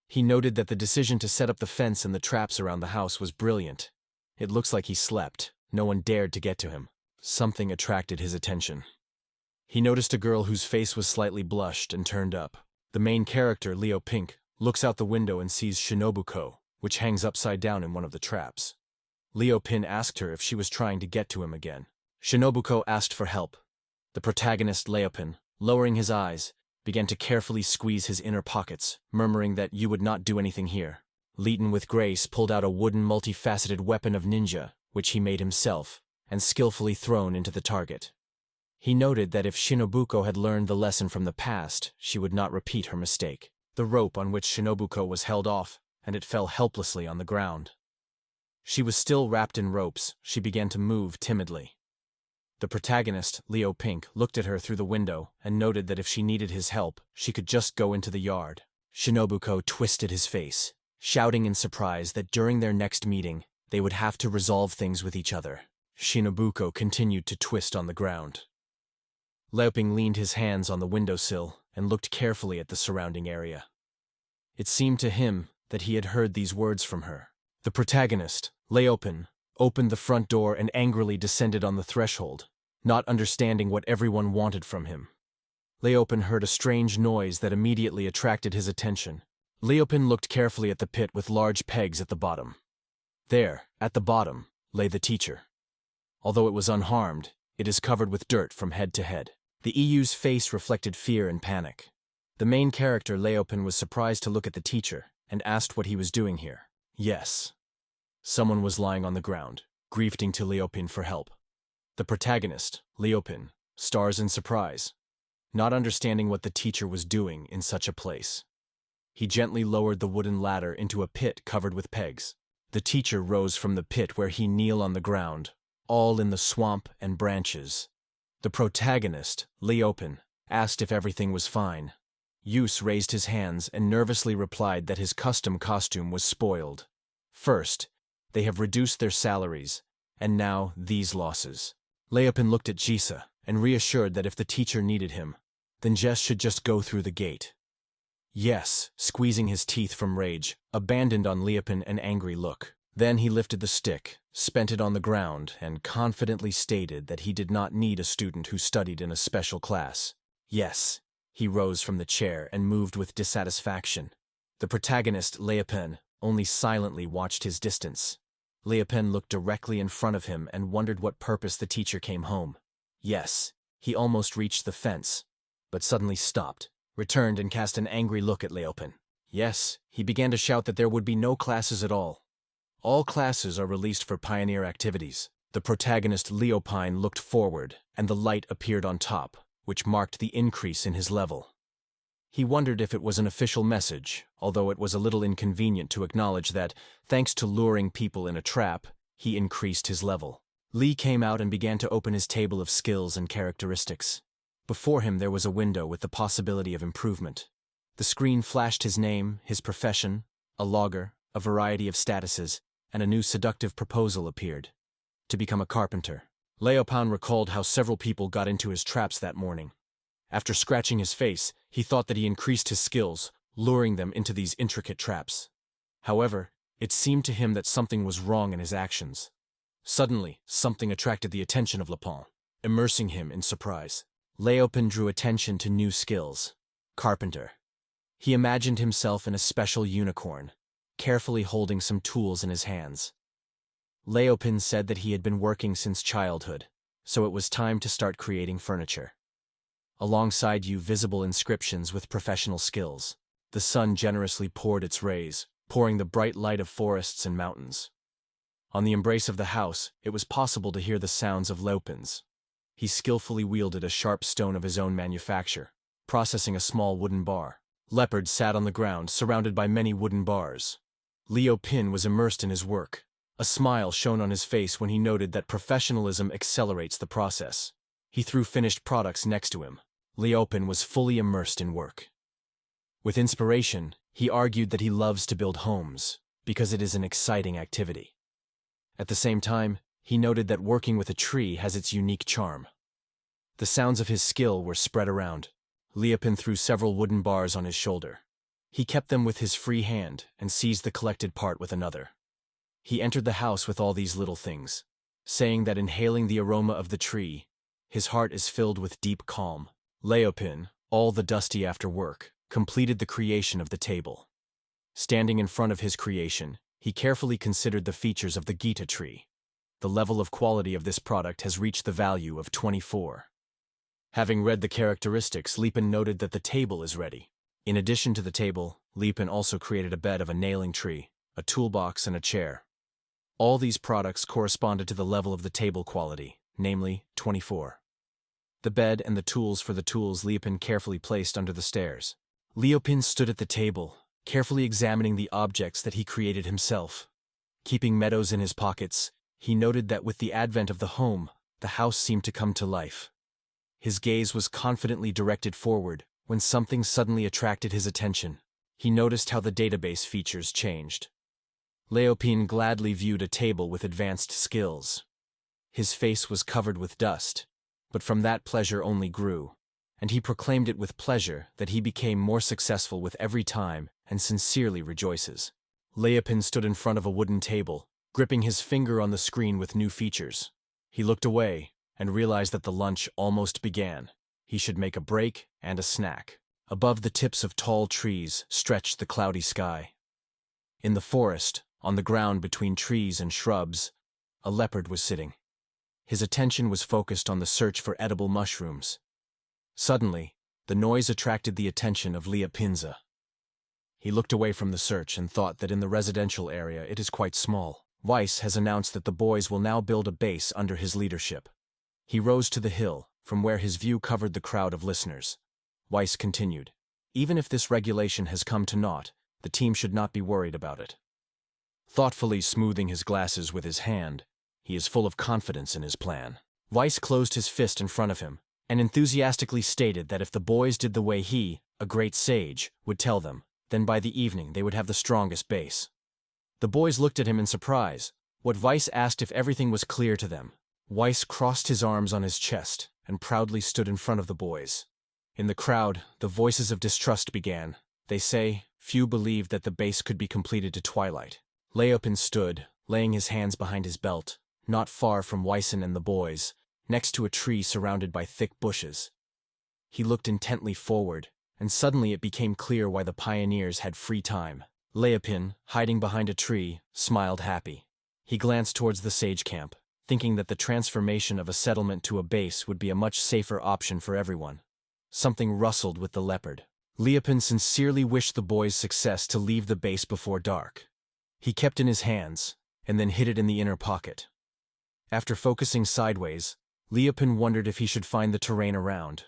He noted that the decision to set up the fence and the traps around the house was brilliant. It looks like he slept. No one dared to get to him. Something attracted his attention. He noticed a girl whose face was slightly blushed and turned up. The main character, Leo Pink, looks out the window and sees Shinobuko, which hangs upside down in one of the traps. Leo Pin asked her if she was trying to get to him again. Shinobuko asked for help. The protagonist, Leopin, lowering his eyes, began to carefully squeeze his inner pockets, murmuring that you would not do anything here. Leighton with grace pulled out a wooden multifaceted weapon of ninja, which he made himself, and skillfully thrown into the target. He noted that if Shinobuko had learned the lesson from the past, she would not repeat her mistake. The rope on which Shinobuko was held off, and it fell helplessly on the ground. She was still wrapped in ropes. She began to move timidly. The protagonist, Leo Pink, looked at her through the window and noted that if she needed his help, she could just go into the yard. Shinobuko twisted his face, shouting in surprise that during their next meeting, they would have to resolve things with each other. Shinobuko continued to twist on the ground. Leoping leaned his hands on the windowsill and looked carefully at the surrounding area. It seemed to him that he had heard these words from her. The protagonist, Leopin, opened the front door and angrily descended on the threshold, not understanding what everyone wanted from him. Leopin heard a strange noise that immediately attracted his attention. Leopin looked carefully at the pit with large pegs at the bottom. There, at the bottom, lay the teacher. Although it was unharmed, it is covered with dirt from head to head. The EU's face reflected fear and panic. The main character, Leopin, was surprised to look at the teacher and asked what he was doing here. Yes. Someone was lying on the ground, grieting to Leopin for help. The protagonist, Leopin, stars in surprise, not understanding what the teacher was doing in such a place. He gently lowered the wooden ladder into a pit covered with pegs. The teacher rose from the pit where he kneel on the ground, all in the swamp and branches. The protagonist, Leopin, asked if everything was fine. Yus raised his hands and nervously replied that his custom costume was spoiled. First, they have reduced their salaries, and now these losses. Leopin looked at Jisa and reassured that if the teacher needed him, then Jess should just go through the gate. Yes, squeezing his teeth from rage, abandoned on Leopin an angry look. Then he lifted the stick, spent it on the ground, and confidently stated that he did not need a student who studied in a special class. Yes, he rose from the chair and moved with dissatisfaction. The protagonist, Leopin, only silently watched his distance. Leopin looked directly in front of him and wondered what purpose the teacher came home. Yes, he almost reached the fence, but suddenly stopped, returned and cast an angry look at Leopin. Yes, he began to shout that there would be no classes at all. All classes are released for pioneer activities. The protagonist Leopine looked forward, and the light appeared on top, which marked the increase in his level. He wondered if it was an official message, although it was a little inconvenient to acknowledge that, thanks to luring people in a trap, he increased his level. Lee came out and began to open his table of skills and characteristics. Before him there was a window with the possibility of improvement. The screen flashed his name, his profession, a logger, a variety of statuses, and a new seductive proposal appeared. To become a carpenter. Leopin recalled how several people got into his traps that morning. After scratching his face, he thought that he increased his skills, luring them into these intricate traps. However, it seemed to him that something was wrong in his actions. Suddenly, something attracted the attention of Leopin, immersing him in surprise. Leopin drew attention to new skills. Carpenter. He imagined himself in a special unicorn, carefully holding some tools in his hands. Leopin said that he had been working since childhood, so it was time to start creating furniture. Alongside you, visible inscriptions with professional skills. The sun generously poured its rays, pouring the bright light of forests and mountains. On the embrace of the house, it was possible to hear the sounds of Leopin's. He skillfully wielded a sharp stone of his own manufacture, processing a small wooden bar. Leopard sat on the ground, surrounded by many wooden bars. Leopin was immersed in his work. A smile shone on his face when he noted that professionalism accelerates the process. He threw finished products next to him. Leopin was fully immersed in work. With inspiration, he argued that he loves to build homes, because it is an exciting activity. At the same time, he noted that working with a tree has its unique charm. The sounds of his skill were spread around. Leopin threw several wooden bars on his shoulder. He kept them with his free hand and seized the collected part with another. He entered the house with all these little things, saying that inhaling the aroma of the tree, his heart is filled with deep calm. Leopin, all the dusty after work, completed the creation of the table. Standing in front of his creation, he carefully considered the features of the Gita tree. The level of quality of this product has reached the value of 24. Having read the characteristics, Leopin noted that the table is ready. In addition to the table, Leopin also created a bed of a nailing tree, a toolbox, and a chair. All these products corresponded to the level of the table quality, namely 24. The bed and the tools for the tools Leopin carefully placed under the stairs. Leopin stood at the table, carefully examining the objects that he created himself. Keeping meadows in his pockets, he noted that with the advent of the home, the house seemed to come to life. His gaze was confidently directed forward when something suddenly attracted his attention. He noticed how the database features changed. Leopin gladly viewed a table with advanced skills. His face was covered with dust, but from that pleasure only grew, and he proclaimed it with pleasure that he became more successful with every time and sincerely rejoices. Leopin stood in front of a wooden table, gripping his finger on the screen with new features. He looked away and realized that the lunch almost began. He should make a break and a snack. Above the tips of tall trees stretched the cloudy sky. In the forest, on the ground between trees and shrubs, a leopard was sitting. His attention was focused on the search for edible mushrooms. Suddenly, the noise attracted the attention of Leopinza. He looked away from the search and thought that in the residential area it is quite small. Weiss has announced that the boys will now build a base under his leadership. He rose to the hill, from where his view covered the crowd of listeners. Weiss continued, "Even if this regulation has come to naught, the team should not be worried about it." Thoughtfully smoothing his glasses with his hand, he is full of confidence in his plan. Weiss closed his fist in front of him and enthusiastically stated that if the boys did the way he, a great sage, would tell them, then by the evening they would have the strongest base. The boys looked at him in surprise. What Weiss asked if everything was clear to them. Weiss crossed his arms on his chest and proudly stood in front of the boys. In the crowd, the voices of distrust began. They say, few believed that the base could be completed to twilight. Leopin stood, laying his hands behind his belt, not far from Weissen and the boys, next to a tree surrounded by thick bushes. He looked intently forward, and suddenly it became clear why the pioneers had free time. Leopin, hiding behind a tree, smiled happy. He glanced towards the sage camp, thinking that the transformation of a settlement to a base would be a much safer option for everyone. Something rustled with the leopard. Leopin sincerely wished the boys success to leave the base before dark. He kept in his hands, and then hid it in the inner pocket. After focusing sideways, Leopin wondered if he should find the terrain around.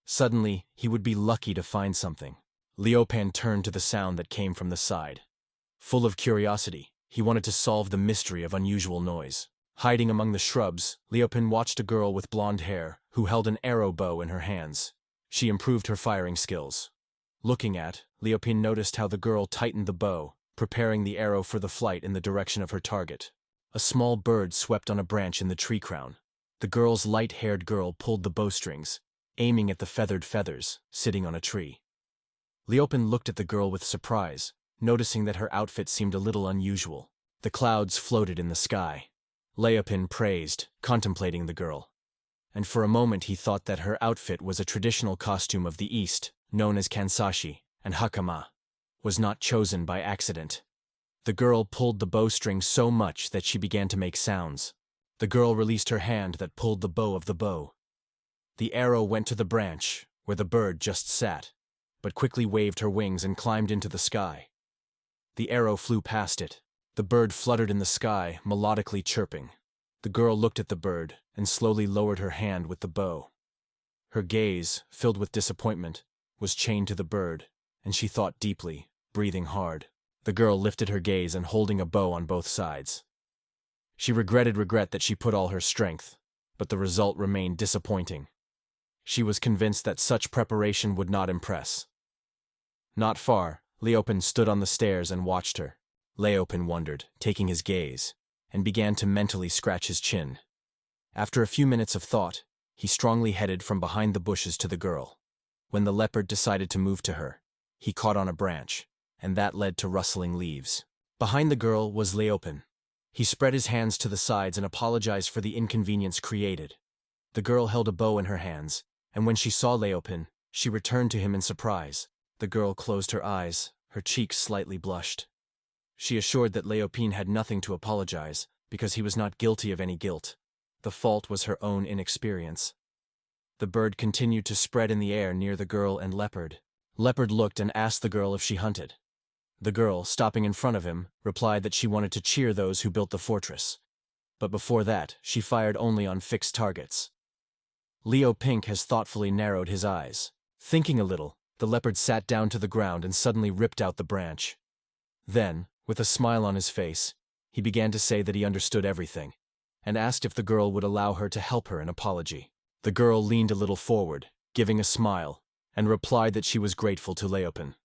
Suddenly, he would be lucky to find something. Leopin turned to the sound that came from the side. Full of curiosity, he wanted to solve the mystery of unusual noise. Hiding among the shrubs, Leopin watched a girl with blonde hair who held an arrow bow in her hands. She improved her firing skills. Looking at, Leopin noticed how the girl tightened the bow, preparing the arrow for the flight in the direction of her target. A small bird swept on a branch in the tree crown. The girl's light-haired girl pulled the bowstrings, aiming at the feathered feathers, sitting on a tree. Leopin looked at the girl with surprise, noticing that her outfit seemed a little unusual. The clouds floated in the sky. Leopin praised, contemplating the girl. And for a moment he thought that her outfit was a traditional costume of the East, known as kansashi and hakama, was not chosen by accident. The girl pulled the bowstring so much that she began to make sounds. The girl released her hand that pulled the bow of the bow. The arrow went to the branch, where the bird just sat, but quickly waved her wings and climbed into the sky. The arrow flew past it, The bird fluttered in the sky, melodically chirping. The girl looked at the bird and slowly lowered her hand with the bow. Her gaze, filled with disappointment, was chained to the bird, and she thought deeply, breathing hard. The girl lifted her gaze and holding a bow on both sides. She regret that she put all her strength, but the result remained disappointing. She was convinced that such preparation would not impress. Not far, Leopold stood on the stairs and watched her. Leopold wondered, taking his gaze, and began to mentally scratch his chin. After a few minutes of thought, he strongly headed from behind the bushes to the girl. When the leopard decided to move to her, he caught on a branch, and that led to rustling leaves. Behind the girl was Leopold. He spread his hands to the sides and apologized for the inconvenience created. The girl held a bow in her hands, and when she saw Leopold, she returned to him in surprise. The girl closed her eyes, her cheeks slightly blushed. She assured that Leopold had nothing to apologize, because he was not guilty of any guilt. The fault was her own inexperience. The bird continued to spread in the air near the girl and Leopard. Leopard looked and asked the girl if she hunted. The girl, stopping in front of him, replied that she wanted to cheer those who built the fortress. But before that, she fired only on fixed targets. Leo Pink has thoughtfully narrowed his eyes. Thinking a little, the leopard sat down to the ground and suddenly ripped out the branch. Then, with a smile on his face, he began to say that he understood everything, and asked if the girl would allow her to help her in apology. The girl leaned a little forward, giving a smile, and replied that she was grateful to Leopold.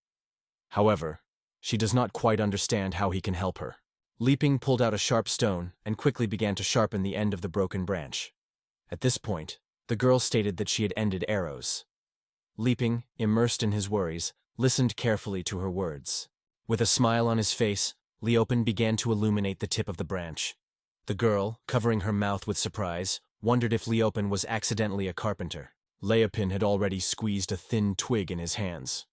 However, she does not quite understand how he can help her. Leaping pulled out a sharp stone and quickly began to sharpen the end of the broken branch. At this point, the girl stated that she had ended arrows. Leaping, immersed in his worries, listened carefully to her words. With a smile on his face, Leopold began to illuminate the tip of the branch. The girl, covering her mouth with surprise, wondered if Leopold was accidentally a carpenter. Leopold had already squeezed a thin twig in his hands.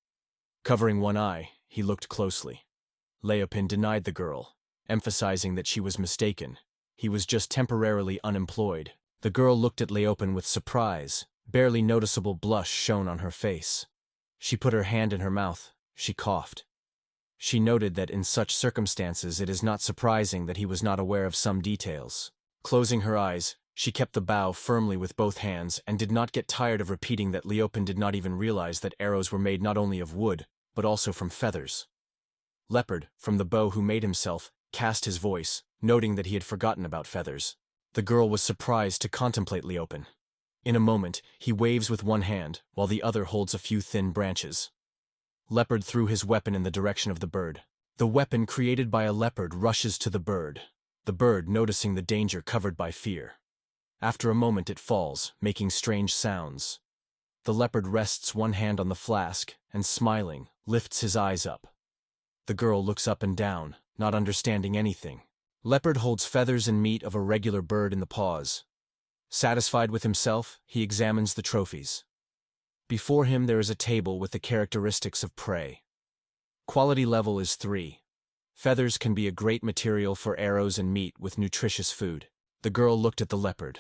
Covering one eye, he looked closely. Leopold denied the girl, emphasizing that she was mistaken. He was just temporarily unemployed. The girl looked at Leopold with surprise. Barely noticeable blush shone on her face. She put her hand in her mouth. She coughed. She noted that in such circumstances it is not surprising that he was not aware of some details. Closing her eyes, she kept the bow firmly with both hands and did not get tired of repeating that Leopold did not even realize that arrows were made not only of wood, but also from feathers. Leopard, from the bow who made himself, cast his voice, noting that he had forgotten about feathers. The girl was surprised to contemplate Leopold. In a moment, he waves with one hand, while the other holds a few thin branches. Leopard threw his weapon in the direction of the bird. The weapon created by a leopard rushes to the bird. The bird, noticing the danger, covered by fear. After a moment it falls, making strange sounds. The leopard rests one hand on the flask, and smiling, lifts his eyes up. The girl looks up and down, not understanding anything. Leopard holds feathers and meat of a regular bird in the paws. Satisfied with himself, he examines the trophies. Before him there is a table with the characteristics of prey. Quality level is 3. Feathers can be a great material for arrows and meat with nutritious food. The girl looked at the leopard.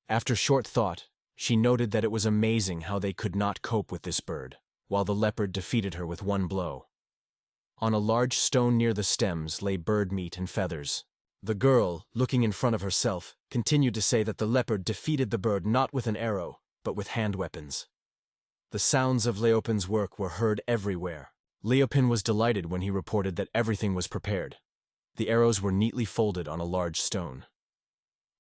After short thought, she noted that it was amazing how they could not cope with this bird, while the leopard defeated her with one blow. On a large stone near the stems lay bird meat and feathers. The girl, looking in front of herself, continued to say that the leopard defeated the bird not with an arrow, but with hand weapons. The sounds of Leopold's work were heard everywhere. Leopold was delighted when he reported that everything was prepared. The arrows were neatly folded on a large stone.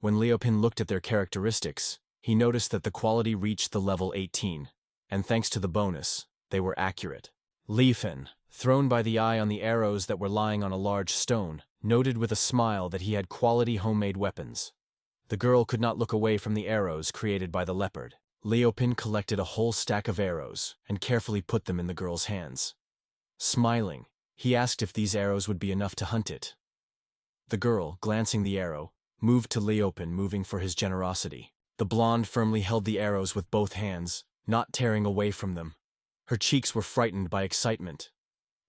When Leopold looked at their characteristics, he noticed that the quality reached the level 18, and thanks to the bonus, they were accurate. Leopold, thrown by the eye on the arrows that were lying on a large stone, noted with a smile that he had quality homemade weapons. The girl could not look away from the arrows created by the leopard. Leopold collected a whole stack of arrows and carefully put them in the girl's hands. Smiling, he asked if these arrows would be enough to hunt it. The girl, glancing the arrow, moved to Leopold, moving for his generosity. The blonde firmly held the arrows with both hands, not tearing away from them. Her cheeks were frightened by excitement.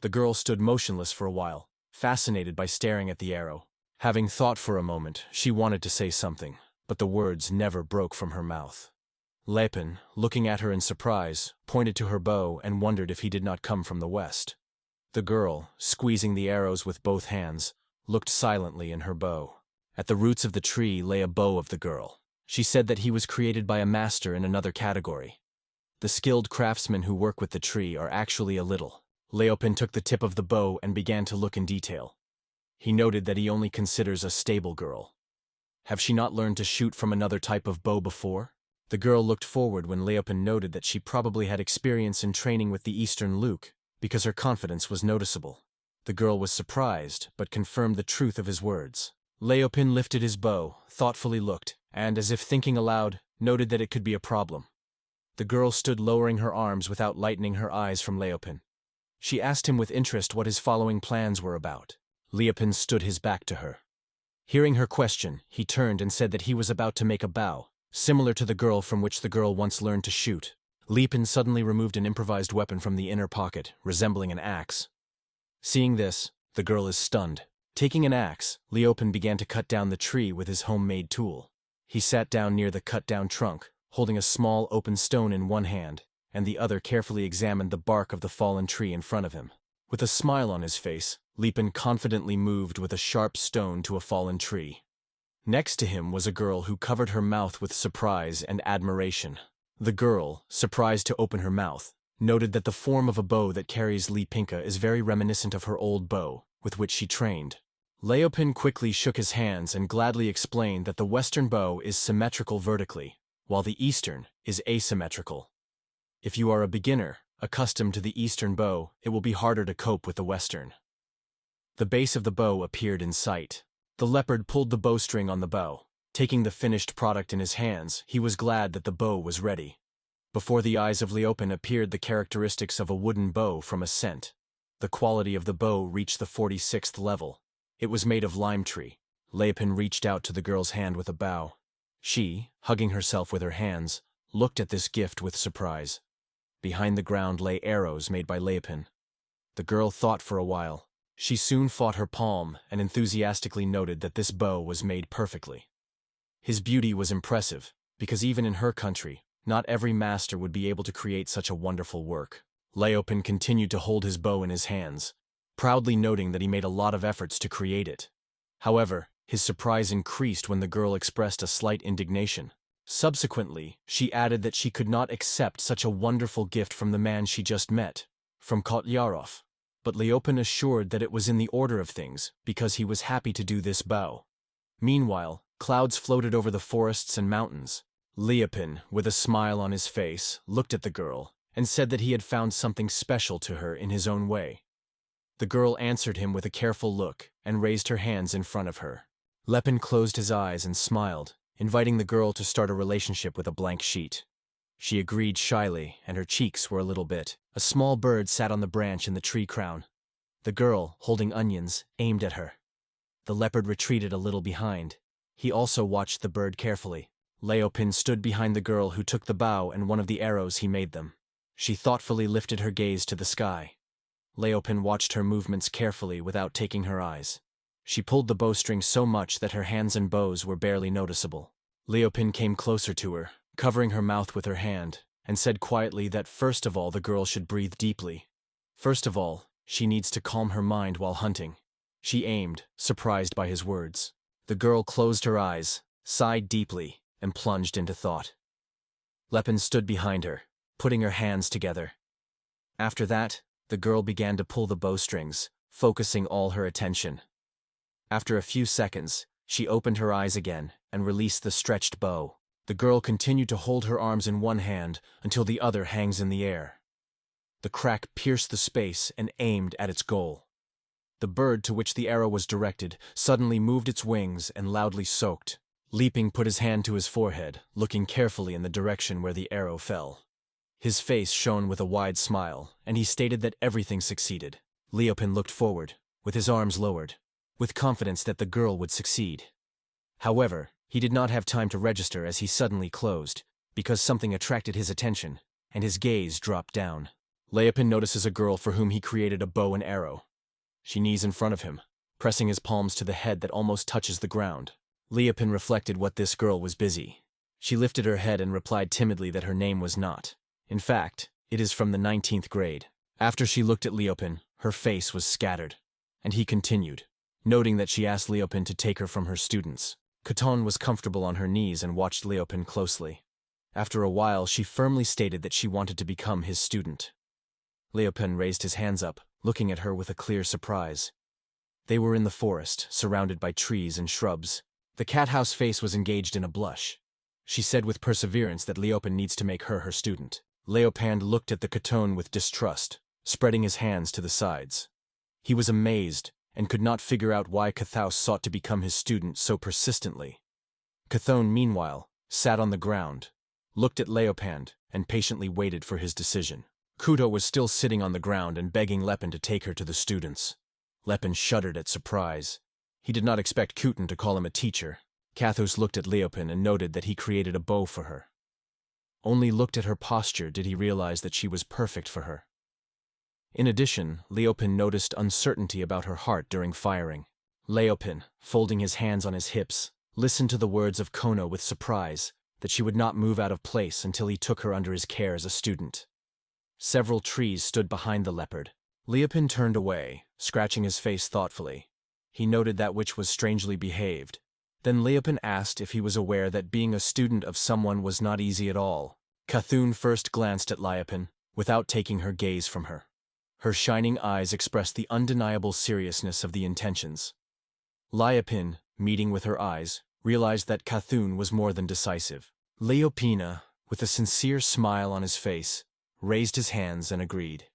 The girl stood motionless for a while, fascinated by staring at the arrow. Having thought for a moment, she wanted to say something, but the words never broke from her mouth. Leopold, looking at her in surprise, pointed to her bow and wondered if he did not come from the west. The girl, squeezing the arrows with both hands, looked silently in her bow. At the roots of the tree lay a bow of the girl. She said that he was created by a master in another category. The skilled craftsmen who work with the tree are actually a little. Leopin took the tip of the bow and began to look in detail. He noted that he only considers a stable girl. Have she not learned to shoot from another type of bow before? The girl looked forward when Leopin noted that she probably had experience in training with the Eastern Luke, because her confidence was noticeable. The girl was surprised, but confirmed the truth of his words. Leopin lifted his bow, thoughtfully looked, and, as if thinking aloud, noted that it could be a problem. The girl stood lowering her arms without lightening her eyes from Leopin. She asked him with interest what his following plans were about. Leopin stood his back to her. Hearing her question, he turned and said that he was about to make a bow, similar to the girl from which the girl once learned to shoot. Leopin suddenly removed an improvised weapon from the inner pocket, resembling an axe. Seeing this, the girl is stunned. Taking an axe, Leopin began to cut down the tree with his homemade tool. He sat down near the cut-down trunk, holding a small open stone in one hand, and the other carefully examined the bark of the fallen tree in front of him. With a smile on his face, Leopin confidently moved with a sharp stone to a fallen tree. Next to him was a girl who covered her mouth with surprise and admiration. The girl, surprised to open her mouth, noted that the form of a bow that carries Leopinka is very reminiscent of her old bow, with which she trained. Leopin quickly shook his hands and gladly explained that the Western bow is symmetrical vertically, while the Eastern is asymmetrical. If you are a beginner, accustomed to the Eastern bow, it will be harder to cope with the Western. The base of the bow appeared in sight. The leopard pulled the bowstring on the bow. Taking the finished product in his hands, he was glad that the bow was ready. Before the eyes of Leopin appeared the characteristics of a wooden bow from Ascent. The quality of the bow reached the 46th level. It was made of lime tree. Leopin reached out to the girl's hand with a bow. She, hugging herself with her hands, looked at this gift with surprise. Behind the ground lay arrows made by Leopin. The girl thought for a while. She soon fought her palm and enthusiastically noted that this bow was made perfectly. His beauty was impressive, because even in her country, not every master would be able to create such a wonderful work. Leopin continued to hold his bow in his hands, proudly noting that he made a lot of efforts to create it. However, his surprise increased when the girl expressed a slight indignation. Subsequently, she added that she could not accept such a wonderful gift from the man she just met, from Kotyarov. But Leopin assured that it was in the order of things, because he was happy to do this bow. Meanwhile, clouds floated over the forests and mountains. Leopin, with a smile on his face, looked at the girl, and said that he had found something special to her in his own way. The girl answered him with a careful look, and raised her hands in front of her. Leopin closed his eyes and smiled, inviting the girl to start a relationship with a blank sheet. She agreed shyly, and her cheeks were a little bit. A small bird sat on the branch in the tree crown. The girl, holding onions, aimed at her. The leopard retreated a little behind. He also watched the bird carefully. Leopin stood behind the girl who took the bow and one of the arrows he made them. She thoughtfully lifted her gaze to the sky. Leopin watched her movements carefully without taking her eyes. She pulled the bowstring so much that her hands and bows were barely noticeable. Leopin came closer to her, covering her mouth with her hand, and said quietly that first of all the girl should breathe deeply. First of all, she needs to calm her mind while hunting. She aimed, surprised by his words. The girl closed her eyes, sighed deeply, and plunged into thought. Leopin stood behind her, putting her hands together. After that, the girl began to pull the bowstrings, focusing all her attention. After a few seconds, she opened her eyes again and released the stretched bow. The girl continued to hold her arms in one hand until the other hangs in the air. The crack pierced the space and aimed at its goal. The bird to which the arrow was directed suddenly moved its wings and loudly soaked. Leaping put his hand to his forehead, looking carefully in the direction where the arrow fell. His face shone with a wide smile, and he stated that everything succeeded. Leopin looked forward, with his arms lowered, with confidence that the girl would succeed. However, he did not have time to register as he suddenly closed, because something attracted his attention, and his gaze dropped down. Leopin notices a girl for whom he created a bow and arrow. She knees in front of him, pressing his palms to the head that almost touches the ground. Leopin reflected what this girl was busy. She lifted her head and replied timidly that her name was not. In fact, it is from the 19th grade. After she looked at Leopin, her face was scattered. And he continued, noting that she asked Leopin to take her from her students. Katon was comfortable on her knees and watched Leopin closely. After a while, she firmly stated that she wanted to become his student. Leopin raised his hands up, looking at her with a clear surprise. They were in the forest, surrounded by trees and shrubs. The cat-house face was engaged in a blush. She said with perseverance that Leopin needs to make her student. Leopin looked at the Katon with distrust, spreading his hands to the sides. He was amazed and could not figure out why Cathaus sought to become his student so persistently. Cathone, meanwhile, sat on the ground, looked at Leopin, and patiently waited for his decision. Kuto was still sitting on the ground and begging Lepin to take her to the students. Lepin shuddered at surprise. He did not expect Kuton to call him a teacher. Cathos looked at Leopin and noted that he created a bow for her. Only looked at her posture did he realize that she was perfect for her. In addition, Leopin noticed uncertainty about her heart during firing. Leopin, folding his hands on his hips, listened to the words of Kono with surprise that she would not move out of place until he took her under his care as a student. Several trees stood behind the leopard. Leopin turned away, scratching his face thoughtfully. He noted that which was strangely behaved. Then Leopin asked if he was aware that being a student of someone was not easy at all. Cthulhu first glanced at Leopin, without taking her gaze from her. Her shining eyes expressed the undeniable seriousness of the intentions. Leopin, meeting with her eyes, realized that Cthulhu was more than decisive. Leopina, with a sincere smile on his face, raised his hands and agreed.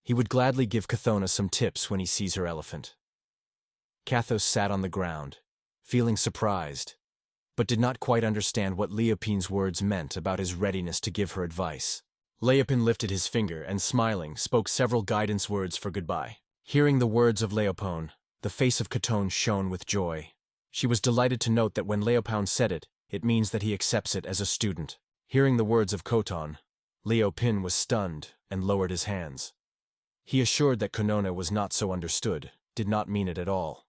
He would gladly give Cathona some tips when he sees her elephant. Cathos sat on the ground, feeling surprised, but did not quite understand what Leopin's words meant about his readiness to give her advice. Leopin lifted his finger and, smiling, spoke several guidance words for goodbye. Hearing the words of Leopin, the face of Caton shone with joy. She was delighted to note that when Leopin said it, it means that he accepts it as a student. Hearing the words of Coton, Leopin was stunned and lowered his hands. He assured that Konona was not so understood, did not mean it at all.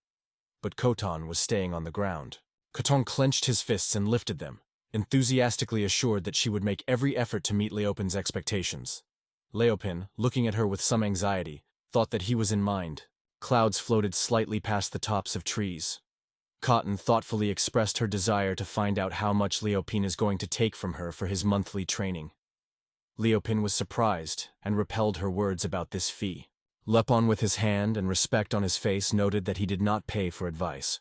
But Coton was staying on the ground. Coton clenched his fists and lifted them, enthusiastically assured that she would make every effort to meet Leopin's expectations. Leopin, looking at her with some anxiety, thought that he was in mind. Clouds floated slightly past the tops of trees. Cotton thoughtfully expressed her desire to find out how much Leopin is going to take from her for his monthly training. Leopin was surprised and repelled her words about this fee. Lepon, with his hand and respect on his face, noted that he did not pay for advice.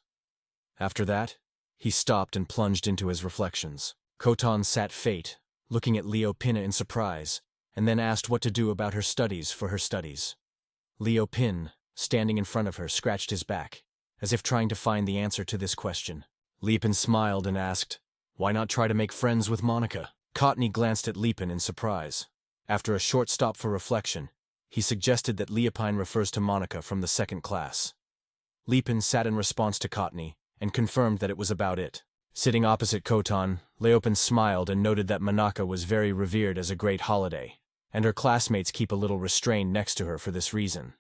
After that, he stopped and plunged into his reflections. Coton sat fate, looking at Leopina in surprise, and then asked what to do about her studies for her studies. Leopin, standing in front of her, scratched his back, as if trying to find the answer to this question. Leopin smiled and asked, "Why not try to make friends with Monica?" Cottony glanced at Leopin in surprise. After a short stop for reflection, he suggested that Leopin refers to Monica from the second class. Leopin sat in response to Cottony and confirmed that it was about it. Sitting opposite Coton, Leopin smiled and noted that Monaca was very revered as a great holiday, and her classmates keep a little restrained next to her for this reason.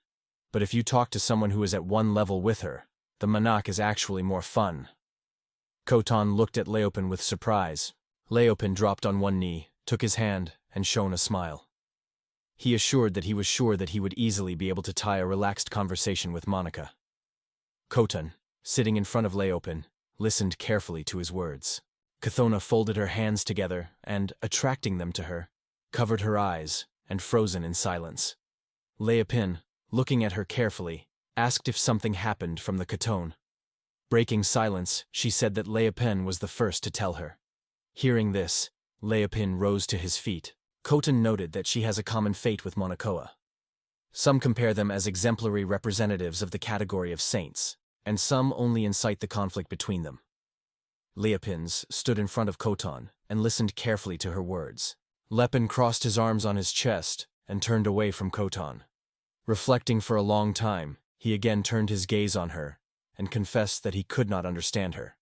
But if you talk to someone who is at one level with her, the Monac is actually more fun. Coton looked at Leopin with surprise. Leopin dropped on one knee, took his hand, and shone a smile. He assured that he was sure that he would easily be able to tie a relaxed conversation with Monica. Coton, sitting in front of Leopin, listened carefully to his words. Cathona folded her hands together and, attracting them to her, covered her eyes and frozen in silence. Leopin, looking at her carefully, asked if something happened from the Caton. Breaking silence, she said that Leopin was the first to tell her. Hearing this, Leopin rose to his feet. Coton noted that she has a common fate with Monacoa. Some compare them as exemplary representatives of the category of saints, and some only incite the conflict between them. Leopins stood in front of Coton and listened carefully to her words. Lepin crossed his arms on his chest and turned away from Coton. Reflecting for a long time, he again turned his gaze on her and confessed that he could not understand her.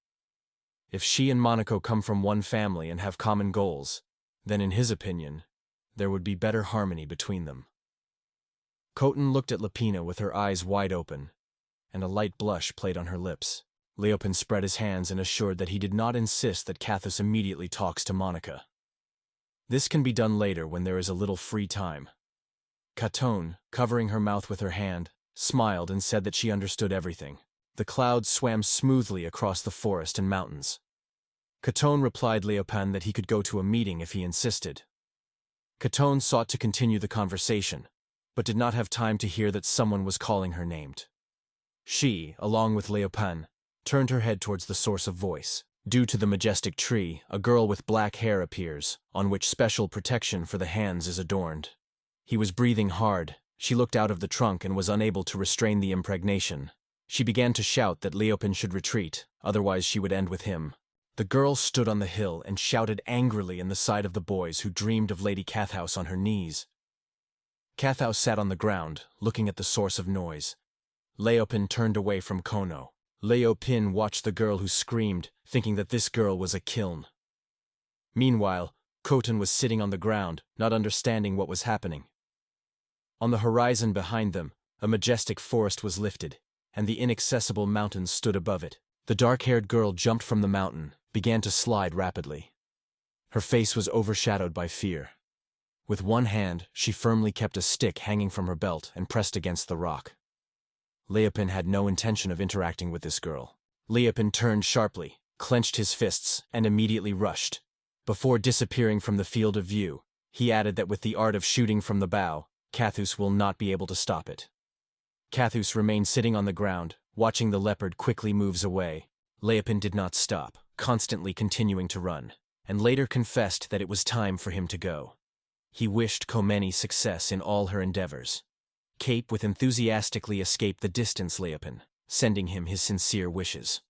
If she and Monaco come from one family and have common goals, then in his opinion, there would be better harmony between them. Coton looked at Lepina with her eyes wide open, and a light blush played on her lips. Leopin spread his hands and assured that he did not insist that Cathos immediately talks to Monica. This can be done later when there is a little free time. Caton, covering her mouth with her hand, smiled and said that she understood everything. The clouds swam smoothly across the forest and mountains. Caton replied Léopold that he could go to a meeting if he insisted. Caton sought to continue the conversation, but did not have time to hear that someone was calling her named. She, along with Léopold, turned her head towards the source of voice. Due to the majestic tree, a girl with black hair appears, on which special protection for the hands is adorned. He was breathing hard. She looked out of the trunk and was unable to restrain the impregnation. She began to shout that Léopold should retreat, otherwise she would end with him. The girl stood on the hill and shouted angrily in the sight of the boys who dreamed of Lady Cathhouse on her knees. Cathhouse sat on the ground, looking at the source of noise. Léopold turned away from Kono. Léopold watched the girl who screamed, thinking that this girl was a kiln. Meanwhile, Khoton was sitting on the ground, not understanding what was happening. On the horizon behind them, a majestic forest was lifted, and the inaccessible mountains stood above it. The dark-haired girl jumped from the mountain, began to slide rapidly. Her face was overshadowed by fear. With one hand, she firmly kept a stick hanging from her belt and pressed against the rock. Léopold had no intention of interacting with this girl. Léopold turned sharply, clenched his fists, and immediately rushed. Before disappearing from the field of view, he added that with the art of shooting from the bow, Cathhouse will not be able to stop it. Cathhouse remained sitting on the ground, watching the leopard quickly moves away. Léopold did not stop, constantly continuing to run, and later confessed that it was time for him to go. He wished Komeni success in all her endeavors. Cape with enthusiastically escaped the distance Léopold, sending him his sincere wishes.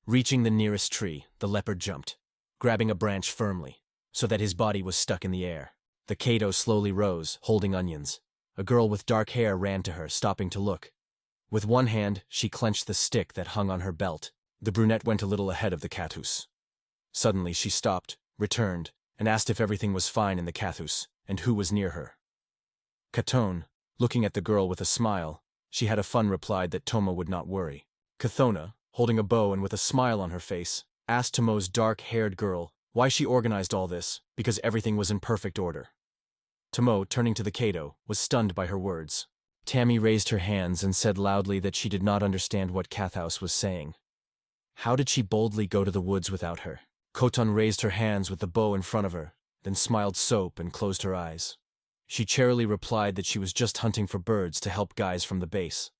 Reaching the nearest tree, the leopard jumped, grabbing a branch firmly, so that his body was stuck in the air. The Kato slowly rose, holding onions. A girl with dark hair ran to her, stopping to look. With one hand, she clenched the stick that hung on her belt. The brunette went a little ahead of the Cathhouse. Suddenly she stopped, returned, and asked if everything was fine in the Cathhouse, and who was near her. Caton, looking at the girl with a smile, she had a fun replied that Tomo would not worry. Cathona, holding a bow and with a smile on her face, asked Tomo's dark-haired girl why she organized all this, because everything was in perfect order. Tomo, turning to the Kato, was stunned by her words. Tammy raised her hands and said loudly that she did not understand what Cathhouse was saying. How did she boldly go to the woods without her? Khoton raised her hands with the bow in front of her, then smiled soap and closed her eyes. She charily replied that she was just hunting for birds to help guys from the base.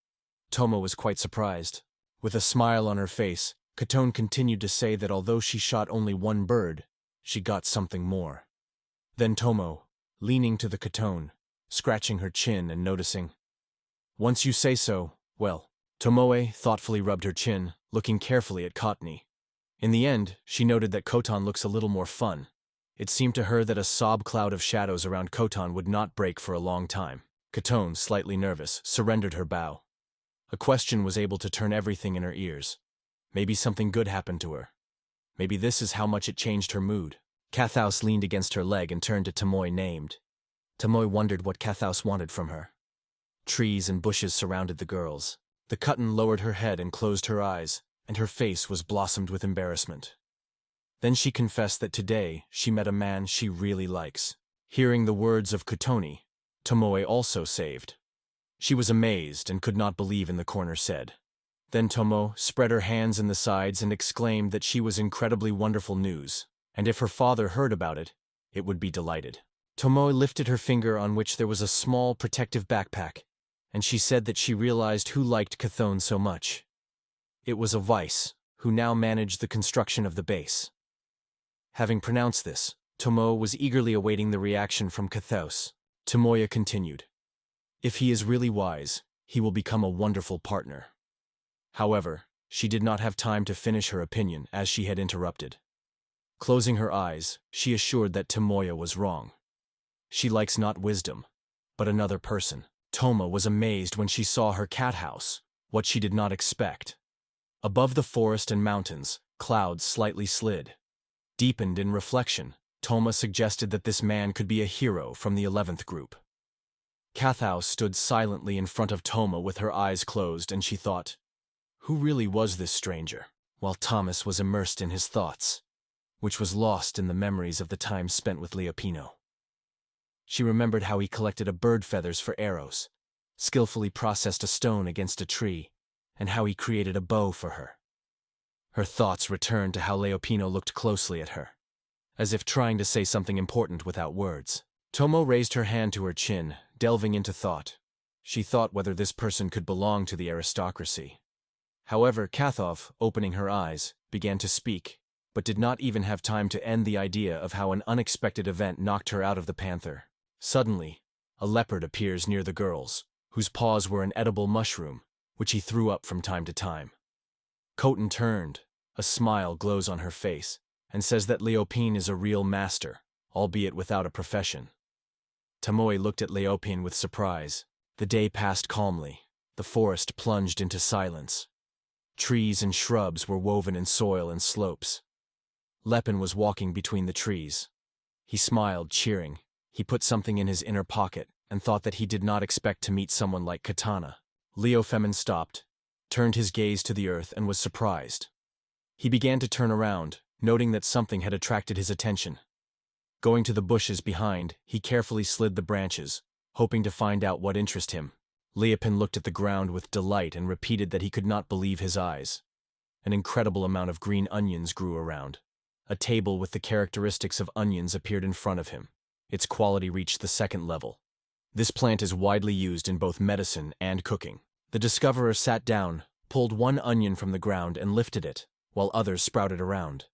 Tomo was quite surprised. With a smile on her face, Khoton continued to say that although she shot only one bird, she got something more. Then Tomo, leaning to the Khoton, scratching her chin and noticing, "Once you say so, well." Tomoe thoughtfully rubbed her chin, looking carefully at Kotni. In the end, she noted that Khoton looks a little more fun. It seemed to her that a sob cloud of shadows around Khoton would not break for a long time. Khoton, slightly nervous, surrendered her bow. A question was able to turn everything in her ears. Maybe something good happened to her. Maybe this is how much it changed her mood. Cathhouse leaned against her leg and turned to Tomoe named. Tomoe wondered what Cathhouse wanted from her. Trees and bushes surrounded the girls. The Khoton lowered her head and closed her eyes, and her face was blossomed with embarrassment. Then she confessed that today she met a man she really likes. Hearing the words of Khotoni, Tomoe also saved. She was amazed and could not believe in the corner said. Then Tomo spread her hands in the sides and exclaimed that she was incredibly wonderful news, and if her father heard about it, it would be delighted. Tomo lifted her finger on which there was a small protective backpack, and she said that she realized who liked Chthon so much. It was a Weiss, who now managed the construction of the base. Having pronounced this, Tomo was eagerly awaiting the reaction from Cathos. Tomoya continued. If he is really wise, he will become a wonderful partner. However, she did not have time to finish her opinion as she had interrupted. Closing her eyes, she assured that Tomoya was wrong. She likes not wisdom, but another person. Toma was amazed when she saw her cat house, what she did not expect. Above the forest and mountains, clouds slightly slid. Deepened in reflection, Toma suggested that this man could be a hero from the 11th group. Cathhouse stood silently in front of Toma with her eyes closed, and she thought, who really was this stranger? While Thomas was immersed in his thoughts, which was lost in the memories of the time spent with Leopino. She remembered how he collected bird feathers for arrows, skillfully processed a stone against a tree, and how he created a bow for her. Her thoughts returned to how Leopino looked closely at her, as if trying to say something important without words. Tomo raised her hand to her chin, delving into thought. She thought whether this person could belong to the aristocracy. However, Kathov, opening her eyes, began to speak, but did not even have time to end the idea of how an unexpected event knocked her out of the panther. Suddenly, a leopard appears near the girls, whose paws were an edible mushroom, which he threw up from time to time. Khoten turned, a smile glows on her face, and says that Leopine is a real master, albeit without a profession. Tomoe looked at Leopine with surprise. The day passed calmly. The forest plunged into silence. Trees and shrubs were woven in soil and slopes. Lepin was walking between the trees. He smiled, cheering. He put something in his inner pocket and thought that he did not expect to meet someone like Katana. Leofemin stopped, turned his gaze to the earth and was surprised. He began to turn around, noting that something had attracted his attention. Going to the bushes behind, he carefully slid the branches, hoping to find out what interested him. Leopin looked at the ground with delight and repeated that he could not believe his eyes. An incredible amount of green onions grew around. A table with the characteristics of onions appeared in front of him. Its quality reached the second level. This plant is widely used in both medicine and cooking. The discoverer sat down, pulled one onion from the ground and lifted it, while others sprouted around.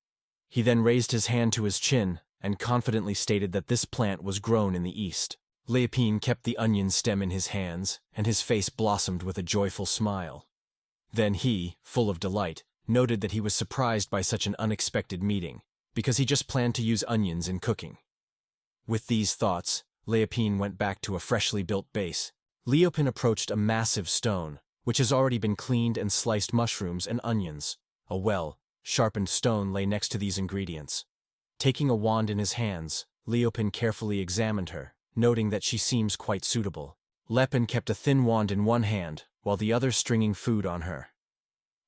He then raised his hand to his chin and confidently stated that this plant was grown in the east. Leopine kept the onion stem in his hands, and his face blossomed with a joyful smile. Then he, full of delight, noted that he was surprised by such an unexpected meeting, because he just planned to use onions in cooking. With these thoughts, Leopine went back to a freshly built base. Leopin approached a massive stone, which has already been cleaned and sliced mushrooms and onions. A well-sharpened stone lay next to these ingredients. Taking a wand in his hands, Leopin carefully examined her, noting that she seems quite suitable. Lepin kept a thin wand in one hand, while the other stringing food on her.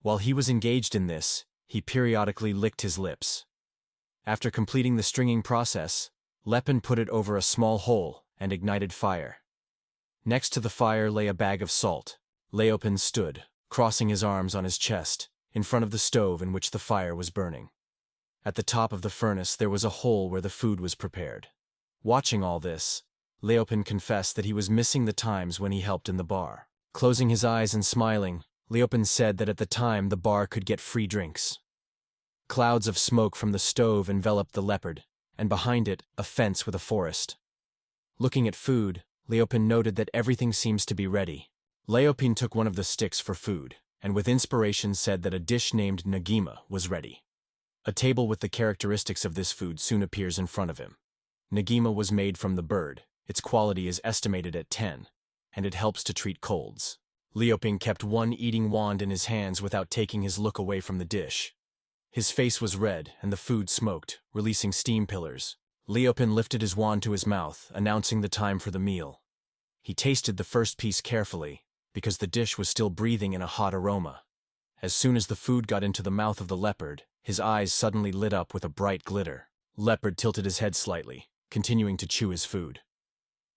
While he was engaged in this, he periodically licked his lips. After completing the stringing process, Lepin put it over a small hole and ignited fire. Next to the fire lay a bag of salt. Leopin stood, crossing his arms on his chest, in front of the stove in which the fire was burning. At the top of the furnace there was a hole where the food was prepared. Watching all this, Leopin confessed that he was missing the times when he helped in the bar. Closing his eyes and smiling, Leopin said that at the time the bar could get free drinks. Clouds of smoke from the stove enveloped the leopard, and behind it, a fence with a forest. Looking at food, Leopin noted that everything seems to be ready. Leopin took one of the sticks for food, and with inspiration said that a dish named Nagima was ready. A table with the characteristics of this food soon appears in front of him. Nagima was made from the bird. Its quality is estimated at 10, and it helps to treat colds. Leopin kept one eating wand in his hands without taking his look away from the dish. His face was red, and the food smoked, releasing steam pillars. Leopin lifted his wand to his mouth, announcing the time for the meal. He tasted the first piece carefully, because the dish was still breathing in a hot aroma. As soon as the food got into the mouth of the leopard, his eyes suddenly lit up with a bright glitter. Leopard tilted his head slightly, continuing to chew his food.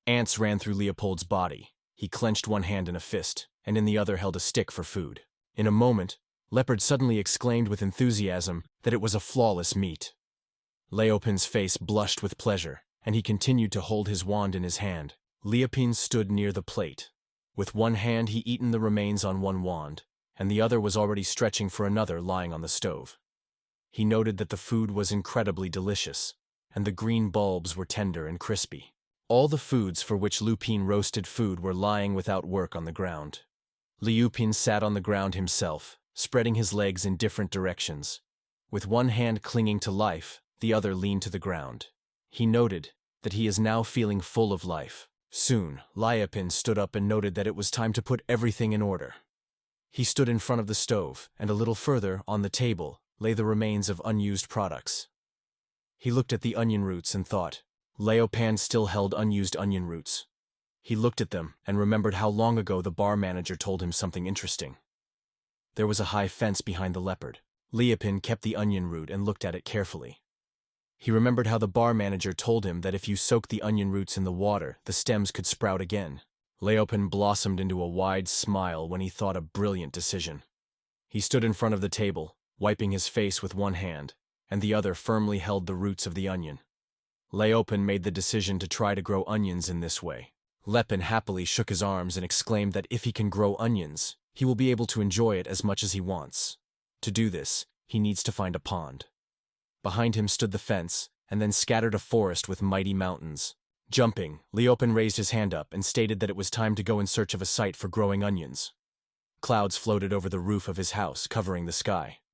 Ants ran through Leopold's body. He clenched one hand in a fist, and in the other held a stick for food. In a moment, Leopard suddenly exclaimed with enthusiasm that it was a flawless meat. Leopin's face blushed with pleasure, and he continued to hold his wand in his hand. Leopin stood near the plate. With one hand he eaten the remains on one wand, and the other was already stretching for another lying on the stove. He noted that the food was incredibly delicious, and the green bulbs were tender and crispy. All the foods for which Lupin roasted food were lying without work on the ground. Lupin sat on the ground himself, spreading his legs in different directions. With one hand clinging to life, the other leaned to the ground. He noted that he is now feeling full of life. Soon, Liopin stood up and noted that it was time to put everything in order. He stood in front of the stove, and a little further, on the table, lay the remains of unused products. He looked at the onion roots and thought, Leopan still held unused onion roots. He looked at them and remembered how long ago the bar manager told him something interesting. There was a high fence behind the leopard. Leopin kept the onion root and looked at it carefully. He remembered how the bar manager told him that if you soaked the onion roots in the water, the stems could sprout again. Leopin blossomed into a wide smile when he thought a brilliant decision. He stood in front of the table, wiping his face with one hand, and the other firmly held the roots of the onion. Leopen made the decision to try to grow onions in this way. Lepin happily shook his arms and exclaimed that if he can grow onions, he will be able to enjoy it as much as he wants. To do this, he needs to find a pond. Behind him stood the fence, and then scattered a forest with mighty mountains. Jumping, Leopen raised his hand up and stated that it was time to go in search of a site for growing onions. Clouds floated over the roof of his house, covering the sky.